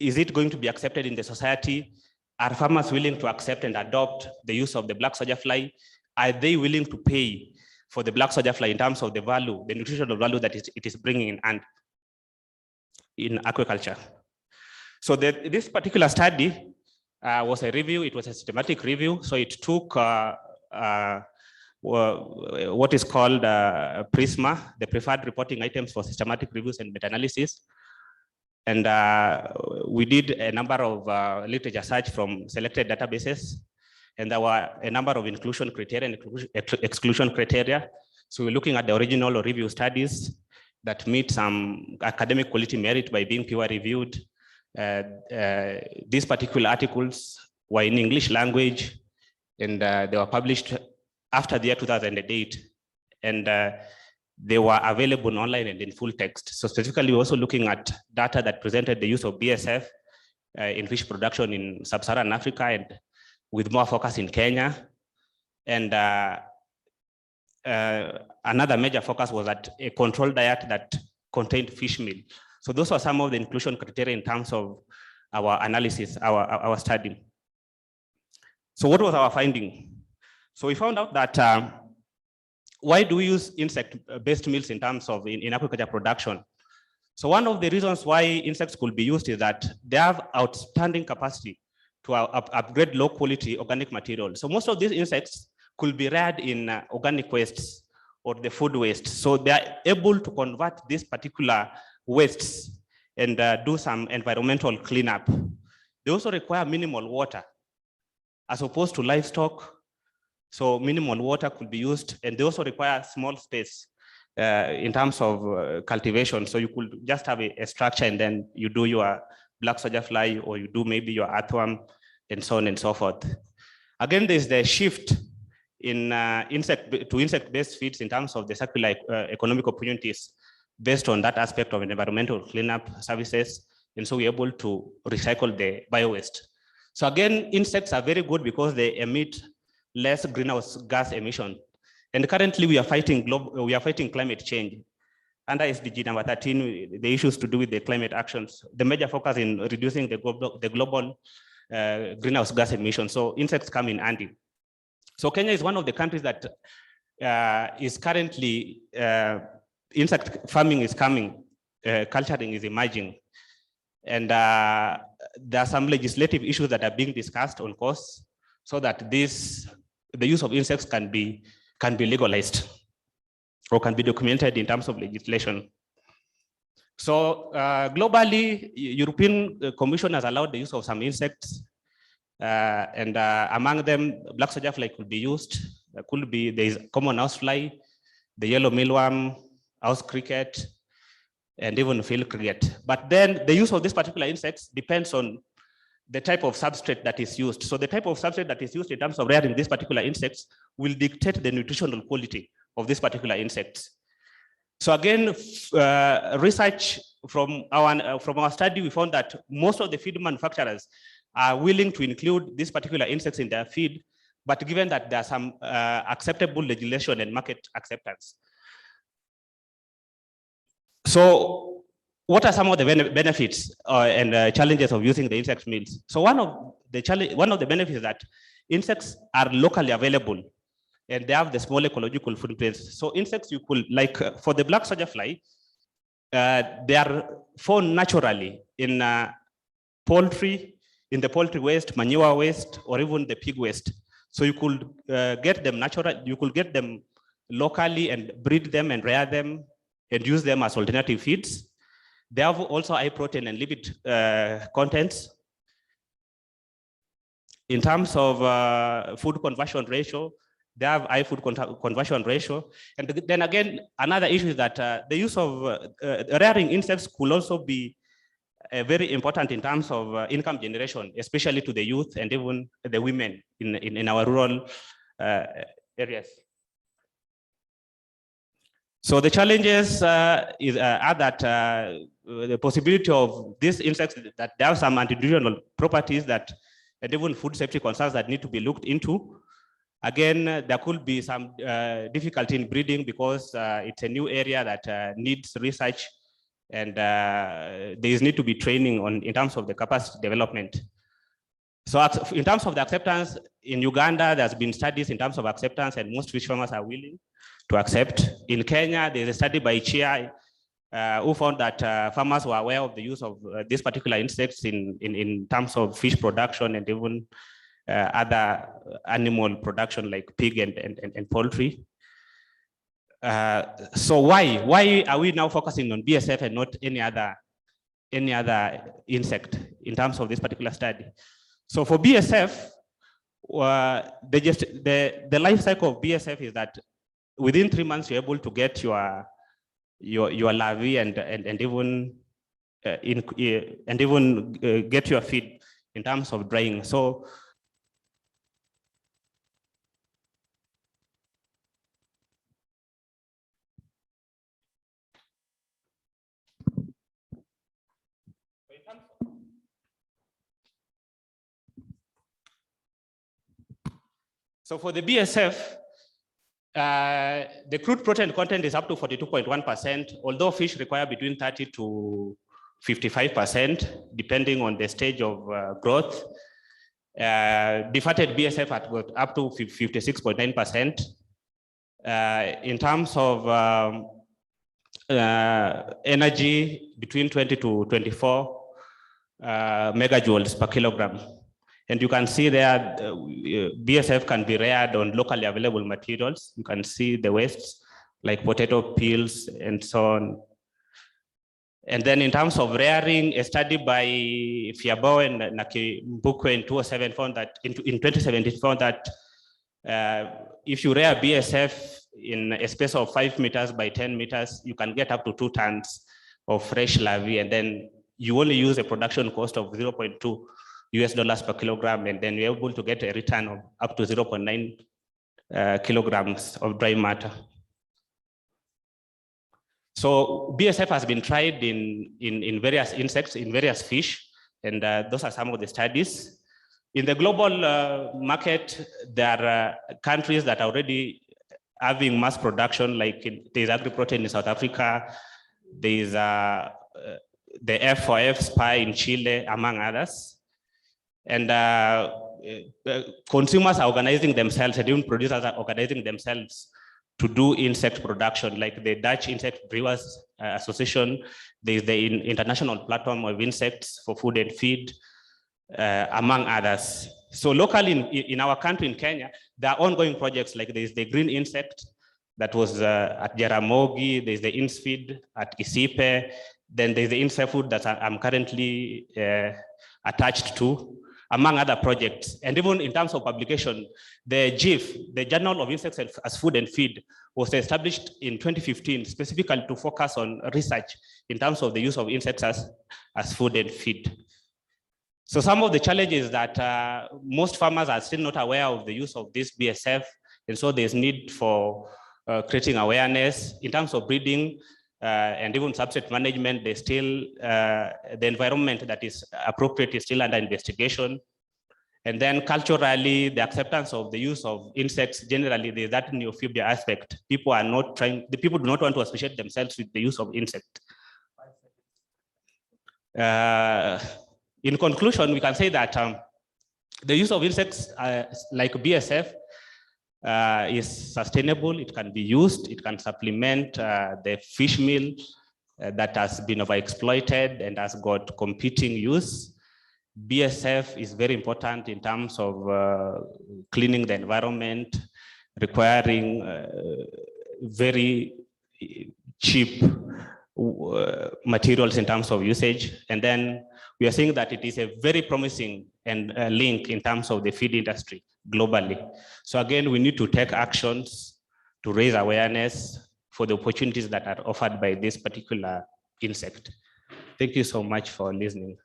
Is it going to be accepted in the society? Are farmers willing to accept and adopt the use of the black soldier fly? Are they willing to pay for the black soldier fly in terms of the value, the nutritional value that it is bringing in aquaculture? So this particular study was a review. It was a systematic review. So it took what is called PRISMA, the preferred reporting items for systematic reviews and meta-analysis. And we did a number of literature search from selected databases. And there were a number of inclusion criteria and exclusion criteria. So we're looking at the original or review studies that meet some academic quality merit by being peer reviewed. These particular articles were in English language, and they were published after the year 2008. And they were available online and in full text. So specifically, we're also looking at data that presented the use of BSF in fish production in sub-Saharan Africa, and with more focus in Kenya. And another major focus was at a controlled diet that contained fish meal. So those are some of the inclusion criteria in terms of our analysis, our study. So what was our finding? So we found out that why do we use insect-based meals in terms of in agriculture production? So one of the reasons why insects could be used is that they have outstanding capacity to upgrade low quality organic material. So most of these insects could be reared in organic wastes or the food waste. So they are able to convert these particular wastes and do some environmental cleanup. They also require minimal water as opposed to livestock. So minimal water could be used, and they also require small space in terms of cultivation. So you could just have a structure and then you do your black soldier fly, or you do maybe your earthworm, and so on and so forth. Again, there's the shift in insect-based feeds in terms of the circular economic opportunities based on that aspect of environmental cleanup services. And so we're able to recycle the bio-waste. So again, insects are very good because they emit less greenhouse gas emission. And currently we are fighting climate change. Under SDG number 13, the issues to do with the climate actions, the major focus in reducing the global greenhouse gas emissions. So insects come in handy. So Kenya is one of the countries that is currently, insect farming is coming, culturing is emerging. And there are some legislative issues that are being discussed on course so that the use of insects can be legalized or can be documented in terms of legislation. So globally, European Commission has allowed the use of some insects, and among them, black soldier fly could be used. There is common housefly, the yellow mealworm, house cricket, and even field cricket. But then the use of these particular insects depends on the type of substrate that is used. So the type of substrate that is used in terms of rearing these particular insects will dictate the nutritional quality of these particular insects. So again, research from our study, we found that most of the feed manufacturers are willing to include these particular insects in their feed, but given that there are some acceptable legislation and market acceptance. So what are some of the benefits and challenges of using the insect meals? So one of the benefits is that insects are locally available and they have the small ecological footprints. So insects you could, like for the black soldier fly, they are found naturally in poultry, in the poultry waste, manure waste, or even the pig waste. So you could get them you could get them locally and breed them and rear them and use them as alternative feeds. They have also high protein and lipid contents. In terms of food conversion ratio, they have high food conversion ratio. And then again, another issue is that the use of rearing insects could also be very important in terms of income generation, especially to the youth and even the women in our rural areas. So the challenges are that the possibility of these insects that they have some antinutritional properties that and even food safety concerns that need to be looked into. Again, there could be some difficulty in breeding because it's a new area that needs research, and there is need to be training in terms of the capacity development. So in terms of the acceptance, in Uganda, there's been studies in terms of acceptance, and most fish farmers are willing to accept. In Kenya, there's a study by CHI who found that farmers were aware of the use of these particular insects in terms of fish production and even other animal production like pig and poultry. So why are we now focusing on BSF and not any other insect in terms of this particular study? So for BSF, the life cycle of BSF is that within 3 months you're able to get your larvae and even get your feed in terms of drying. So for the BSF, the crude protein content is up to 42.1%, although fish require between 30 to 55%, depending on the stage of growth. Defatted BSF at up to 56.9%. In terms of energy, between 20 to 24 megajoules per kilogram. And you can see there, BSF can be reared on locally available materials. You can see the wastes like potato peels and so on. And then in terms of rearing, a study by Fiabao and Nakimbuko in 2007 found that in 2017 found that if you rear BSF in a space of 5 meters by 10 meters, you can get up to 2 tons of fresh larvae, and then you only use a production cost of $0.2 per kilogram, and then you're able to get a return of up to 0.9 kilograms of dry matter. So BSF has been tried in various insects, in various fish, and those are some of the studies. In the global market, there are countries that are already having mass production, like there's AgriProtein in South Africa, there's the F4F SPY in Chile, among others. And consumers are organizing themselves, and even producers are organizing themselves to do insect production, like the Dutch Insect Brewers Association. There's the International Platform of Insects for Food and Feed, among others. So locally in our country, in Kenya, there are ongoing projects, like there's the green insect that was at Jaramogi, there's the INSFeed at Isipe, then there's the insect food that I'm currently attached to, among other projects. And even in terms of publication, the JIF, the Journal of Insects as Food and Feed, was established in 2015 specifically to focus on research in terms of the use of insects as food and feed. So some of the challenges that most farmers are still not aware of the use of this BSF, and so there's need for creating awareness in terms of breeding and even substrate management. There's still the environment that is appropriate is still under investigation. And then culturally, the acceptance of the use of insects, generally there's that neophobia aspect. People are not trying, the people do not want to associate themselves with the use of insects. In conclusion, we can say that the use of insects like BSF is sustainable. It can be used. It can supplement the fish meal that has been overexploited and has got competing use. BSF is very important in terms of cleaning the environment, requiring very cheap materials in terms of usage. And then we are seeing that it is a very promising and link in terms of the feed industry globally. So again, we need to take actions to raise awareness for the opportunities that are offered by this particular insect. Thank you so much for listening.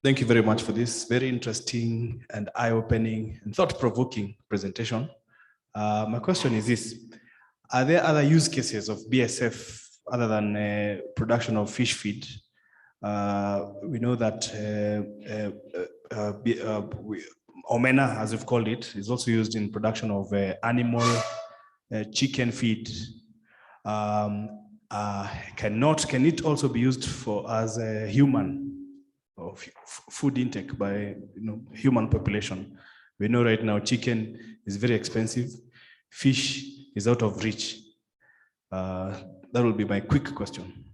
Thank you very much for this very interesting and eye-opening and thought-provoking presentation. My question is this: are there other use cases of BSF other than production of fish feed? We know that omena, as we've called it, is also used in production of animal chicken feed. Can it also be used for as a human of food intake by human population? We know right now chicken is very expensive, fish is out of reach. That will be my quick question.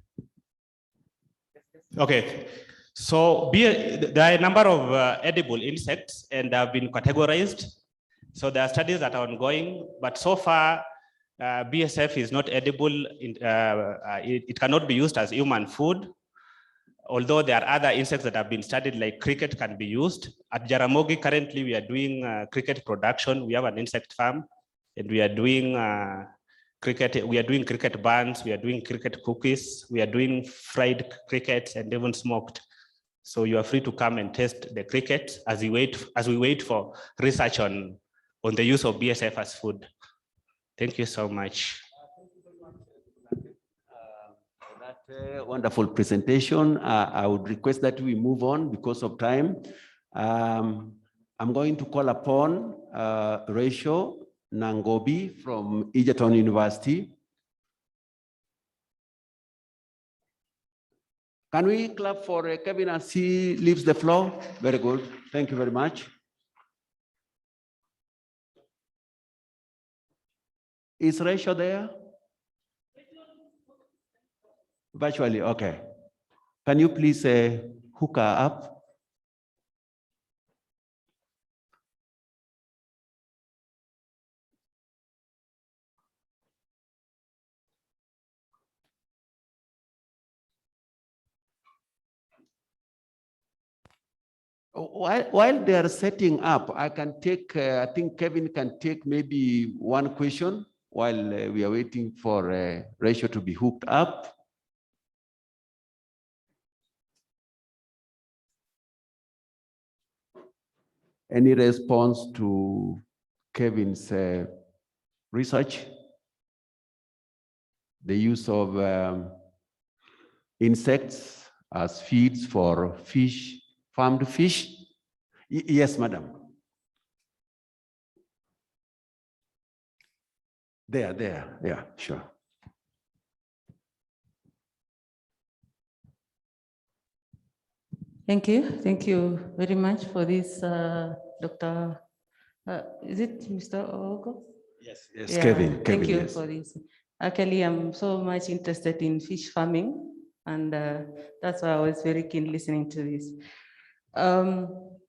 Okay, so there are a number of edible insects and they have been categorized. So there are studies that are ongoing, but so far BSF is not edible. It cannot be used as human food. Although there are other insects that have been studied, like cricket can be used. At Jaramogi, currently we are doing cricket production. We have an insect farm, and we are doing cricket. We are doing cricket buns. We are doing cricket cookies. We are doing fried crickets and even smoked. So you are free to come and taste the cricket as we wait for research on the use of BSF as food. Thank you so much. For that Wonderful presentation. I would request that we move on because of time. I'm going to call upon Rachel Nangobi from Egerton University. Can we clap for Kevin as he leaves the floor? Very good. Thank you very much. Is Rachel there? Virtually, okay. Can you please hook her up? While they are setting up, I can take, I think Kevin can take maybe one question while we are waiting for Rachel to be hooked up. Any response to Kevin's research? The use of insects as feeds for fish, farmed fish? Yes, madam. There, yeah, sure. Thank you very much for this, Dr. Is it Mr. Ogo? Yes, Yeah, Kevin, thank you yes. for this. Actually, I'm so much interested in fish farming, and that's why I was very keen listening to this.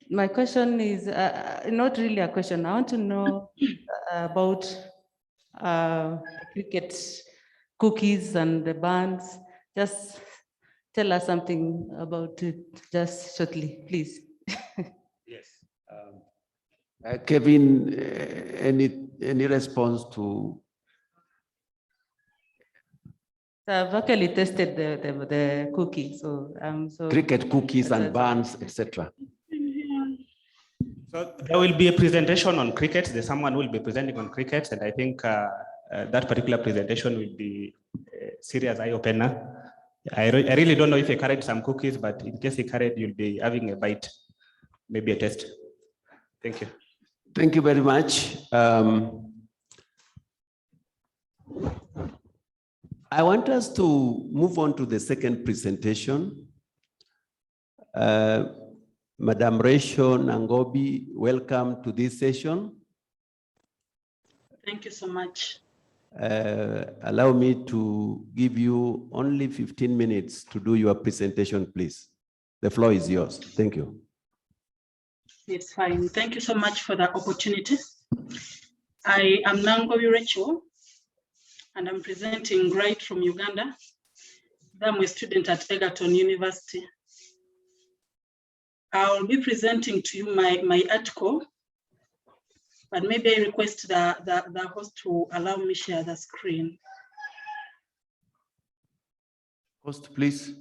My question is not really a question. I want to know about cricket cookies and the buns. Just tell us something about it, just shortly, please. Yes. Kevin, any response to? So I've actually tested the cookie, so I'm so Cricket cookies and buns, etc. So there will be a presentation on cricket. There's someone who will be presenting on cricket, and I think that particular presentation will be a serious eye opener. I really don't know if he carried some cookies, but in case he carried, you'll be having a bite, maybe a test. Thank you. Thank you very much. I want us to move on to the second presentation. Madam Rachel Nangobi, welcome to this session. Thank you so much. Allow me to give you only 15 minutes to do your presentation, please. The floor is yours. Thank you. It's fine. Thank you so much for the opportunity. I am Nangobi Rachel, and I'm presenting right from Uganda. I'm a student at Egerton University. I'll be presenting to you my article, but maybe I request the host to allow me share the screen. Host, please.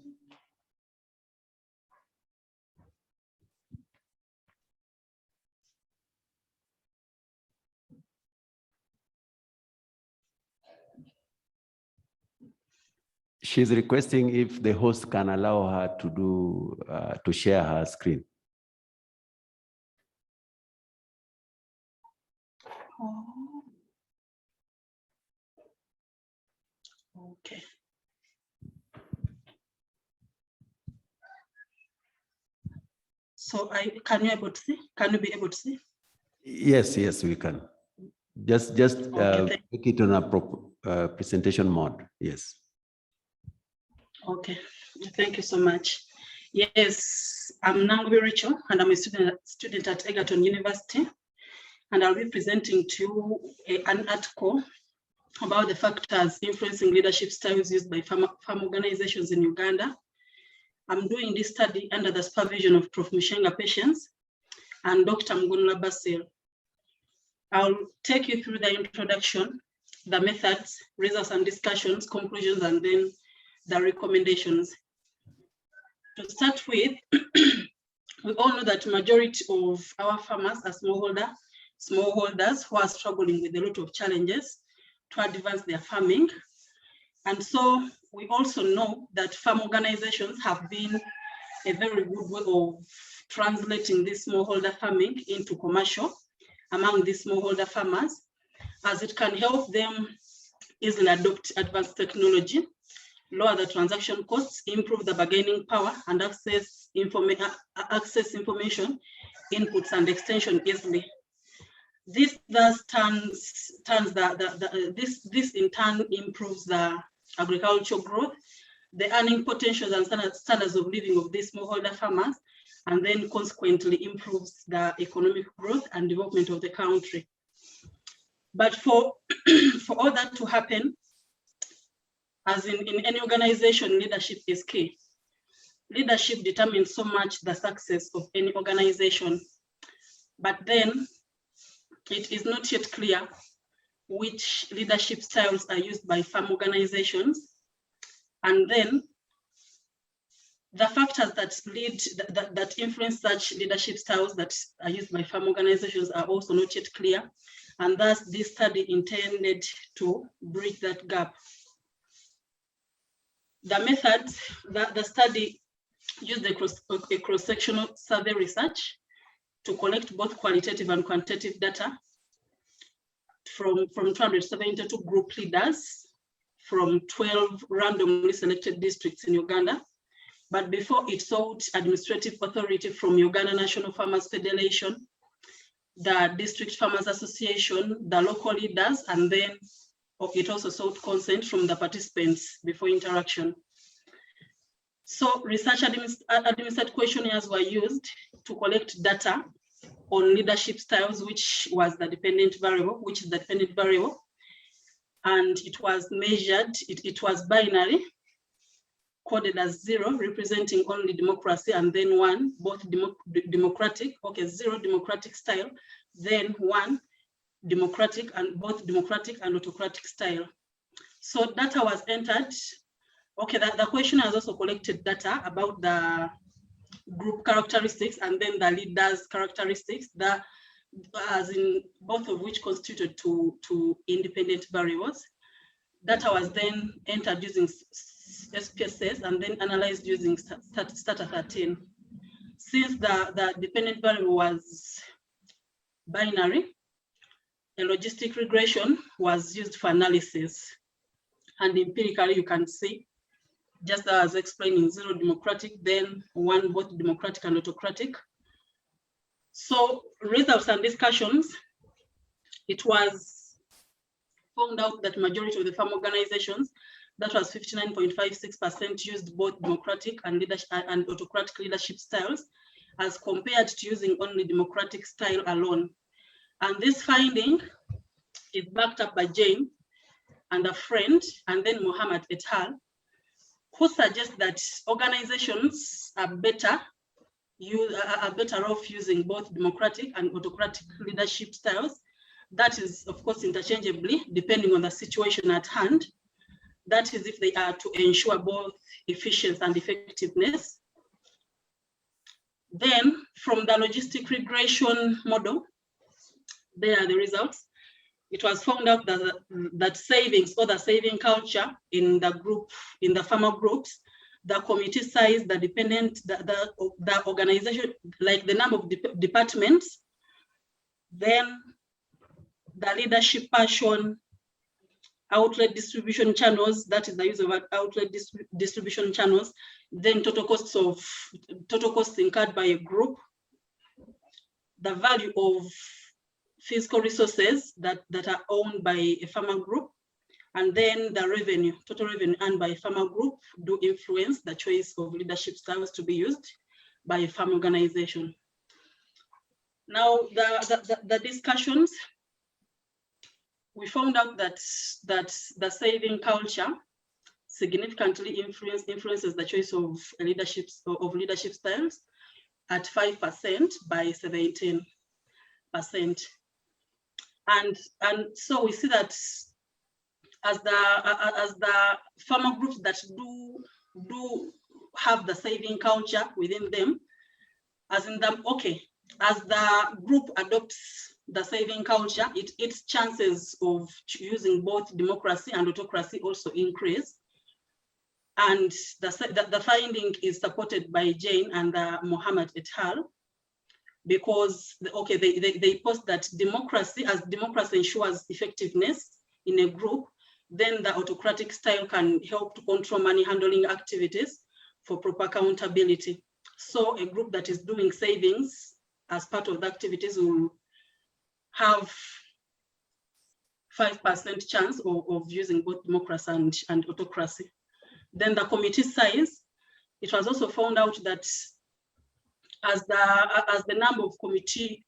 She's requesting if the host can allow her to do to share her screen. Okay. So can you able to see? Can you be able to see? Yes, we can. Just make it on a presentation mode. Yes. Okay, thank you so much. Yes, I'm Nangobi Rachel, and I'm a student at Egerton University, and I'll be presenting to you an article about the factors influencing leadership styles used by farm organizations in Uganda. I'm doing this study under the supervision of Prof. Mushenga Patience and Dr. Mgunla Basil. I'll take you through the introduction, the methods, results and discussions, conclusions, and then the recommendations. To start with, we all know that majority of our farmers are smallholders who are struggling with a lot of challenges to advance their farming. And so we also know that farm organizations have been a very good way of translating this smallholder farming into commercial among these smallholder farmers, as it can help them easily adopt advanced technology, lower the transaction costs, improve the bargaining power, and access information, inputs, and extension easily. This thus this in turn improves the agricultural growth, the earning potentials and standards of living of these smallholder farmers, and then consequently improves the economic growth and development of the country. But for all that to happen, as in any organization, leadership is key. Leadership determines so much the success of any organization, but then it is not yet clear which leadership styles are used by farm organizations. And then the factors that influence such leadership styles that are used by farm organizations are also not yet clear. And thus this study intended to bridge that gap. The method, the study used a cross-sectional survey research to collect both qualitative and quantitative data from 272 group leaders from 12 randomly selected districts in Uganda. But before it sought administrative authority from Uganda National Farmers Federation, the District Farmers Association, the local leaders, and then it also sought consent from the participants before interaction. So research administered questionnaires were used to collect data on leadership styles, which is the dependent variable, and it was measured, it was binary, coded as 0, representing only democracy, and then 1, both democratic, 0 democratic style, then 1 democratic, and both democratic and autocratic style. So data was entered. The question has also collected data about the group characteristics and then the leaders' characteristics, as in both of which constituted two independent variables. Data was then entered using SPSS and then analyzed using Stata 13. Since the dependent variable was binary, a logistic regression was used for analysis. And empirically, you can see, just as explaining, 0 democratic, then 1 both democratic and autocratic. So results and discussions, it was found out that majority of the farm organizations, that was 59.56%, used both democratic and autocratic leadership styles, as compared to using only democratic style alone. And this finding is backed up by Jane and a friend, and then Mohammed et al., who suggest that organizations are better off using both democratic and autocratic leadership styles. That is, of course, interchangeably, depending on the situation at hand. That is, if they are to ensure both efficiency and effectiveness. Then, from the logistic regression model, there are the results. It was found out that savings or the saving culture in the farmer groups, the committee size, the dependent, the organization, like the number of departments, then the leadership passion, outlet distribution channels, that is the use of outlet distribution channels, then total costs incurred by a group, the value of physical resources that are owned by a farmer group, and then the revenue, total revenue earned by a farmer group do influence the choice of leadership styles to be used by a farm organization. Now, the discussions, we found out that the saving culture significantly influences the choice of leadership styles at 5% by 17%. And so we see that as the farmer groups that do have the saving culture within them, as the group adopts the saving culture, its chances of using both democracy and autocracy also increase. And the finding is supported by Jane and Mohammed et al. Because, okay, they post that democracy ensures effectiveness in a group, then the autocratic style can help to control money handling activities for proper accountability. So a group that is doing savings as part of the activities will have 5% chance of using both democracy and autocracy. Then the committee size, it was also found out that as the number of committee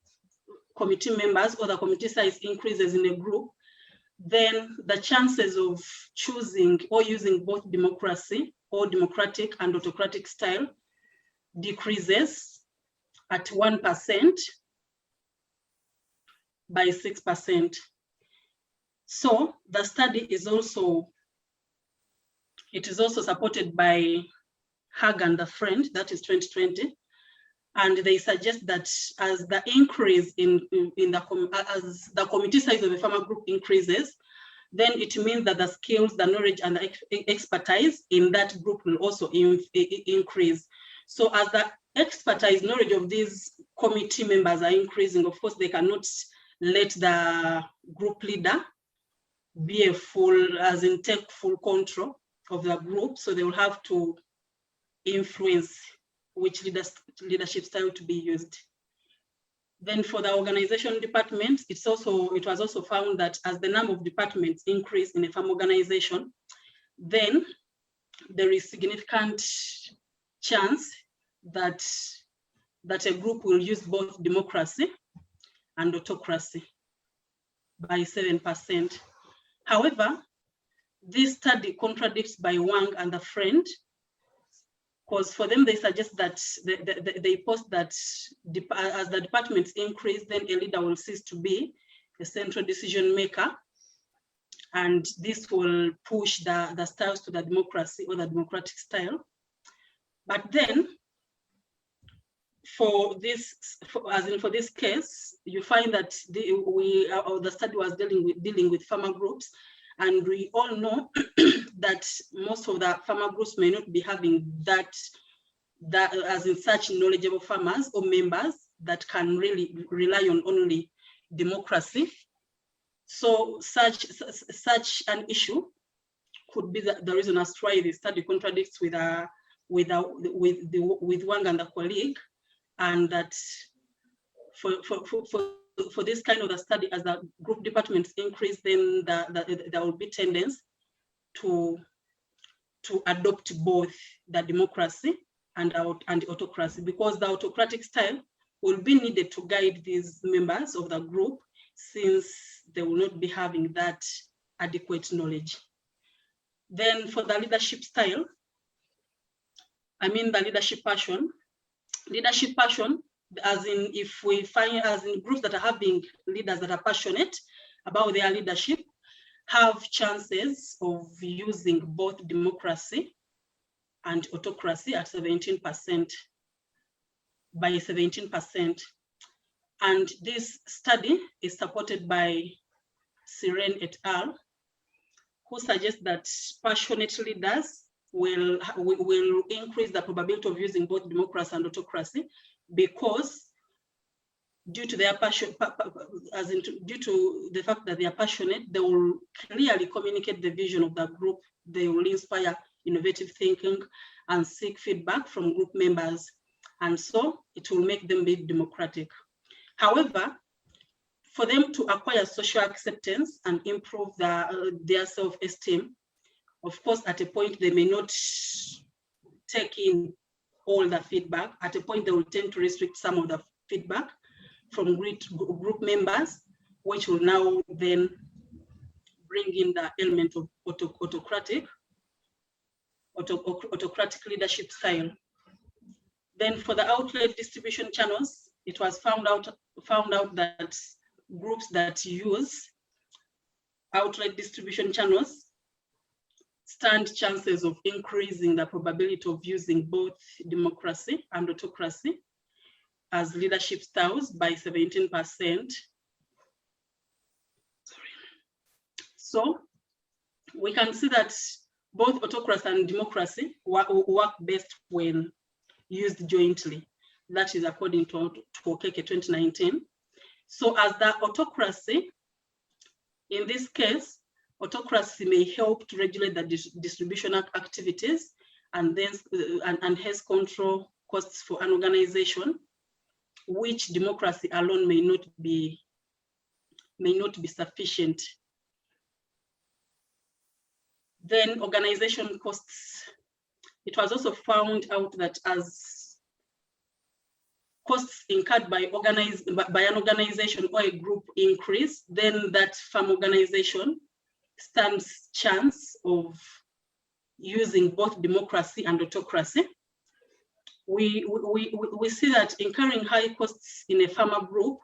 members or the committee size increases in a group, then the chances of choosing or using both democracy or democratic and autocratic style decreases at 1% by 6%. So the study is also, it is also supported by Hag and the Friend, that is 2020. And they suggest that as the increase as the committee size of a farmer group increases, then it means that the skills, the knowledge, and the expertise in that group will also increase. So as the expertise, knowledge of these committee members are increasing, of course, they cannot let the group leader be a full, as in take full control of the group. So they will have to influence which leadership style to be used. Then for the organization department, it was also found that as the number of departments increase in a farm organization, then there is significant chance that a group will use both democracy and autocracy by 7%. However, this study contradicts by Wang and the Friend, because for them, they suggest that they post that as the departments increase, then a leader will cease to be a central decision maker. And this will push the styles to the democracy or the democratic style. But then for this case, you find that the study was dealing with farmer groups. And we all know that most of the farmer groups may not be having that as in such knowledgeable farmers or members that can really rely on only democracy. So such an issue could be the reason as to why the study contradicts with Wang and the colleague, and that for this kind of a study, as the group departments increase, then there will be tendency to adopt both the democracy and autocracy, because the autocratic style will be needed to guide these members of the group, since they will not be having that adequate knowledge. Then for the leadership style, I mean the leadership passion, as in if we find as in groups that are having leaders that are passionate about their leadership, have chances of using both democracy and autocracy at 17%, by 17%. And this study is supported by Siren et al., who suggests that passionate leaders will increase the probability of using both democracy and autocracy, because due to their passion, due to the fact that they are passionate, they will clearly communicate the vision of the group. They will inspire innovative thinking and seek feedback from group members. And so it will make them be democratic. However, for them to acquire social acceptance and improve their self-esteem, of course, at a point, they may not take in all the feedback. At a point, they will tend to restrict some of the feedback from group members, which will now then bring in the element of autocratic leadership style. Then for the outlet distribution channels, it was found out that groups that use outlet distribution channels stand chances of increasing the probability of using both democracy and autocracy as leadership styles by 17%. So we can see that both autocracy and democracy work best when used jointly. That is according to Okeke 2019. So as the autocracy, in this case, autocracy may help to regulate the distribution activities and then and hence control costs for an organization, which democracy alone may not be sufficient. Then organization costs. It was also found out that as costs incurred by an organization or a group increase, then that farm organization stands chance of using both democracy and autocracy. We see that incurring high costs in a farmer group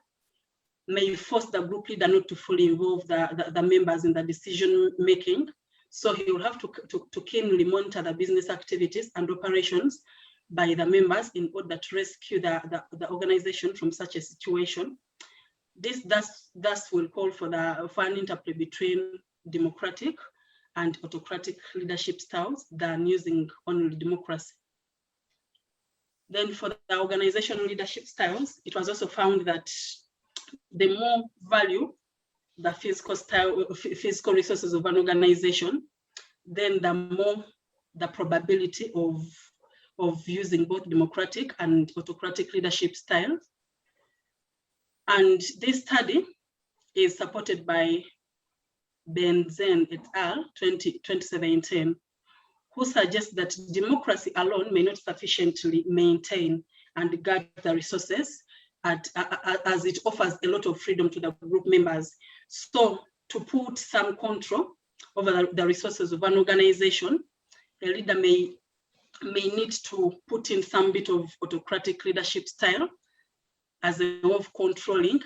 may force the group leader not to fully involve the members in the decision making. So he will have to keenly monitor the business activities and operations by the members in order to rescue the organization from such a situation. This thus will call for an interplay between democratic and autocratic leadership styles than using only democracy. Then for the organizational leadership styles, it was also found that the more value the physical resources of an organization, then the more the probability of using both democratic and autocratic leadership styles. And this study is supported by Benzen et al. 2017, who suggests that democracy alone may not sufficiently maintain and guard the resources as it offers a lot of freedom to the group members. So to put some control over the resources of an organization, a leader may need to put in some bit of autocratic leadership style as a way of controlling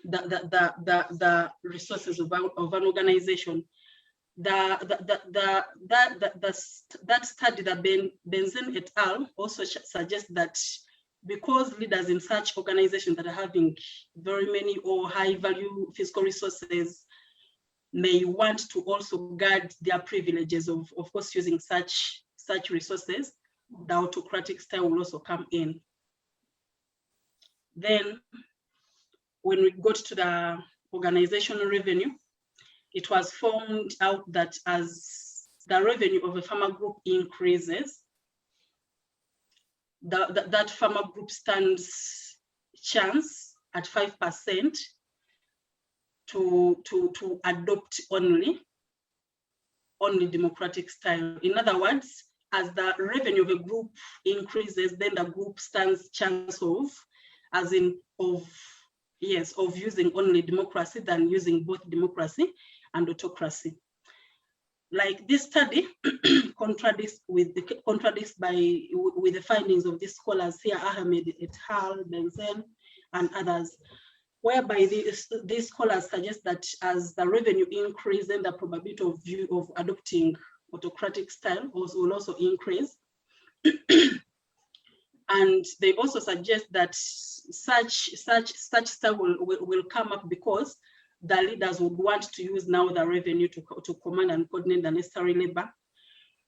the resources of an organization. That study, that Benzen et al. Also suggests that because leaders in such organizations that are having very many or high value physical resources may want to also guard their privileges of course, using such resources, the autocratic style will also come in. Then when we got to the organizational revenue, it was found out that as the revenue of a farmer group increases, that farmer group stands chance at 5% to adopt only democratic style. In other words, as the revenue of a group increases, then the group stands chance of using only democracy than using both democracy and autocracy. Like this study contradicts with the findings of these scholars here, Ahmed et al., Benzen, and others, whereby these scholars suggest that as the revenue increases, then the probability of adopting autocratic style will also increase. And they also suggest that such style will come up because the leaders would want to use now the revenue to command and coordinate the necessary labor,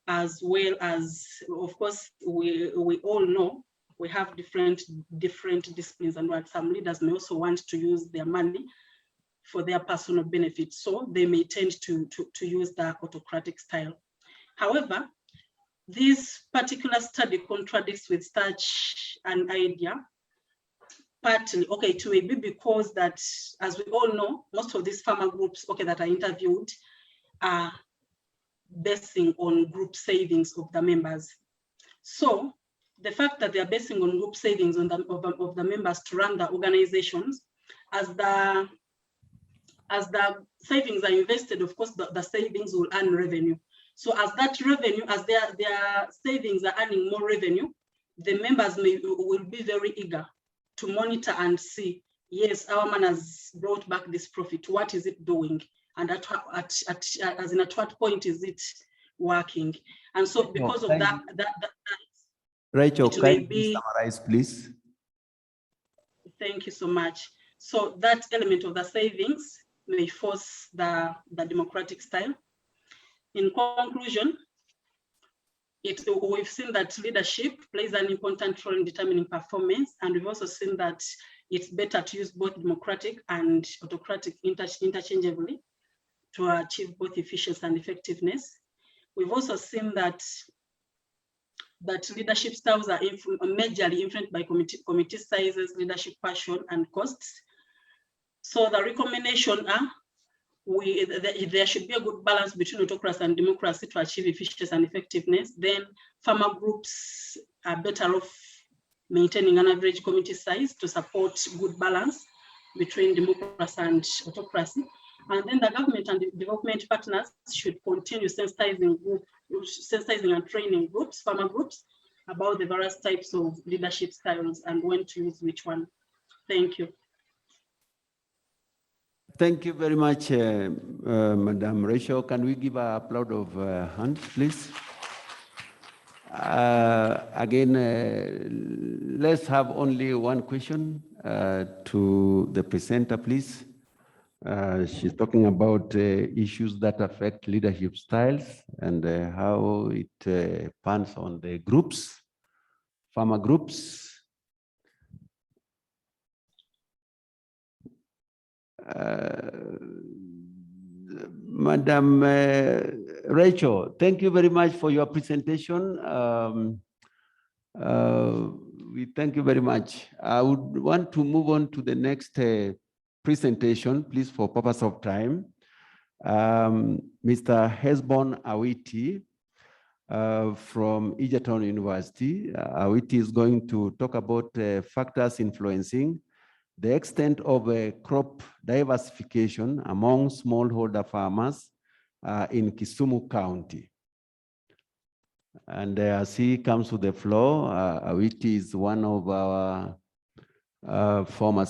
as well as, of course, we all know we have different disciplines, and what some leaders may also want to use their money for their personal benefit. So they may tend to use the autocratic style. However, this particular study contradicts with such an idea. Partly, okay, it may be because that, as we all know, most of these farmer groups, okay, that are interviewed are basing on group savings of the members. So the fact that they are basing on group savings of the members to run the organizations, as the savings are invested, of course, the savings will earn revenue. So as that revenue, as their savings are earning more revenue, the members will be very eager to monitor and see, yes, our man has brought back this profit. What is it doing? And at what point is it working? And so because of that Rachel, can be, you summarize, please? Thank you so much. So that element of the savings may force the democratic style. In conclusion, we've seen that leadership plays an important role in determining performance, and we've also seen that it's better to use both democratic and autocratic interchangeably to achieve both efficiency and effectiveness. We've also seen that leadership styles are majorly influenced by committee sizes, leadership passion, and costs. So the recommendation are there should be a good balance between autocracy and democracy to achieve efficiency and effectiveness. Then farmer groups are better off maintaining an average committee size to support good balance between democracy and autocracy. And then the government and development partners should continue sensitizing and training groups, farmer groups, about the various types of leadership styles and when to use which one. Thank you. Thank you very much, Madam Rachel. Can we give an applause of hands, please? Again, let's have only one question to the presenter, please. She's talking about issues that affect leadership styles and how it pans on the groups, farmer groups. Madam Rachel, thank you very much for your presentation. We thank you very much. I would want to move on to the next presentation, please, for purpose of time. Mr. Hesbon Awiti from Egerton University. Awiti is going to talk about factors influencing the extent of crop diversification among smallholder farmers in Kisumu County. And as he comes to the floor, Awiti is one of our former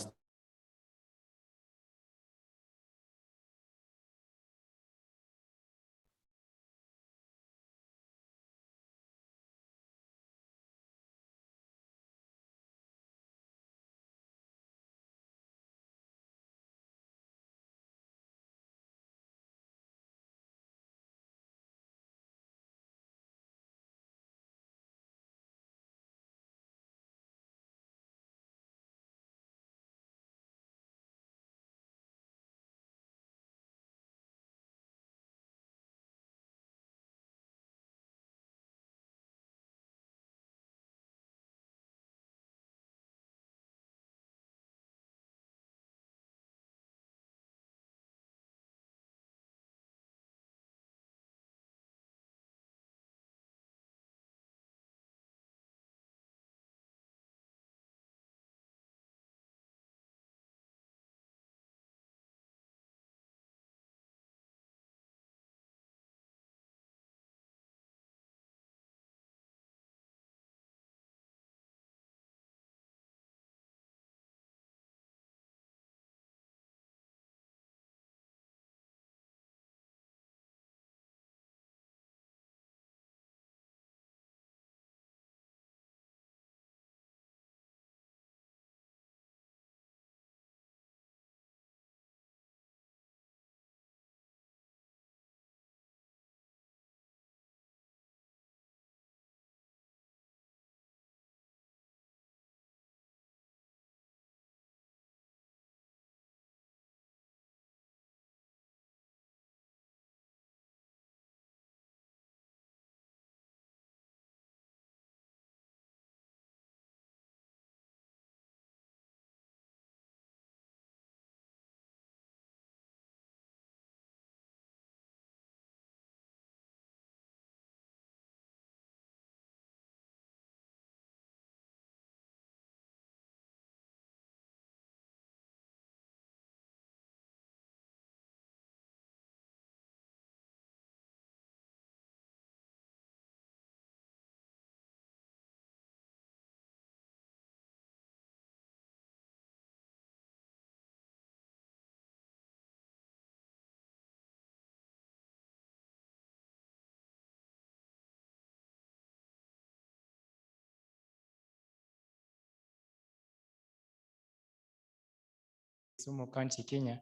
Kisumu County, Kenya.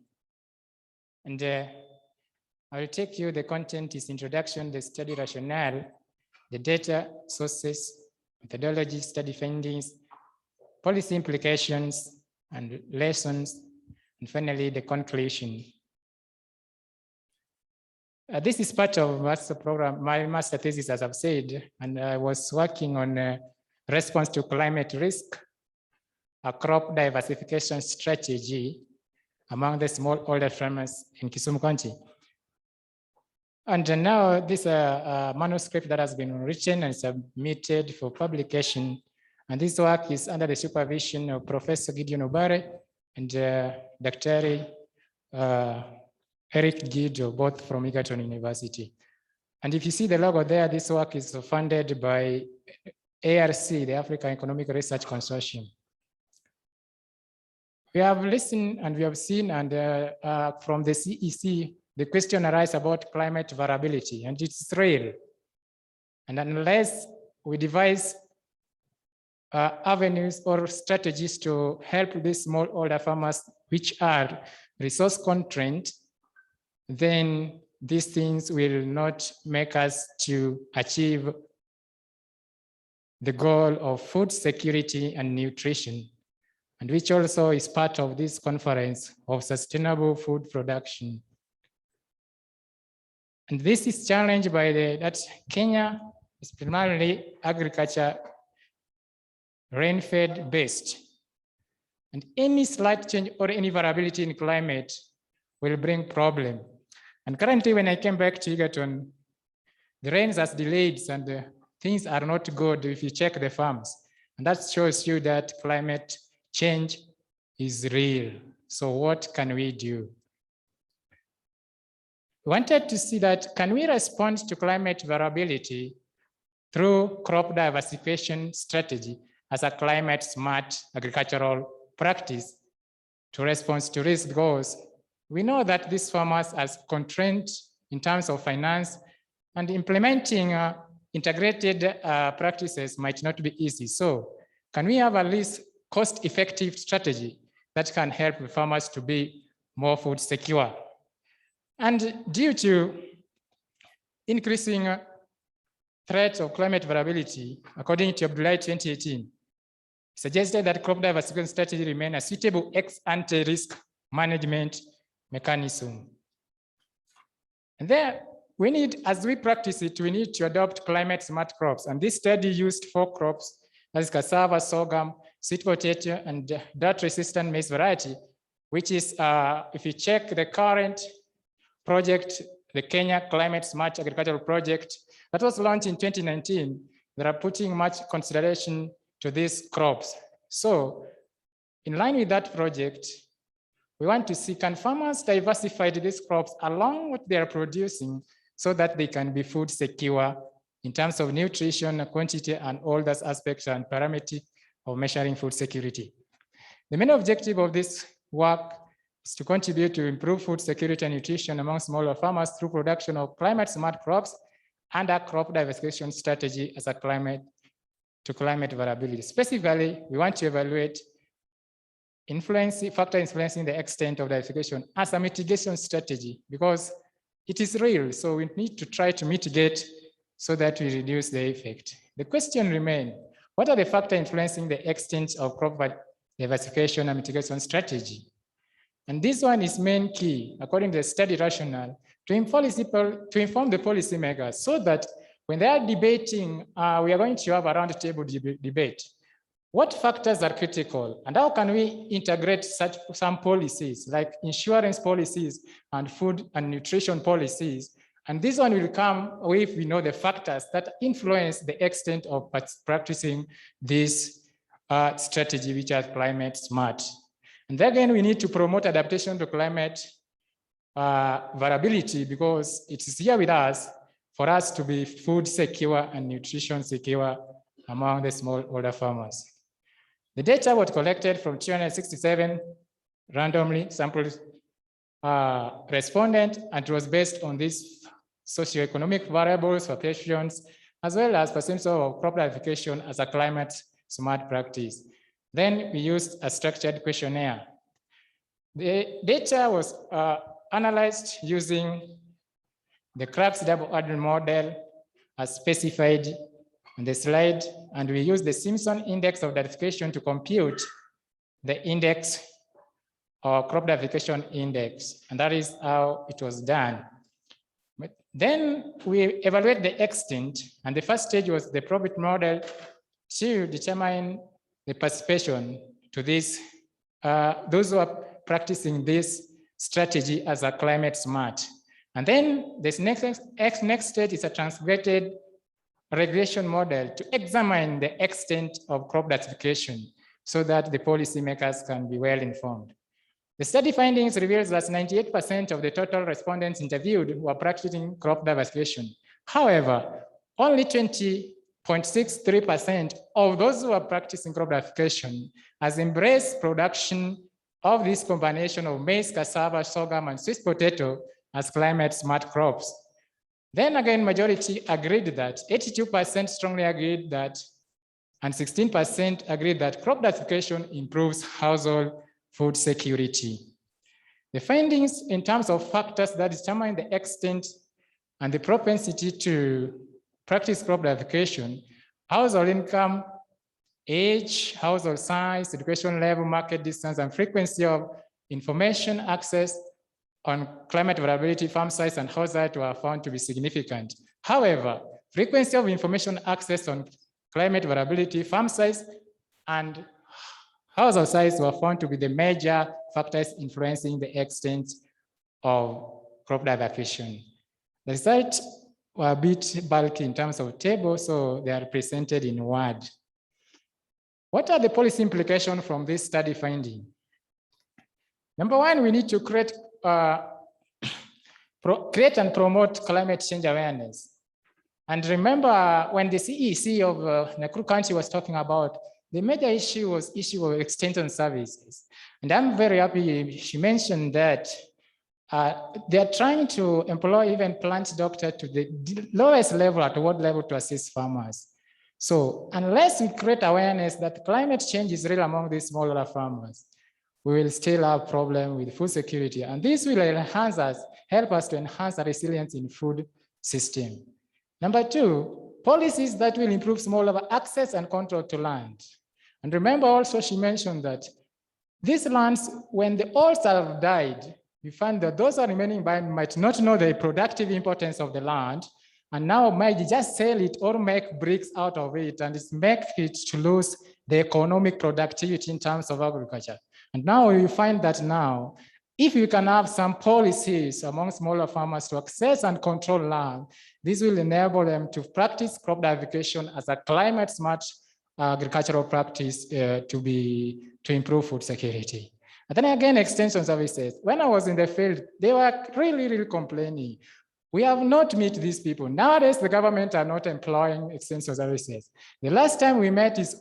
And I will take you, the content is introduction, the study rationale, the data, sources, methodology, study findings, policy implications, and lessons, and finally the conclusion. This is part of master program, my master thesis, as I've said, and I was working on response to climate risk, a crop diversification strategy among the smallholder farmers in Kisumu County. And now this manuscript that has been written and submitted for publication. And this work is under the supervision of Professor Gideon Obare and Dr. Eric Gido, both from Egerton University. And if you see the logo there, this work is funded by ARC, the African Economic Research Consortium. We have listened and we have seen, and from the CEC, the question arises about climate variability, and it's real. And unless we devise avenues or strategies to help these smallholder farmers, which are resource constrained, then these things will not make us to achieve the goal of food security and nutrition, and which also is part of this conference of sustainable food production. And this is challenged by that Kenya is primarily agriculture rain-fed based. And any slight change or any variability in climate will bring problem. And currently, when I came back to Egerton, the rains has delayed and things are not good if you check the farms. And that shows you that climate change is real. So what can we do? We wanted to see that, can we respond to climate variability through crop diversification strategy as a climate smart agricultural practice to respond to risk? Because we know that these farmers are constrained in terms of finance, and implementing integrated practices might not be easy. So can we have at least cost-effective strategy that can help the farmers to be more food secure? And due to increasing threats of climate variability, according to July 2018, suggested that crop diversification strategy remain a suitable ex-ante risk management mechanism. And there, we need, as we practice it, we need to adopt climate smart crops. And this study used 4 crops, as cassava, sorghum, sweet potato, and drought-resistant maize variety, which is, if you check the current project, the Kenya Climate Smart Agricultural Project, that was launched in 2019, they are putting much consideration to these crops. So in line with that project, we want to see, can farmers diversify these crops along what they are producing so that they can be food secure in terms of nutrition, quantity, and all those aspects and parameters of measuring food security. The main objective of this work is to contribute to improve food security and nutrition among smaller farmers through production of climate smart crops and a crop diversification strategy as a climate variability. Specifically, we want to evaluate factor influencing the extent of diversification as a mitigation strategy, because it is real. So we need to try to mitigate so that we reduce the effect. The question remains, what are the factors influencing the extent of crop diversification and mitigation strategy? And this one is main key, according to the study rationale, to inform the policymakers so that when they are debating, we are going to have a roundtable debate. What factors are critical, and how can we integrate some policies like insurance policies and food and nutrition policies? And this one will come if we know the factors that influence the extent of practicing this strategy, which is climate smart. And then again, we need to promote adaptation to climate variability, because it is here with us for us to be food secure and nutrition secure among the smallholder farmers. The data was collected from 267 randomly sampled respondents, and it was based on these socioeconomic variables for patients, as well as percentage of crop diversification as a climate smart practice. Then we used a structured questionnaire. The data was analyzed using the Crux double ordinal model as specified on the slide, and we use the Simpson index of diversification to compute the index or crop diversification index, and that is how it was done. But then we evaluate the extent, and the first stage was the probability model to determine the participation to this, those who are practicing this strategy as a climate smart. And then this next stage is a transgraded regression model to examine the extent of crop diversification so that the policymakers can be well informed. The study findings reveals that 98% of the total respondents interviewed were practicing crop diversification. However, only 20.63% of those who are practicing crop diversification has embraced production of this combination of maize, cassava, sorghum, and sweet potato as climate smart crops. Then again, majority agreed that, 82% strongly agreed that, and 16% agreed that crop diversification improves household food security. The findings in terms of factors that determine the extent and the propensity to practice crop diversification: household income, age, household size, education level, market distance, and frequency of information access on climate variability, farm size, and household were found to be significant. However, frequency of information access on climate variability, farm size, and household size were found to be the major factors influencing the extent of crop diversification. The results were a bit bulky in terms of tables, so they are presented in Word. What are the policy implications from this study finding? Number one, we need to create and promote climate change awareness. And remember, when the CEC of Nakuru County was talking about, the major issue was issue of extension services. And I'm very happy she mentioned that they are trying to employ even plant doctor to the lowest level, at what level, to assist farmers. So unless we create awareness that climate change is real among these smaller farmers, we will still have problem with food security. And this will help us to enhance the resilience in food system. Number two, policies that will improve smallholder access and control to land. And remember also, she mentioned that these lands, when the old have died, we find that those are remaining by might not know the productive importance of the land, and now might just sell it or make bricks out of it, and it's make it to lose the economic productivity in terms of agriculture. And now you find that now, if you can have some policies among smaller farmers to access and control land, this will enable them to practice crop diversification as a climate smart agricultural practice to improve food security. And then again, extension services. When I was in the field, they were really complaining. We have not met these people. Nowadays, the government are not employing extension services. The last time we met is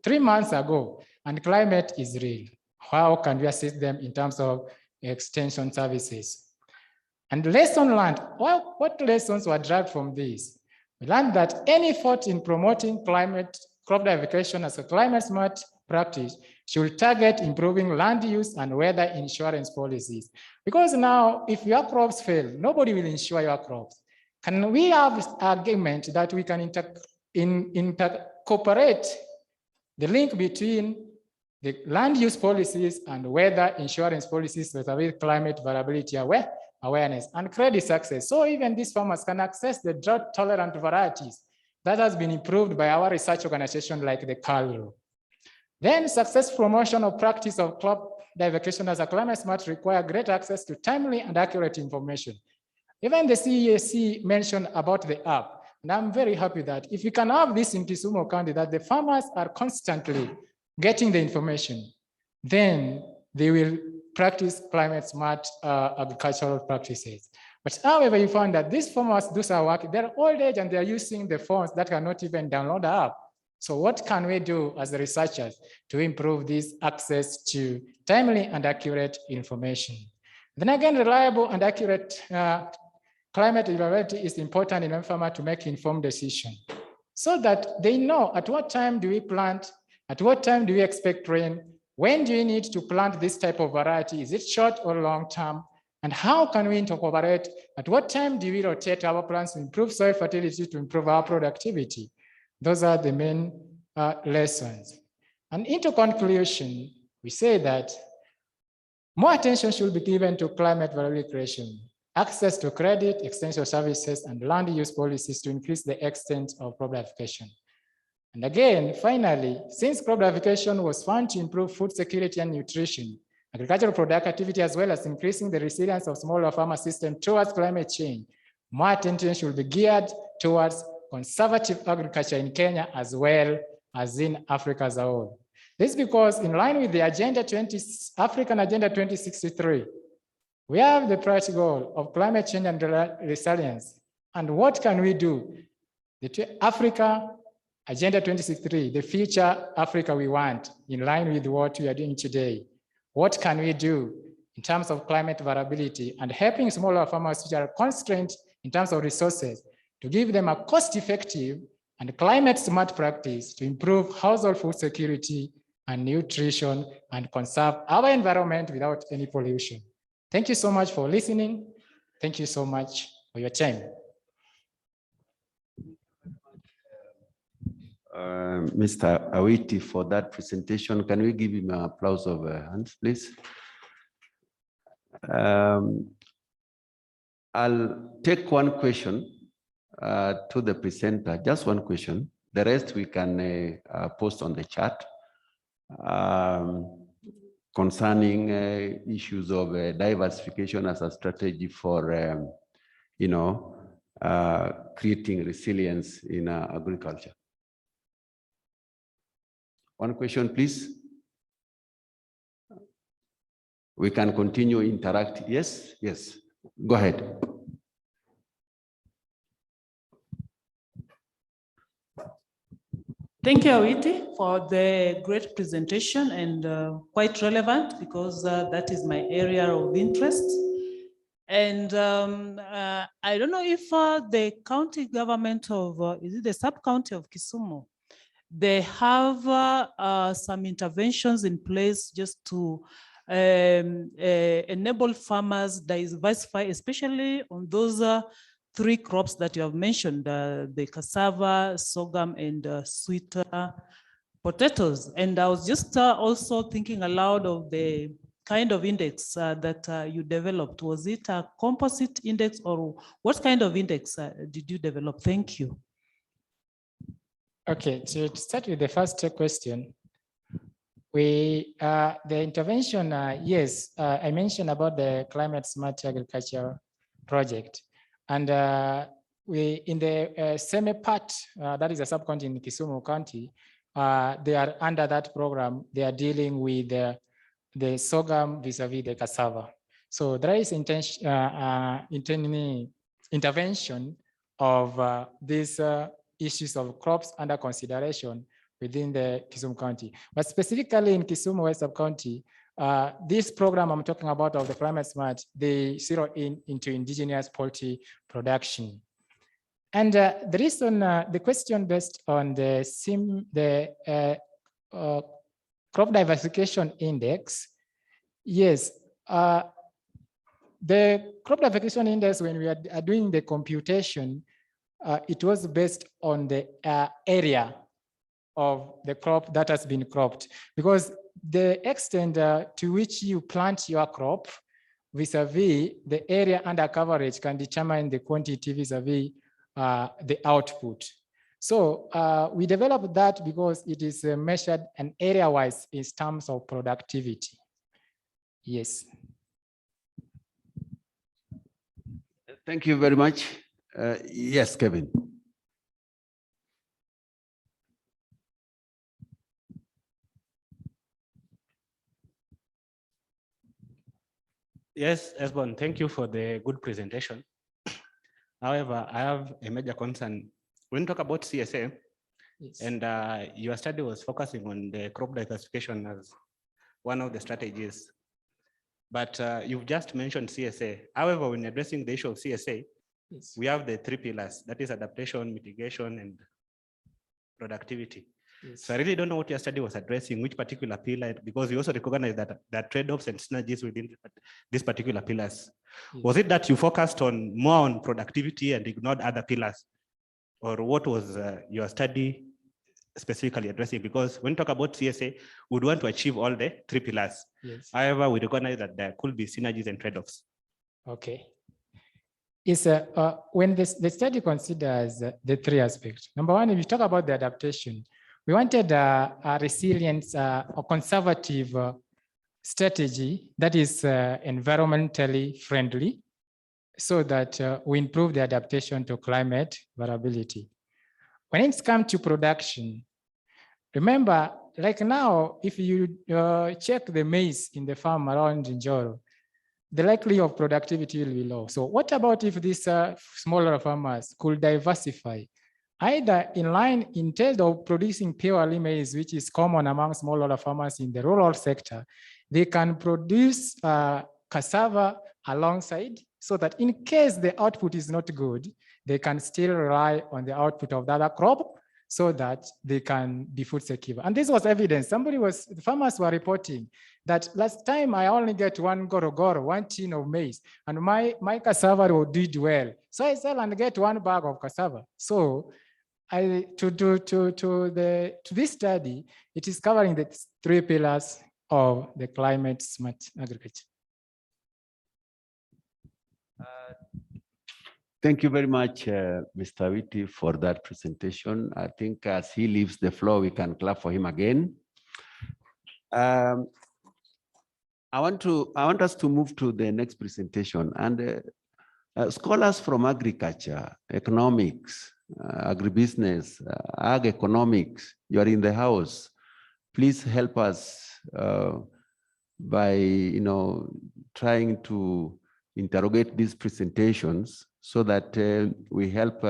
3 months ago, and climate is real. How can we assist them in terms of extension services? And lesson learned, well, what lessons were derived from this? We learned that any effort in promoting crop diversification as a climate smart practice should target improving land use and weather insurance policies. Because now, if your crops fail, nobody will insure your crops. Can we have argument that we can incorporate the link between the land use policies and weather insurance policies with climate variability awareness and credit success? So even these farmers can access the drought tolerant varieties that has been improved by our research organization like the CALRO. Then success promotion of practice of crop diversification as a climate smart require great access to timely and accurate information. Even the CEC mentioned about the app, and I'm very happy that if we can have this in Kisumu County, that the farmers are constantly getting the information, then they will practice climate smart agricultural practices. But however, you find that these farmers do some work, they're old age and they're using the phones that cannot even download the app. So what can we do as the researchers to improve this access to timely and accurate information? Then again, reliable and accurate climate reliability is important in a farmer to make informed decisions so that they know at what time do we plant, at what time do we expect rain, when do you need to plant this type of variety? Is it short or long term? And how can we incorporate? At what time do we rotate our plants to improve soil fertility, to improve our productivity? Those are the main lessons. And into conclusion, we say that more attention should be given to climate variability creation, access to credit, extension services, and land use policies to increase the extent of crop diversification. And again, finally, since crop diversification was found to improve food security and nutrition, agricultural productivity, as well as increasing the resilience of smaller farmer system towards climate change, more attention should be geared towards conservative agriculture in Kenya as well as in Africa as a whole. This is because in line with the African Agenda 2063, we have the priority goal of climate change and resilience. And what can we do? The Africa Agenda 2063, the future Africa we want, in line with what we are doing today. What can we do in terms of climate variability and helping smaller farmers which are constrained in terms of resources to give them a cost-effective and climate-smart practice to improve household food security and nutrition and conserve our environment without any pollution. Thank you so much for listening. Thank you so much for your time. Mr. Awiti, for that presentation. Can we give him an applause of hands, please? I'll take one question to the presenter, just one question. The rest we can post on the chat concerning issues of diversification as a strategy for, creating resilience in agriculture. One question, please. We can continue interact. Yes, yes. Go ahead. Thank you, Awiti, for the great presentation and quite relevant because that is my area of interest. And I don't know if the county government of, is it the sub-county of Kisumu? They have some interventions in place just to enable farmers diversify, especially on those three crops that you have mentioned, the cassava, sorghum, and sweet potatoes. And I was just also thinking aloud of the kind of index that you developed. Was it a composite index or what kind of index did you develop? Thank you. Okay, to start with the first question, the intervention, yes, I mentioned about the climate smart agriculture project. And we in the semi part, that is a sub-county in Kisumu County, they are under that program, they are dealing with the sorghum vis-a-vis the cassava. So there is intervention of these issues of crops under consideration within the Kisumu County. But specifically in Kisumu West Sub-County, this program I'm talking about of the climate smart, they zero into indigenous poultry production. And the reason, the question based on the crop diversification index, yes, the crop diversification index, when we are doing the computation, it was based on the area of the crop that has been cropped, because the extent to which you plant your crop vis-a-vis the area under coverage can determine the quantity vis-a-vis the output. So we developed that because it is measured and area-wise in terms of productivity. Yes. Thank you very much. Yes, Kevin. Yes, Esbon, thank you for the good presentation. However, I have a major concern. When you talk about CSA, yes, and your study was focusing on the crop diversification as one of the strategies, but you've just mentioned CSA. However, when addressing the issue of CSA, yes, we have the three pillars, that is adaptation, mitigation, and productivity. So I really don't know what your study was addressing, which particular pillar, because we also recognize that there are trade-offs and synergies within these particular pillars. Was it that you focused more on productivity and ignored other pillars? Or what was your study specifically addressing? Because when we talk about CSA, we would want to achieve all the three pillars. Yes. However, we recognize that there could be synergies and trade-offs. Okay. When the study considers the three aspects. Number one, if you talk about the adaptation, we wanted a resilience or conservative strategy that is environmentally friendly so that we improve the adaptation to climate variability. When it's come to production, remember, like now, if you check the maize in the farm around Njoro, the likelihood of productivity will be low. So what about if these smaller farmers could diversify, either instead of producing purely maize, which is common among smallholder farmers in the rural sector, they can produce cassava alongside, so that in case the output is not good, they can still rely on the output of the other crop so that they can be food secure. And this was evidence. The farmers were reporting that last time I only get one gorogoro, one tin of maize, and my cassava did well. So I sell and get one bag of cassava. So to this study, it is covering the three pillars of the climate smart agriculture. Thank you very much, Mr. Witty, for that presentation. I think as he leaves the floor, we can clap for him again. I want us to move to the next presentation. And scholars from agriculture, economics, agribusiness, ag economics, you are in the house. Please help us by trying to interrogate these presentations so that we help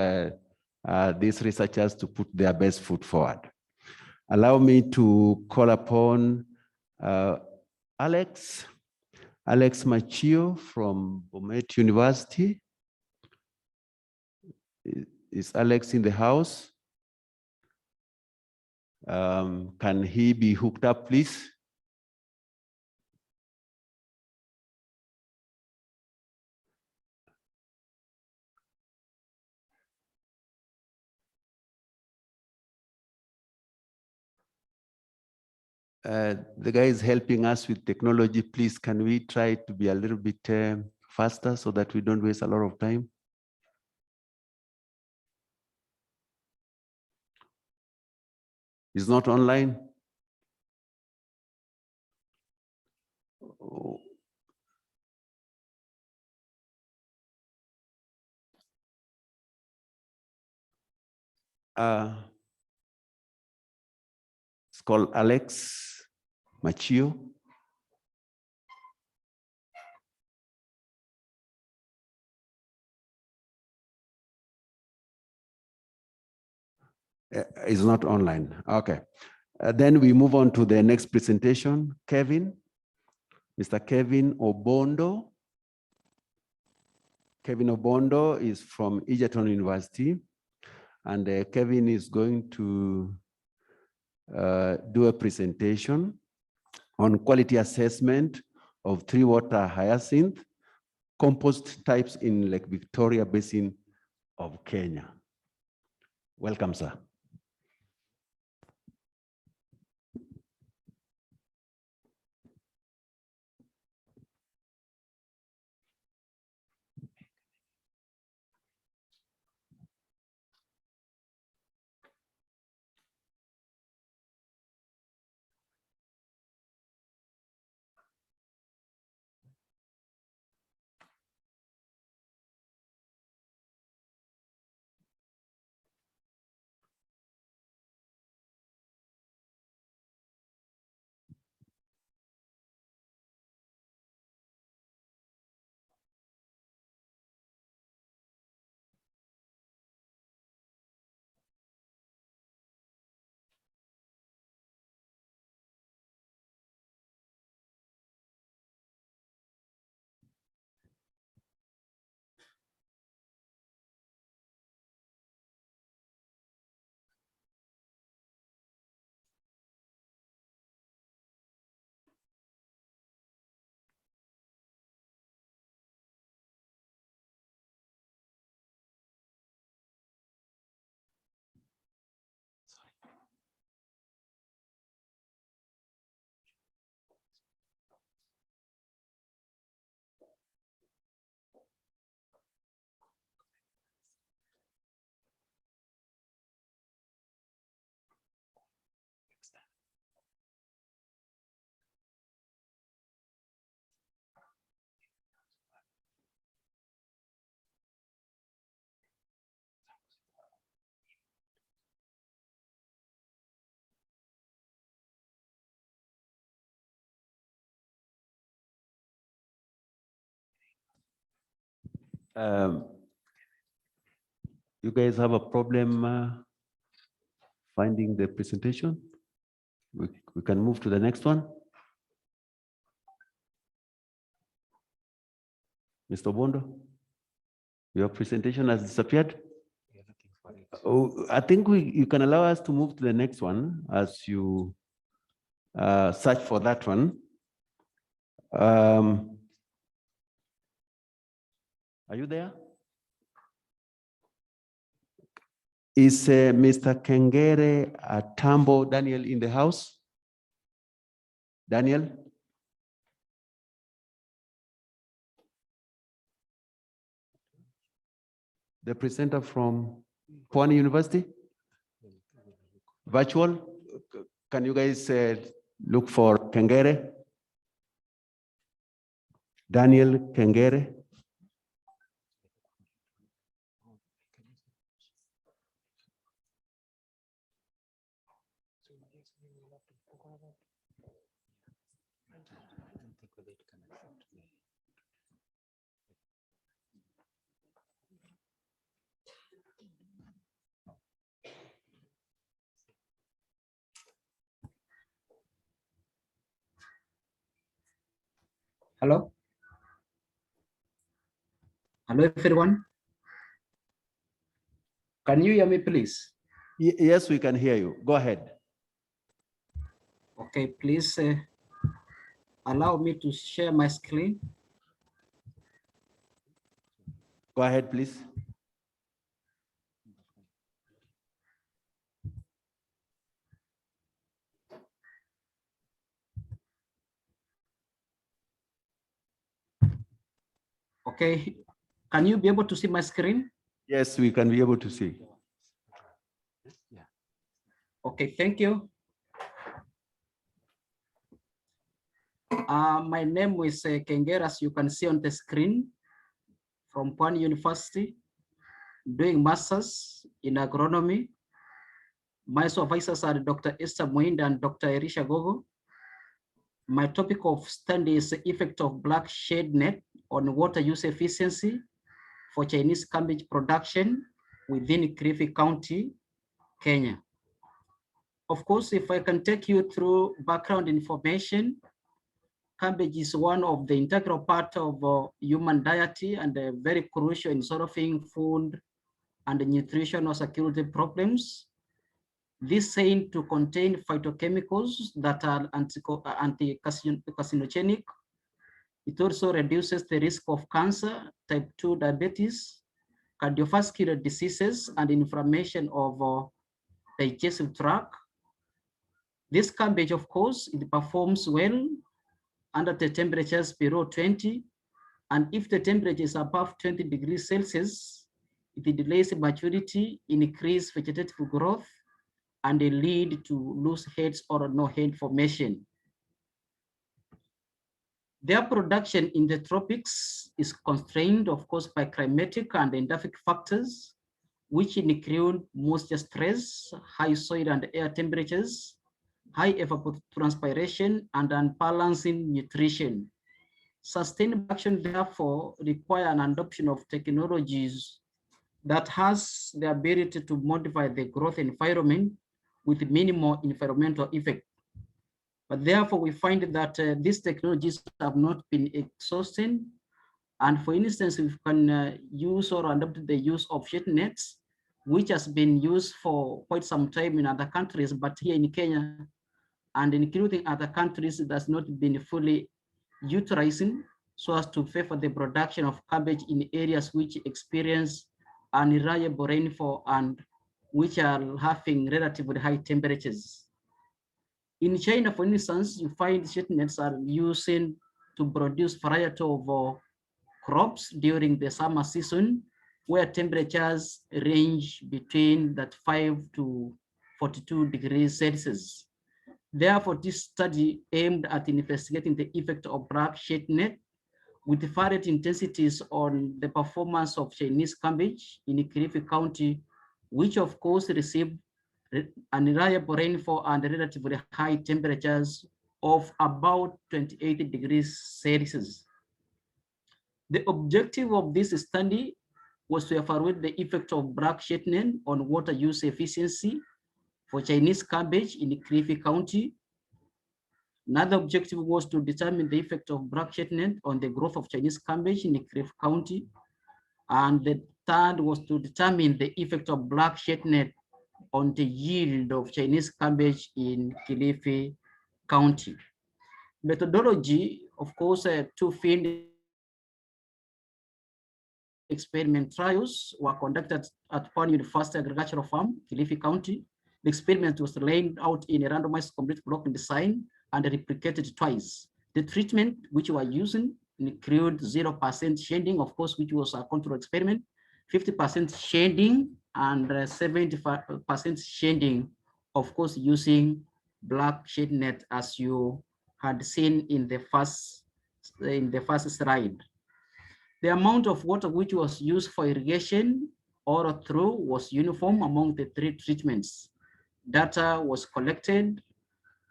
these researchers to put their best foot forward. Allow me to call upon Alex Machio from Bomet University. Is Alex in the house? Can he be hooked up, please? The guy is helping us with technology. Please, can we try to be a little bit faster so that we don't waste a lot of time? He's not online. Oh. It's called Alex Machio. Is not online. Okay. Then we move on to the next presentation. Kevin, Mr. Kevin Obondo. Kevin Obondo is from Egerton University. And Kevin is going to do a presentation on quality assessment of three water hyacinth compost types in Lake Victoria Basin of Kenya. Welcome, sir. You guys have a problem finding the presentation? We can move to the next one. Mr. Bondo, your presentation has disappeared. Oh, I think you can allow us to move to the next one as you search for that one. Are you there? Is Mr. Kengere Tambo Daniel in the house? Daniel? The presenter from Pwani University? Virtual? Can you guys look for Kengere? Daniel Kengere? Hello? Hello, everyone. Can you hear me, please? Yes, we can hear you. Go ahead. Okay, please allow me to share my screen. Go ahead, please. Okay, can you be able to see my screen? Yes, we can be able to see. Okay, thank you. My name is Kengere, as you can see on the screen, from Pwani University, doing masters in agronomy. My supervisors are Dr. Esther Moinda and Dr. Erisha Gogo. My topic of study is the effect of black shade net on water use efficiency for Chinese cabbage production within Kilifi County, Kenya. Of course, if I can take you through background information, cabbage is one of the integral part of human diet and very crucial in solving food and nutritional security problems. This said to contain phytochemicals that are anti-carcinogenic. It also reduces the risk of cancer, type 2 diabetes, cardiovascular diseases, and inflammation of digestive tract. This cabbage, of course, it performs well under the temperatures below 20. And if the temperature is above 20 degrees Celsius, it delays maturity, increase vegetative growth, and they lead to loose heads or no head formation. Their production in the tropics is constrained, of course, by climatic and endemic factors, which include moisture stress, high soil and air temperatures, high evapotranspiration, and unbalancing nutrition. Sustainable action, therefore, require an adoption of technologies that has the ability to modify the growth environment with minimal environmental effect. But therefore, we find that these technologies have not been exhausted. And for instance, we can use or adopt the use of shade nets, which has been used for quite some time in other countries, but here in Kenya and including other countries, it has not been fully utilizing so as to favor the production of cabbage in areas which experience unreliable rainfall and which are having relatively high temperatures. In China, for instance, you find shade nets are using to produce variety of crops during the summer season, where temperatures range between that 5 to 42 degrees Celsius. Therefore, this study aimed at investigating the effect of black shade net with varied intensities on the performance of Chinese cabbage in Kilifi County, which of course received unreliable rainfall and relatively high temperatures of about 28 degrees Celsius. The objective of this study was to evaluate the effect of black shading on water use efficiency for Chinese cabbage in Kilifi County. Another objective was to determine the effect of black shading on the growth of Chinese cabbage in Kilifi County. And the third was to determine the effect of black shading on the yield of Chinese cabbage in Kilifi County. Methodology, of course, two field experiment trials were conducted at Pan University Agricultural Farm, Kilifi County. The experiment was laid out in a randomized complete block design and replicated twice. The treatment which we were using include 0% shading, of course, which was a control experiment, 50% shading, and 75% shading, of course, using black shade net, as you had seen in the first slide. The amount of water which was used for irrigation or through was uniform among the three treatments. Data was collected,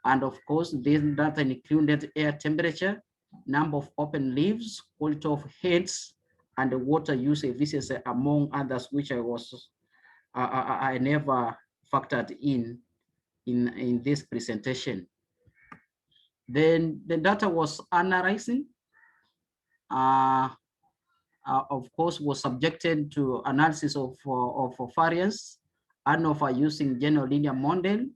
and of course, this data included air temperature, number of open leaves, quality of heads, and the water use efficiency, among others, which I never factored in this presentation. Then the data was analyzing, of course, was subjected to analysis of variance and of using general linear model,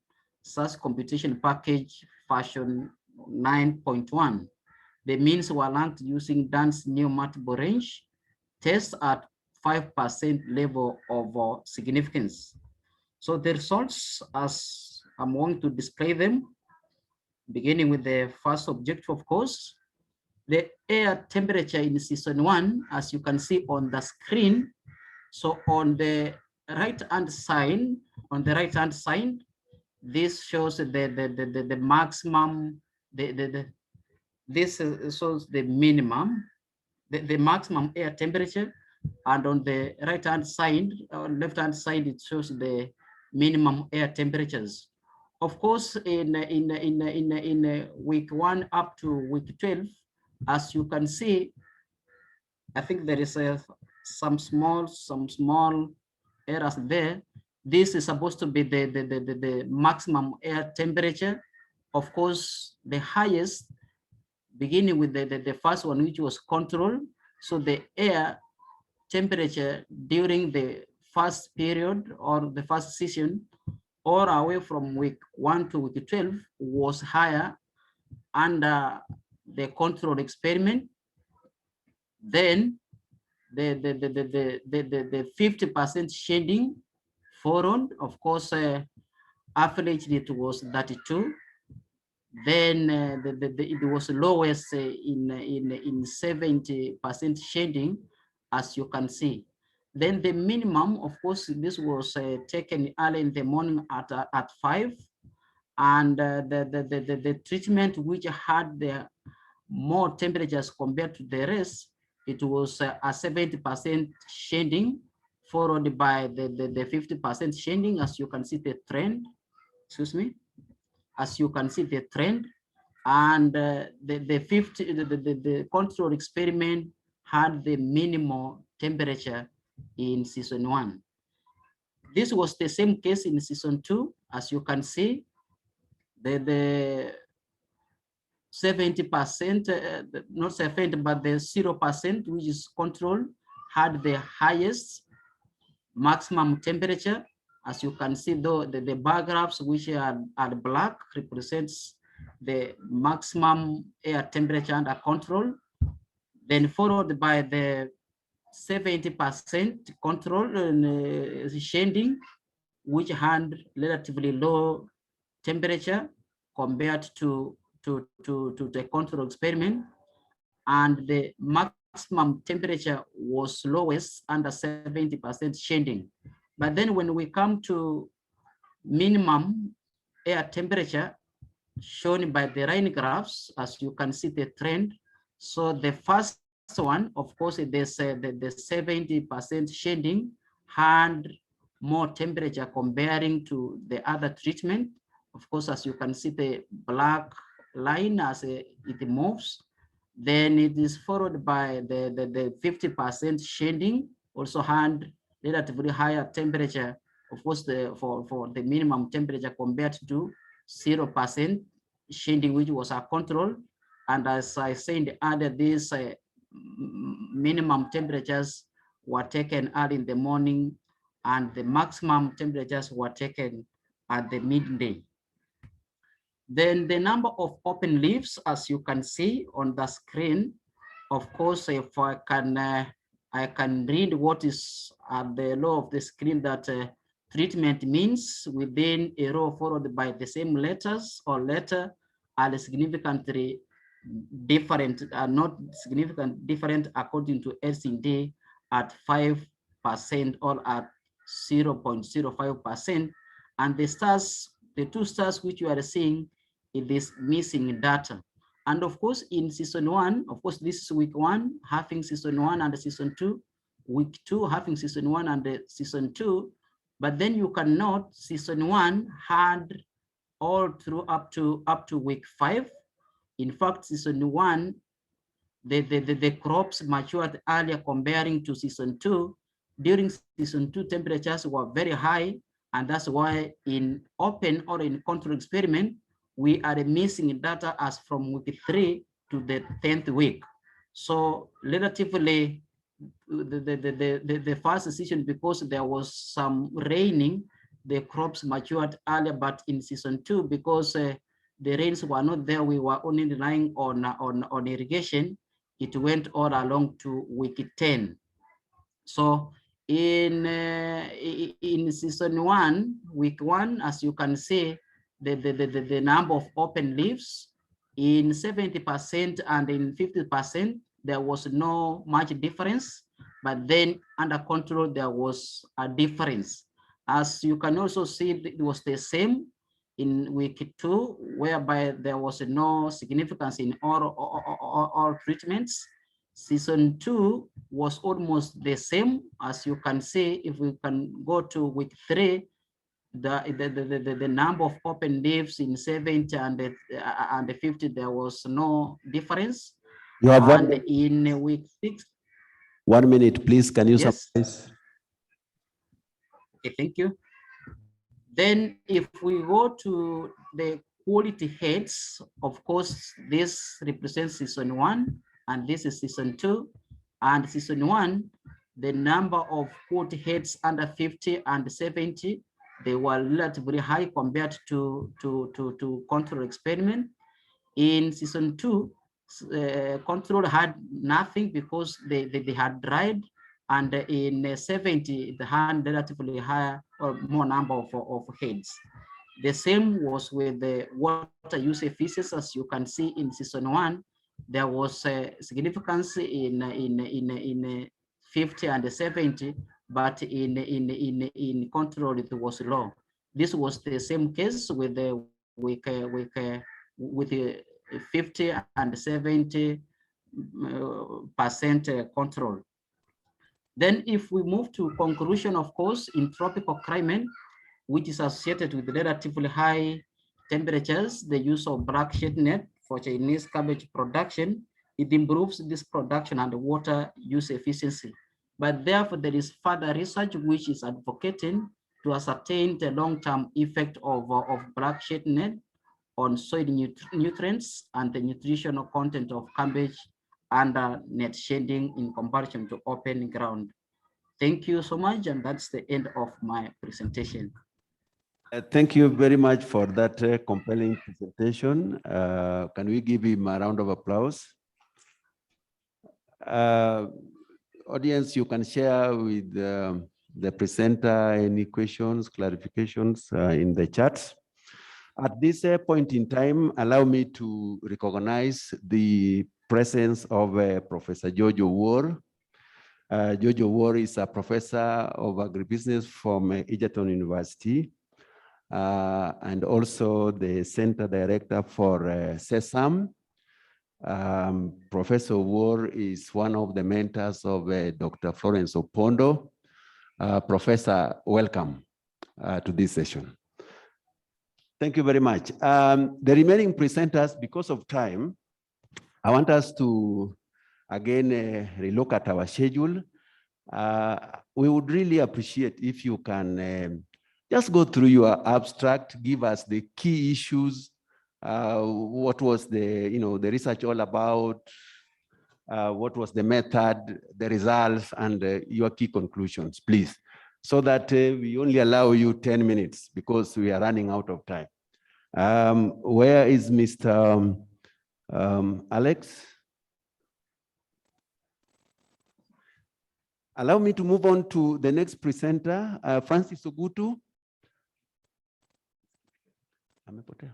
SAS computation package version 9.1. The means were ranked using Dan's new multiple range test at 5% level of significance. So the results, as I'm going to display them, beginning with the first objective, of course, the air temperature in season 1, as you can see on the screen. So on the right-hand side, this shows the maximum, this shows the minimum, the maximum air temperature, and on the right-hand side, left-hand side, it shows the minimum air temperatures. Of course, in week 1 up to week 12, as you can see, I think there is some small errors there. This is supposed to be the maximum air temperature. Of course, the highest, beginning with the first one, which was controlled. So the air temperature during the first period or the first session, all away from week 1 to week 12, was higher under the control experiment. Then the 50% shading followed. Of course, average it was 32. Then it was lowest in 70% shading, as you can see. Then the minimum, of course, this was taken early in the morning at 5, and the treatment which had the more temperatures compared to the rest, it was a 70% shading, followed by the 50% shading, as you can see the trend. Excuse me. As you can see the trend, and the control experiment had the minimal temperature in season 1. This was the same case in season 2, as you can see. The 70%, not 70, but the 0%, which is control, had the highest maximum temperature. As you can see, though, the bar graphs, which are black, represents the maximum air temperature under control, then followed by the 70% control shading, which had relatively low temperature compared to the control experiment, and the maximum temperature was lowest under 70% shading. But then when we come to minimum air temperature, shown by the line graphs, as you can see the trend. So the first one, of course, there's the 70% shading had more temperature comparing to the other treatment. Of course, as you can see the black line as it moves. Then it is followed by the 50% shading, also had relatively higher temperature, of course, for the minimum temperature compared to 0% shading, which was a control. And as I said earlier, these minimum temperatures were taken early in the morning, and the maximum temperatures were taken at the midday. Then the number of open leaves, as you can see on the screen, of course, if I can read what is at the low of the screen, that treatment means within a row followed by the same letters or letter are significantly different, are not significant different according to LCD at 5% or at 0.05%. And the stars, the two stars which you are seeing, it is missing data. And of course, in season 1, of course, this is week 1, having season 1 and season 2, week 2, having season 1 and season 2. But then you can note season 1 had all through up to week 5. In fact, season 1, the crops matured earlier comparing to season 2. During season 2, temperatures were very high, and that's why in open or in control experiment, we are missing data as from week 3 to the 10th week. So relatively, the first season, because there was some raining, the crops matured earlier, but in season 2, because the rains were not there, we were only relying on irrigation, it went all along to week 10. So in season 1, week 1, as you can see, the number of open leaves in 70% and in 50%, there was no much difference, but then under control, there was a difference. As you can also see, it was the same in week 2, whereby there was no significance in all treatments. Season 2 was almost the same. As you can see, if we can go to week 3, the number of open leaves in 70 and the 50, there was no difference. You have and in week 6. 1 minute, please. Can you Yes. summarize? Okay, thank you. Then if we go to the quality heads, of course, this represents season 1, and this is season 2. And season 1, the number of quality heads under 50 and 70, they were relatively high compared to control experiment. In season 2, control had nothing because they had dried, and in 70, they had relatively higher or more number of heads. The same was with the water use efficiency. As you can see in season 1, there was a significance in 50 and 70, but in control it was low. This was the same case with the with 50 and 70% control. Then if we move to conclusion, of course, in tropical climate, which is associated with relatively high temperatures, the use of black shade net for Chinese cabbage production, it improves this production and water use efficiency. But therefore, there is further research which is advocating to ascertain the long-term effect of black shade net on soil nutrients and the nutritional content of cabbage under net shading in comparison to open ground. Thank you so much, and that's the end of my presentation. Thank you very much for that compelling presentation. Can we give him a round of applause? Audience, you can share with the presenter any questions, clarifications in the chat. At this point in time, allow me to recognize the presence of Professor George Owuor. George Owuor is a professor of agribusiness from Egerton University, and also the center director for SESAM. Professor Owuor is one of the mentors of Dr. Florence Opondo. Professor, welcome to this session. Thank you very much. The remaining presenters, because of time, I want us to, again, relook at our schedule. We would really appreciate if you can just go through your abstract, give us the key issues, what was the research all about, what was the method, the results, and your key conclusions, please, so that we only allow you 10 minutes because we are running out of time. Where is Mr. Alex? Allow me to move on to the next presenter, Francis Ogutu. Amepotea.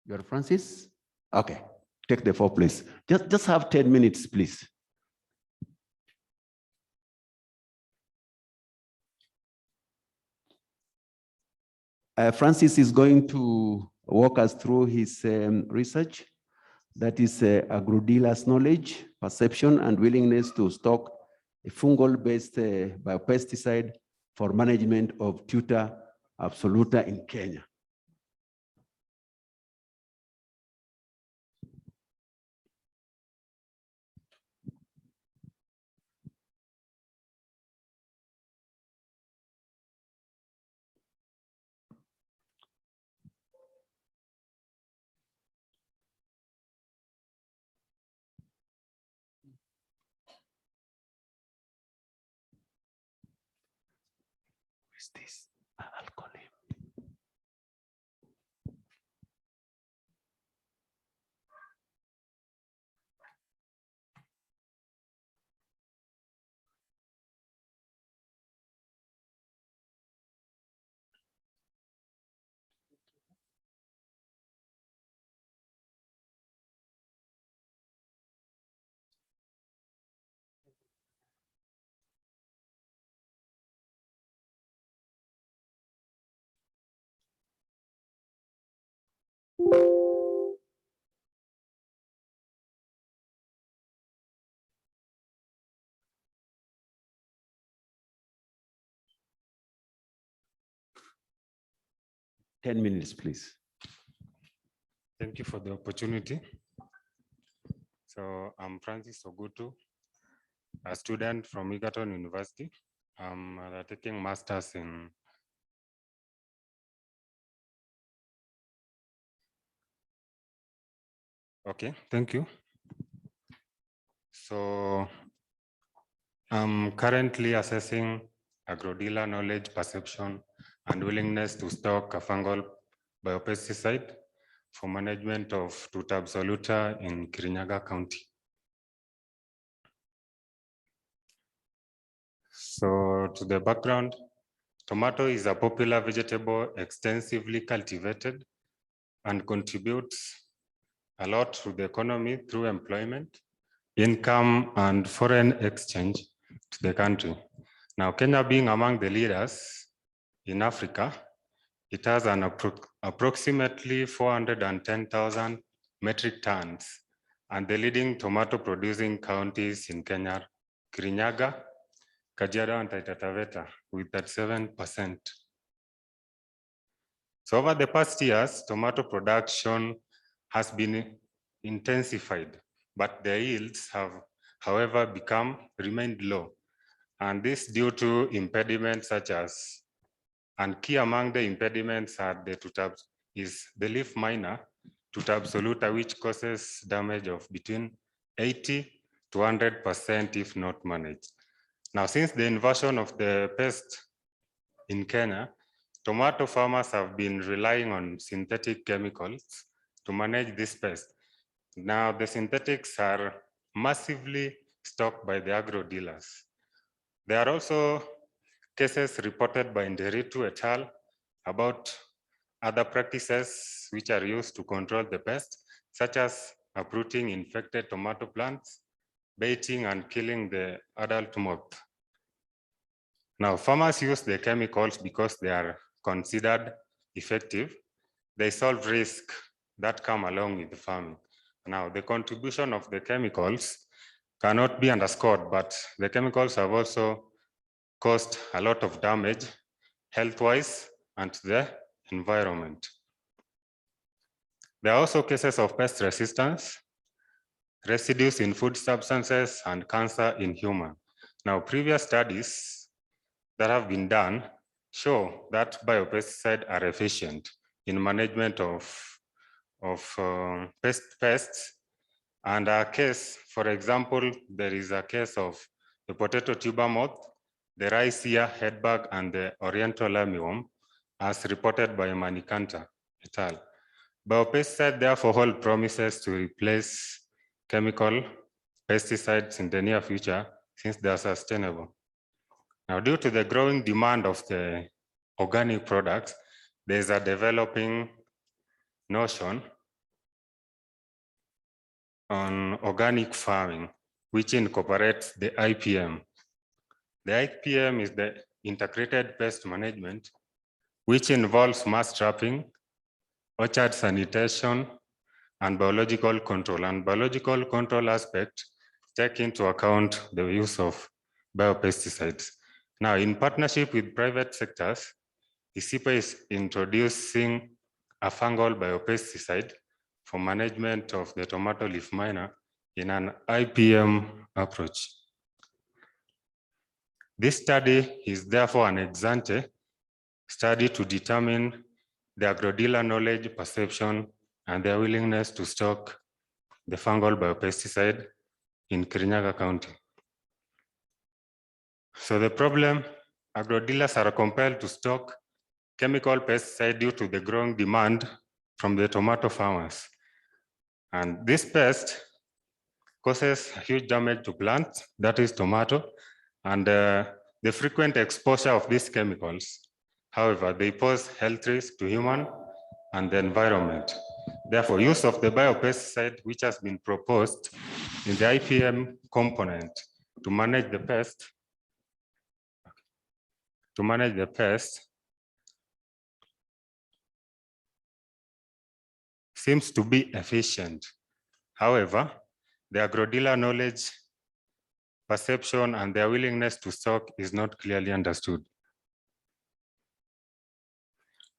You're Francis? Okay, take the floor, please. Just have 10 minutes, please. Francis is going to walk us through his research. That is agro-dealers' knowledge, perception, and willingness to stock a fungal-based biopesticide for management of Tuta absoluta in Kenya. Who is this? I'll call him. $10 minutes, please. Thank you for the opportunity. So I'm Francis Ogutu, a student from Egerton University. I'm taking masters in Okay, thank you. So I'm currently assessing agro-dealer knowledge, perception, and willingness to stock a fungal biopesticide for management of Tuta absoluta in Kirinyaga County. So to the background, tomato is a popular vegetable extensively cultivated and contributes a lot to the economy through employment, income, and foreign exchange to the country. Now, Kenya being among the leaders in Africa, it has an approximately 410,000 metric tons, and the leading tomato producing counties in Kenya, Kirinyaga, Kajiado, and Taita Taveta, with 37%. So over the past years, tomato production has been intensified, but the yields have, however, remained low. And this due to impediments such as, and key among the impediments are is the leaf miner, Tuta absoluta, which causes damage of between 80 to 100% if not managed. Now, since the invasion of the pest in Kenya, tomato farmers have been relying on synthetic chemicals to manage this pest. Now, the synthetics are massively stocked by the agro dealers. There are also cases reported by Nderitu et al. About other practices which are used to control the pest, such as uprooting infected tomato plants, baiting, and killing the adult moth. Now, farmers use the chemicals because they are considered effective. They solve risk that come along with the farming. Now, the contribution of the chemicals cannot be underscored, but the chemicals have also caused a lot of damage health-wise and to the environment. There are also cases of pest resistance, residues in food substances, and cancer in human. Now, previous studies that have been done show that biopesticides are efficient in management of pests. And a case, for example, there is a case of the potato tuber moth, the rice ear headbug, and the oriental armyworm, as reported by Manikanta et al. Biopesticide therefore hold promises to replace chemical pesticides in the near future since they are sustainable. Now, due to the growing demand of the organic products, there is a developing notion on organic farming, which incorporates the IPM. The IPM is the integrated pest management, which involves mass trapping, orchard sanitation, and biological control. And biological control aspect take into account the use of biopesticides. Now, in partnership with private sectors, ISIPA is introducing a fungal biopesticide for management of the tomato leaf miner in an IPM approach. This study is therefore an ex-ante study to determine the agro-dealer knowledge, perception, and their willingness to stock the fungal biopesticide in Kirinyaga County. So the problem, agro-dealers are compelled to stock chemical pesticide due to the growing demand from the tomato farmers. And this pest causes huge damage to plants, that is tomato, and the frequent exposure of these chemicals. However, they pose health risks to human and the environment. Therefore, use of the biopesticide, which has been proposed in the IPM component to manage the pest, seems to be efficient. However, the agro-dealer knowledge, perception, and their willingness to stock is not clearly understood.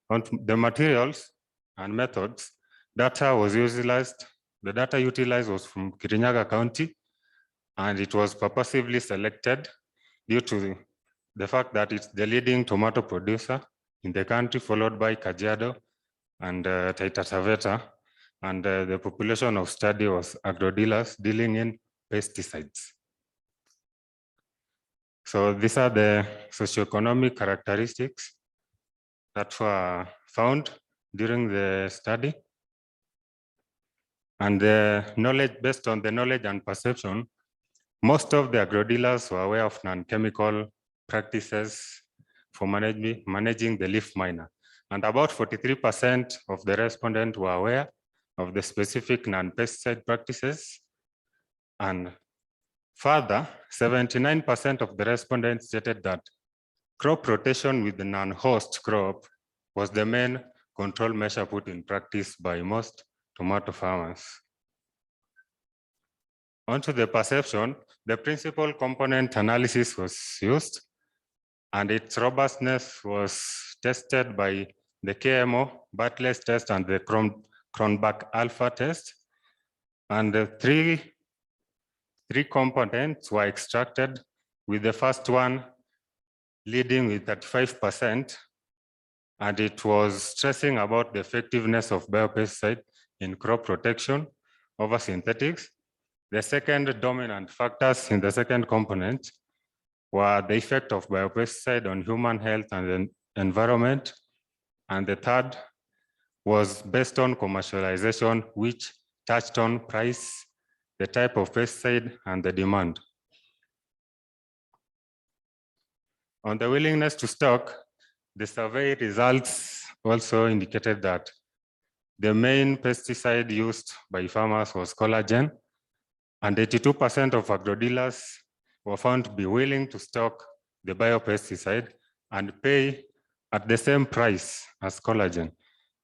On the materials and methods, data was utilized. The data utilized was from Kirinyaga County, and it was purposively selected due to the fact that it's the leading tomato producer in the country, followed by Kajiado and Taita Taveta. And the population of study was agro-dealers dealing in pesticides. So these are the socioeconomic characteristics that were found during the study. And the knowledge, based on the knowledge and perception, most of the agro-dealers were aware of non-chemical practices for managing the leaf miner. And about 43% of the respondents were aware of the specific non-pesticide practices. And further, 79% of the respondents stated that crop rotation with the non-host crop was the main control measure put in practice by most tomato farmers. Onto the perception, the principal component analysis was used, and its robustness was tested by the KMO, Bartlett's test, and the Cronbach alpha test. And the three components were extracted, with the first one leading with 35%, and it was stressing about the effectiveness of biopesticide in crop protection over synthetics. The second dominant factors in the second component were the effect of biopesticide on human health and the environment. And the third was based on commercialization, which touched on price, the type of pesticide, and the demand. On the willingness to stock, the survey results also indicated that the main pesticide used by farmers was collagen, and 82% of agro-dealers were found to be willing to stock the biopesticide and pay at the same price as collagen.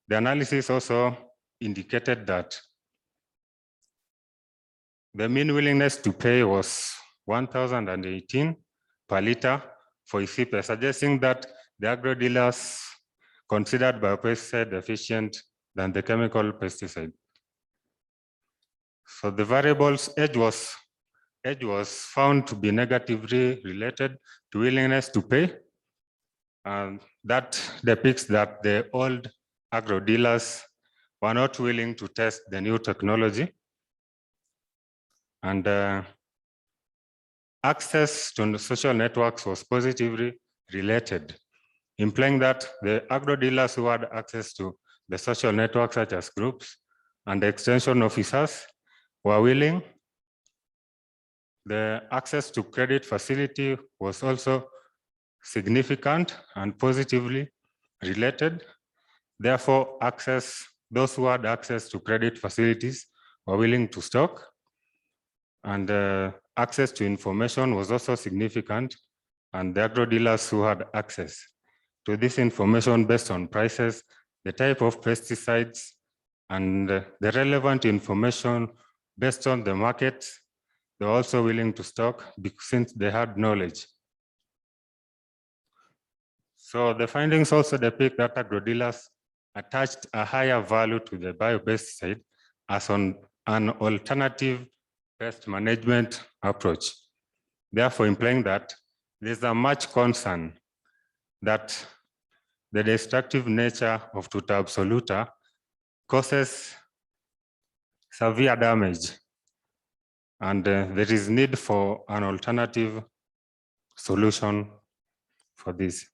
The analysis also indicated that The mean willingness to pay was 1,018 per liter for Ethiopia, suggesting that the agro dealers considered biopesticide efficient than the chemical pesticide. So the variable's age was found to be negatively related to willingness to pay. And that depicts that the old agro dealers were not willing to test the new technology. And access to the social networks was positively related, implying that the agro dealers who had access to the social networks such as groups and the extension officers were willing. The access to credit facility was also significant and positively related. Therefore, those who had access to credit facilities were willing to stock. And access to information was also significant. And the agro dealers who had access to this information based on prices, the type of pesticides, and the relevant information based on the market, they were also willing to stock since they had knowledge. So the findings also depict that agro dealers attached a higher value to the biopesticide as an alternative pest management approach, therefore implying that there's a much concern that the destructive nature of Tuta absoluta causes severe damage, and there is need for an alternative solution for this.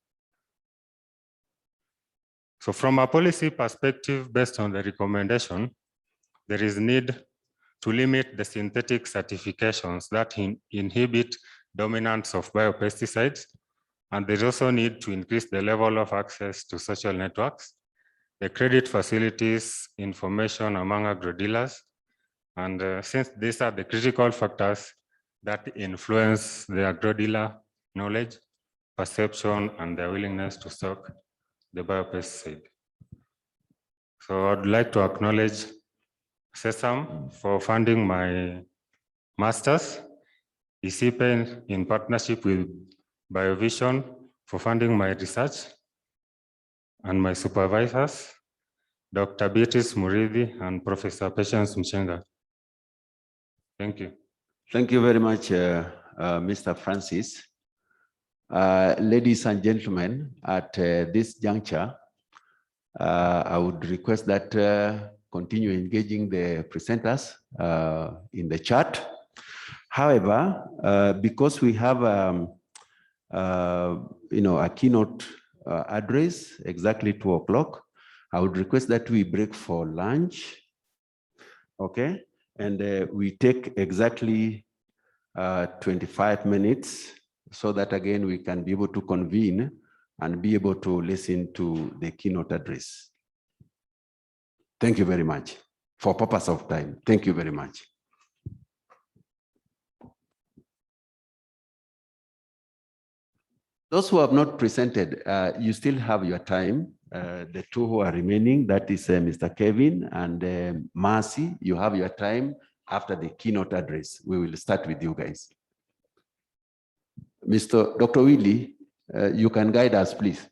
So from a policy perspective, based on the recommendation, there is need to limit the synthetic certifications that inhibit dominance of biopesticides. And there's also need to increase the level of access to social networks, the credit facilities, information among agro-dealers. And since these are the critical factors that influence the agro-dealer knowledge, perception, and their willingness to stock the biopesticide. So I'd like to acknowledge SESAM for funding my master's, ICIPE in partnership with BioVision for funding my research, and my supervisors, Dr. Beatrice Murithi and Professor Patience Mchenga. Thank you. Thank you very much, Mr. Francis. Ladies and gentlemen, at this juncture, I would request that continue engaging the presenters in the chat. However, because we have a keynote address exactly 2 o'clock, I would request that we break for lunch, okay? And we take exactly 25 minutes so that again we can be able to convene and be able to listen to the keynote address. Thank you very much. For purpose of time, thank you very much. Those who have not presented, you still have your time. The 2 who are remaining, that is Mr. Kevin and Marcy, you have your time after the keynote address. We will start with you guys. Dr. Willie, you can guide us, please.